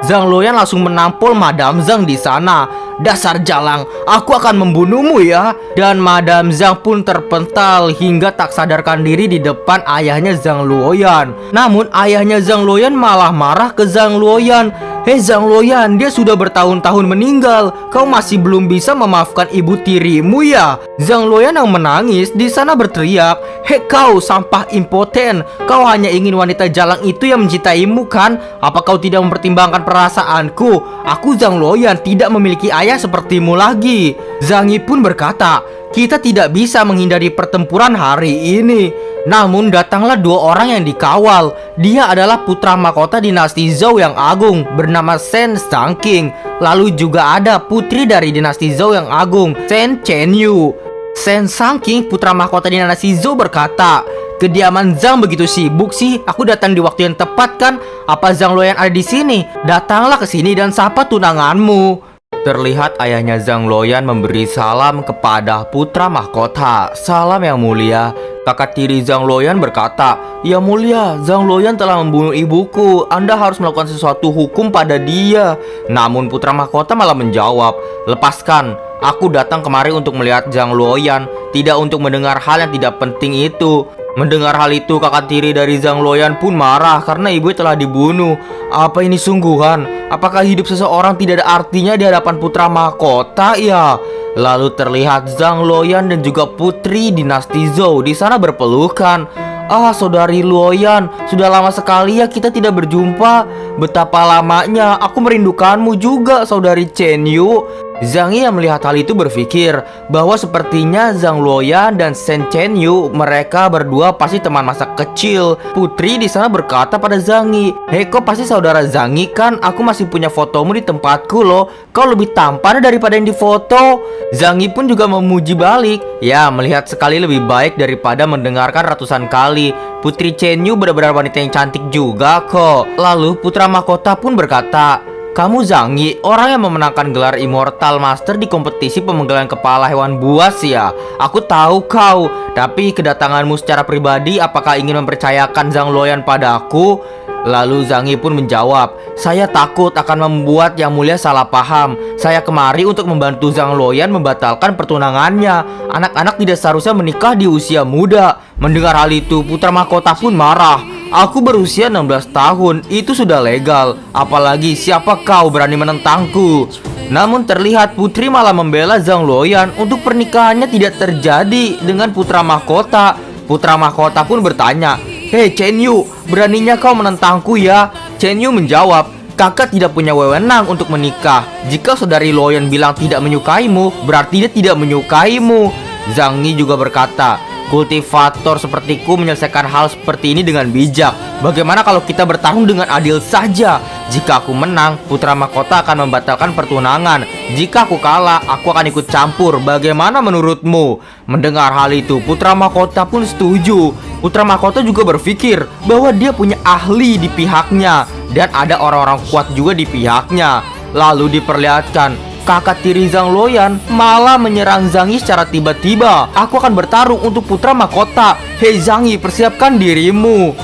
Zhang Luoyan langsung menampol Madam Zhang di sana. Dasar jalang, aku akan membunuhmu ya. Dan Madam Zhang pun terpental hingga tak sadarkan diri di depan ayahnya Zhang Luoyan. Namun ayahnya Zhang Luoyan malah marah ke Zhang Luoyan. Hei Zhang Luoyan, dia sudah bertahun-tahun meninggal. Kau masih belum bisa memaafkan ibu tirimu ya? Zhang Luoyan yang menangis di sana berteriak, "Hei kau sampah impoten, kau hanya ingin wanita jalang itu yang mencintaimu kan? Apa kau tidak mempertimbangkan perasaanku? Aku Zhang Luoyan tidak memiliki ayah sepertimu lagi." Zhang Yi pun berkata, "Kita tidak bisa menghindari pertempuran hari ini." Namun datanglah dua orang yang dikawal. Dia adalah putra mahkota dinasti Zhou yang agung bernama Shen Shangqing. Lalu juga ada putri dari dinasti Zhou yang agung, Shen Chenyu. Shen Shangqing, putra mahkota dinasti Zhou berkata, "Kediaman Zhang begitu sibuk sih. Aku datang di waktu yang tepat kan? Apa Zhang Luoyan ada di sini? Datanglah ke sini dan sapa tunanganmu." Terlihat ayahnya Zhang Luoyan memberi salam kepada putra mahkota. "Salam yang mulia." Kakak tiri Zhang Luoyan berkata, "Ya mulia, Zhang Luoyan telah membunuh ibuku. Anda harus melakukan sesuatu hukum pada dia." Namun putra mahkota malah menjawab, "Lepaskan. Aku datang kemari untuk melihat Zhang Luoyan, tidak untuk mendengar hal yang tidak penting itu." Mendengar hal itu, kakak tiri dari Zhang Luoyan pun marah karena ibunya telah dibunuh. Apa ini sungguhan? Apakah hidup seseorang tidak ada artinya di hadapan putra mahkota ya? Lalu terlihat Zhang Luoyan dan juga putri dinasti Zhou di sana berpelukan. "Ah, saudari Luoyan, sudah lama sekali ya kita tidak berjumpa. Betapa lamanya, aku merindukanmu juga, saudari Chen Yu." Zhang Yi yang melihat hal itu berpikir bahwa sepertinya Zhang Luoyan dan Shen Chenyu mereka berdua pasti teman masa kecil. Putri di sana berkata pada Zhang Yi, "Hei, kau pasti saudara Zhang Yi kan? Aku masih punya fotomu di tempatku loh. Kau lebih tampan daripada yang difoto." Zhang Yi pun juga memuji balik, "Ya, melihat sekali lebih baik daripada mendengarkan ratusan kali. Putri Chenyu benar-benar wanita yang cantik juga kok." Lalu putra mahkota pun berkata, "Kamu Zhang Yi, orang yang memenangkan gelar Immortal Master di kompetisi pemenggalan kepala hewan buas ya? Aku tahu kau, tapi kedatanganmu secara pribadi apakah ingin mempercayakan Zhang Luoyan padaku?" Lalu Zhang Yi pun menjawab, "Saya takut akan membuat yang mulia salah paham. Saya kemari untuk membantu Zhang Luoyan membatalkan pertunangannya. Anak-anak tidak seharusnya menikah di usia muda." Mendengar hal itu, putra mahkota pun marah. "Aku berusia 16 tahun, itu sudah legal. Apalagi siapa kau berani menentangku?" Namun terlihat putri malah membela Zhang Luoyan untuk pernikahannya tidak terjadi dengan putra mahkota. Putra mahkota pun bertanya, "Hei Chen Yu, beraninya kau menentangku ya?" Chen Yu menjawab, "Kakak tidak punya wewenang untuk menikah. Jika saudari Luoyan bilang tidak menyukaimu, berarti dia tidak menyukaimu." Zhang Yi juga berkata, "Kultivator sepertiku menyelesaikan hal seperti ini dengan bijak. Bagaimana kalau kita bertarung dengan adil saja? Jika aku menang, putra mahkota akan membatalkan pertunangan. Jika aku kalah, aku akan ikut campur. Bagaimana menurutmu?" Mendengar hal itu, putra mahkota pun setuju. Putra mahkota juga berpikir bahwa dia punya ahli di pihaknya dan ada orang-orang kuat juga di pihaknya. Lalu diperlihatkan kakak tiri Zhang Luoyan malah menyerang Zhang Yi secara tiba-tiba. "Aku akan bertarung untuk putra mahkota. Hei Zhang Yi, persiapkan dirimu."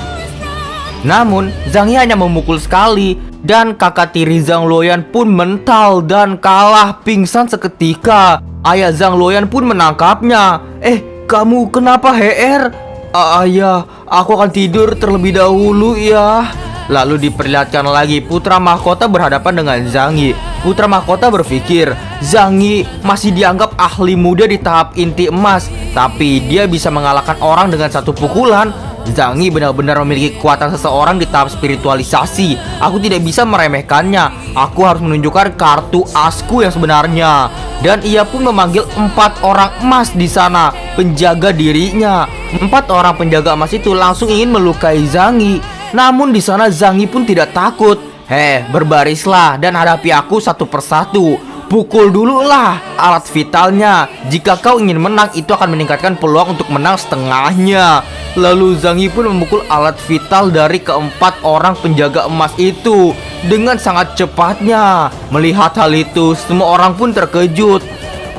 Namun Zhang Yi hanya memukul sekali dan kakak tiri Zhang Luoyan pun mental dan kalah pingsan seketika. Ayah Zhang Luoyan pun menangkapnya. Kamu kenapa HR?" Ayah, aku akan tidur terlebih dahulu ya." Lalu diperlihatkan lagi putra mahkota berhadapan dengan Zhang Yi. Putra mahkota berpikir Zhang Yi masih dianggap ahli muda di tahap inti emas, tapi dia bisa mengalahkan orang dengan satu pukulan. Zhang Yi benar-benar memiliki kekuatan seseorang di tahap spiritualisasi. Aku tidak bisa meremehkannya. Aku harus menunjukkan kartu asku yang sebenarnya. Dan ia pun memanggil 4 orang emas di sana, penjaga dirinya. 4 orang penjaga emas itu langsung ingin melukai Zhang Yi. Namun di sana Zhang Yi pun tidak takut. Berbarislah dan hadapi aku satu persatu. Pukul dulu lah alat vitalnya. Jika kau ingin menang, itu akan meningkatkan peluang untuk menang setengahnya. Lalu Zhang Yi pun memukul alat vital dari keempat orang penjaga emas itu dengan sangat cepatnya. Melihat hal itu, semua orang pun terkejut.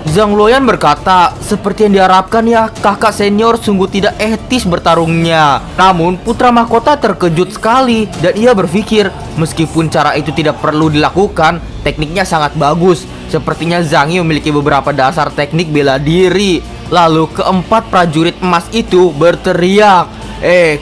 Zhang Luoyan berkata, "Seperti yang diharapkan ya, kakak senior sungguh tidak etis bertarungnya." Namun putra mahkota terkejut sekali dan ia berpikir meskipun cara itu tidak perlu dilakukan, tekniknya sangat bagus. Sepertinya Zhang Yi memiliki beberapa dasar teknik bela diri. Lalu keempat prajurit emas itu berteriak,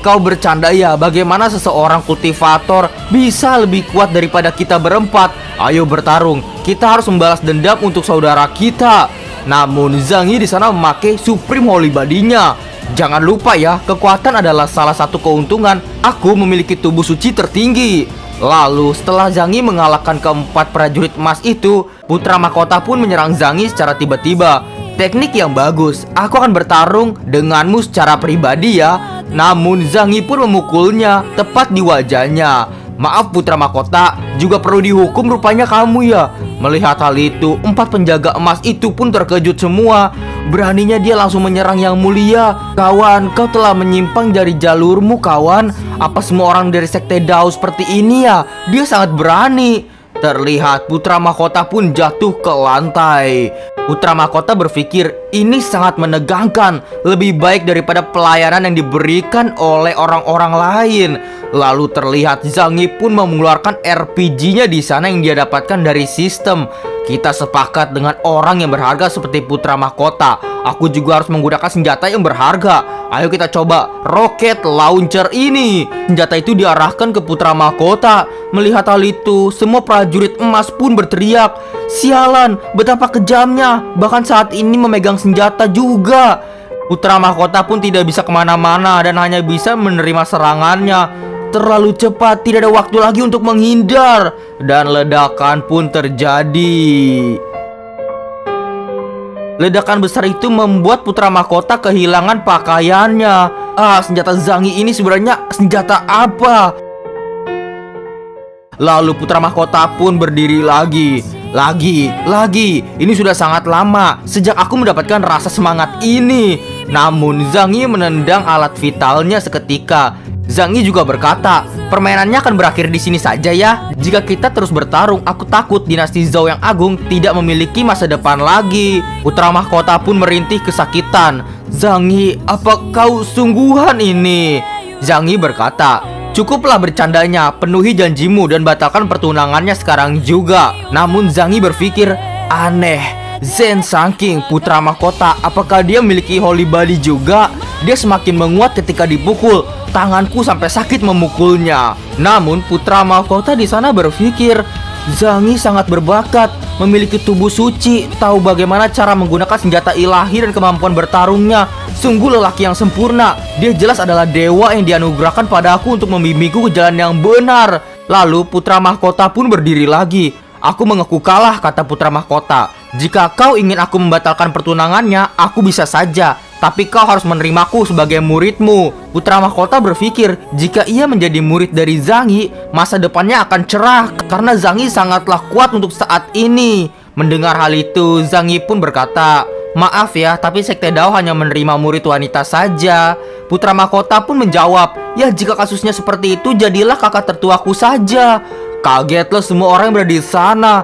Kau bercanda ya? Bagaimana seseorang kultivator bisa lebih kuat daripada kita berempat? Ayo bertarung. Kita harus membalas dendam untuk saudara kita. Namun Zhang Yi di sana memakai Supreme Holy Body-nya. Jangan lupa ya, kekuatan adalah salah satu keuntungan. Aku memiliki tubuh suci tertinggi. Lalu setelah Zhang Yi mengalahkan keempat prajurit emas itu, putra mahkota pun menyerang Zhang Yi secara tiba-tiba. Teknik yang bagus. Aku akan bertarung denganmu secara pribadi ya. Namun Zhang Yi pun memukulnya tepat di wajahnya. Maaf putra mahkota, juga perlu dihukum rupanya kamu ya. Melihat hal itu, empat penjaga emas itu pun terkejut semua. Beraninya dia langsung menyerang yang mulia. Kawan, kau telah menyimpang dari jalurmu kawan. Apa semua orang dari sekte Dao seperti ini ya? Dia sangat berani. Terlihat putra mahkota pun jatuh ke lantai. Putra mahkota berpikir ini sangat menegangkan, lebih baik daripada pelayanan yang diberikan oleh orang-orang lain. Lalu terlihat Zhang Yi pun mengeluarkan RPG-nya di sana yang dia dapatkan dari sistem. Kita sepakat dengan orang yang berharga seperti putra mahkota. Aku juga harus menggunakan senjata yang berharga. Ayo kita coba rocket launcher ini. Senjata itu diarahkan ke putra mahkota. Melihat hal itu, semua prajurit emas pun berteriak, sialan, betapa kejamnya. Bahkan saat ini memegang senjata juga. Putra mahkota pun tidak bisa kemana-mana dan hanya bisa menerima serangannya. Terlalu cepat, tidak ada waktu lagi untuk menghindar. Dan ledakan pun terjadi. Ledakan besar itu membuat putra mahkota kehilangan pakaiannya. Senjata Zhang Yi ini sebenarnya senjata apa? Lalu putra mahkota pun berdiri lagi. Lagi. Ini sudah sangat lama sejak aku mendapatkan rasa semangat ini. Namun Zhang Yi menendang alat vitalnya seketika. Zhang Yi juga berkata, permainannya akan berakhir di sini saja ya. Jika kita terus bertarung, aku takut dinasti Zhou yang agung tidak memiliki masa depan lagi. Putra mahkota pun merintih kesakitan. Zhang Yi, apa kau sungguhan ini? Zhang Yi berkata, cukuplah bercandanya, penuhi janjimu dan batalkan pertunangannya sekarang juga. Namun Zhang Yi berpikir, aneh. Zhen Sanking, putra mahkota, apakah dia memiliki holy body juga? Dia semakin menguat ketika dipukul. Tanganku sampai sakit memukulnya. Namun putra mahkota di sana berpikir, Zhang Yi sangat berbakat, memiliki tubuh suci, tahu bagaimana cara menggunakan senjata ilahi dan kemampuan bertarungnya. Sungguh lelaki yang sempurna. Dia jelas adalah dewa yang dianugerahkan padaku untuk membimbingku ke jalan yang benar. Lalu putra mahkota pun berdiri lagi. Aku mengaku kalah, kata putra mahkota. Jika kau ingin aku membatalkan pertunangannya, aku bisa saja. Tapi kau harus menerimaku sebagai muridmu. Putra mahkota berpikir, jika ia menjadi murid dari Zhang Yi, masa depannya akan cerah. Karena Zhang Yi sangatlah kuat untuk saat ini. Mendengar hal itu, Zhang Yi pun berkata, maaf ya, tapi sekte Dao hanya menerima murid wanita saja. Putra mahkota pun menjawab, ya jika kasusnya seperti itu, jadilah kakak tertuaku saja. Kagetlah semua orang yang berada di sana.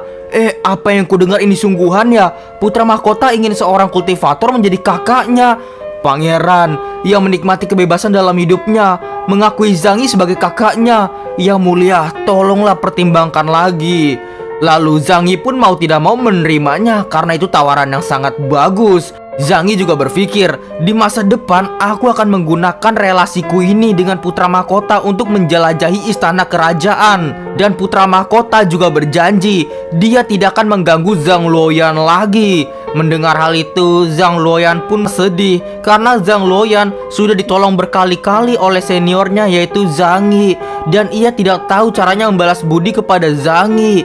Apa yang kudengar ini sungguhan ya? Putra mahkota ingin seorang kultivator menjadi kakaknya. Pangeran yang menikmati kebebasan dalam hidupnya mengakui Zhang Yi sebagai kakaknya. Yang mulia, tolonglah pertimbangkan lagi. Lalu Zhang Yi pun mau tidak mau menerimanya karena itu tawaran yang sangat bagus. Zhang Yi juga berpikir, di masa depan aku akan menggunakan relasiku ini dengan putra mahkota untuk menjelajahi istana kerajaan. Dan putra mahkota juga berjanji dia tidak akan mengganggu Zhang Luoyan lagi. Mendengar hal itu, Zhang Luoyan pun sedih karena Zhang Luoyan sudah ditolong berkali-kali oleh seniornya yaitu Zhang Yi. Dan ia tidak tahu caranya membalas budi kepada Zhang Yi.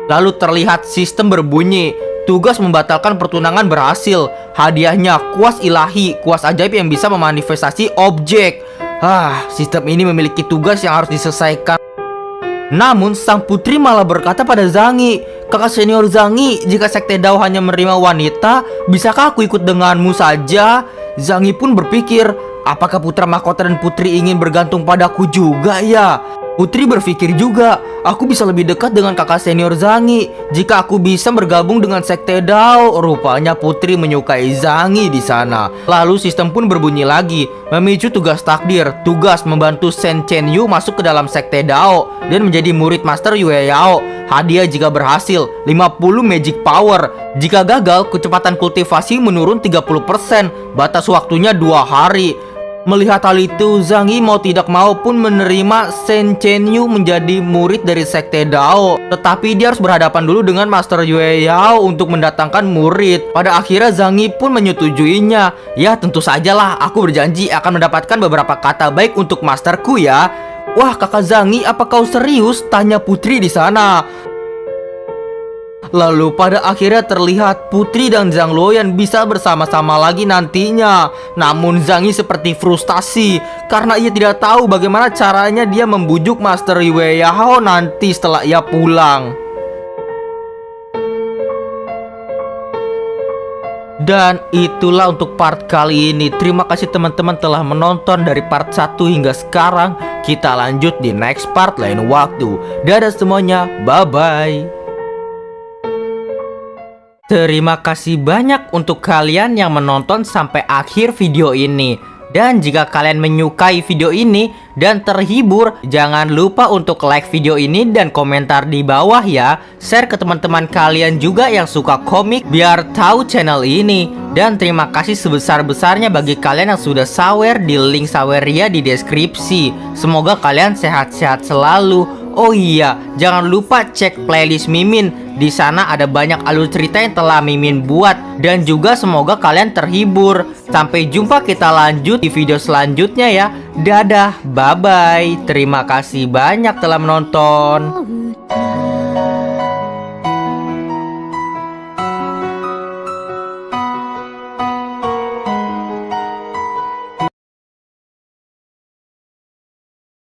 Lalu terlihat sistem berbunyi. Tugas membatalkan pertunangan berhasil. Hadiahnya kuas ilahi, kuas ajaib yang bisa memanifestasi objek. Sistem ini memiliki tugas yang harus diselesaikan. Namun sang putri malah berkata pada Zhang Yi, kakak senior Zhang Yi, jika sekte Dao hanya menerima wanita, bisakah aku ikut denganmu saja? Zhang Yi pun berpikir, apakah putra mahkota dan putri ingin bergantung padaku juga ya? Putri berpikir juga, aku bisa lebih dekat dengan kakak senior Zhang Yi jika aku bisa bergabung dengan sekte Dao. Rupanya putri menyukai Zhang Yi di sana. Lalu sistem pun berbunyi lagi, memicu tugas takdir, tugas membantu Shen Chen Yu masuk ke dalam sekte Dao dan menjadi murid Master Yue Yao. Hadiah jika berhasil, 50 magic power. Jika gagal, kecepatan kultivasi menurun 30%. Batas waktunya 2 hari. Melihat hal itu, Zhang Yi mau tidak mau pun menerima Shen Chenyu menjadi murid dari Sekte Dao. Tetapi dia harus berhadapan dulu dengan Master Yue Yao untuk mendatangkan murid. Pada akhirnya Zhang Yi pun menyetujuinya. Ya tentu sajalah, aku berjanji akan mendapatkan beberapa kata baik untuk masterku ya. Wah kakak Zhang Yi, apa kau serius? Tanya Putri di sana. Lalu pada akhirnya terlihat Putri dan Zhang Luoyan bisa bersama-sama lagi nantinya. Namun Zhang Yi seperti frustasi karena ia tidak tahu bagaimana caranya dia membujuk Master Yue Yao nanti setelah ia pulang. Dan itulah untuk part kali ini. Terima kasih teman-teman telah menonton dari part 1 hingga sekarang. Kita lanjut di next part lain waktu. Dadah semuanya, bye-bye. Terima kasih banyak untuk kalian yang menonton sampai akhir video ini. Dan jika kalian menyukai video ini dan terhibur, jangan lupa untuk like video ini dan komentar di bawah ya. Share ke teman-teman kalian juga yang suka komik biar tahu channel ini. Dan terima kasih sebesar-besarnya bagi kalian yang sudah sawer di link saweria di deskripsi. Semoga kalian sehat-sehat selalu. Oh iya, jangan lupa cek playlist Mimin. Di sana ada banyak alur cerita yang telah Mimin buat. Dan juga semoga kalian terhibur. Sampai jumpa, kita lanjut di video selanjutnya ya. Dadah, bye-bye. Terima kasih banyak telah menonton.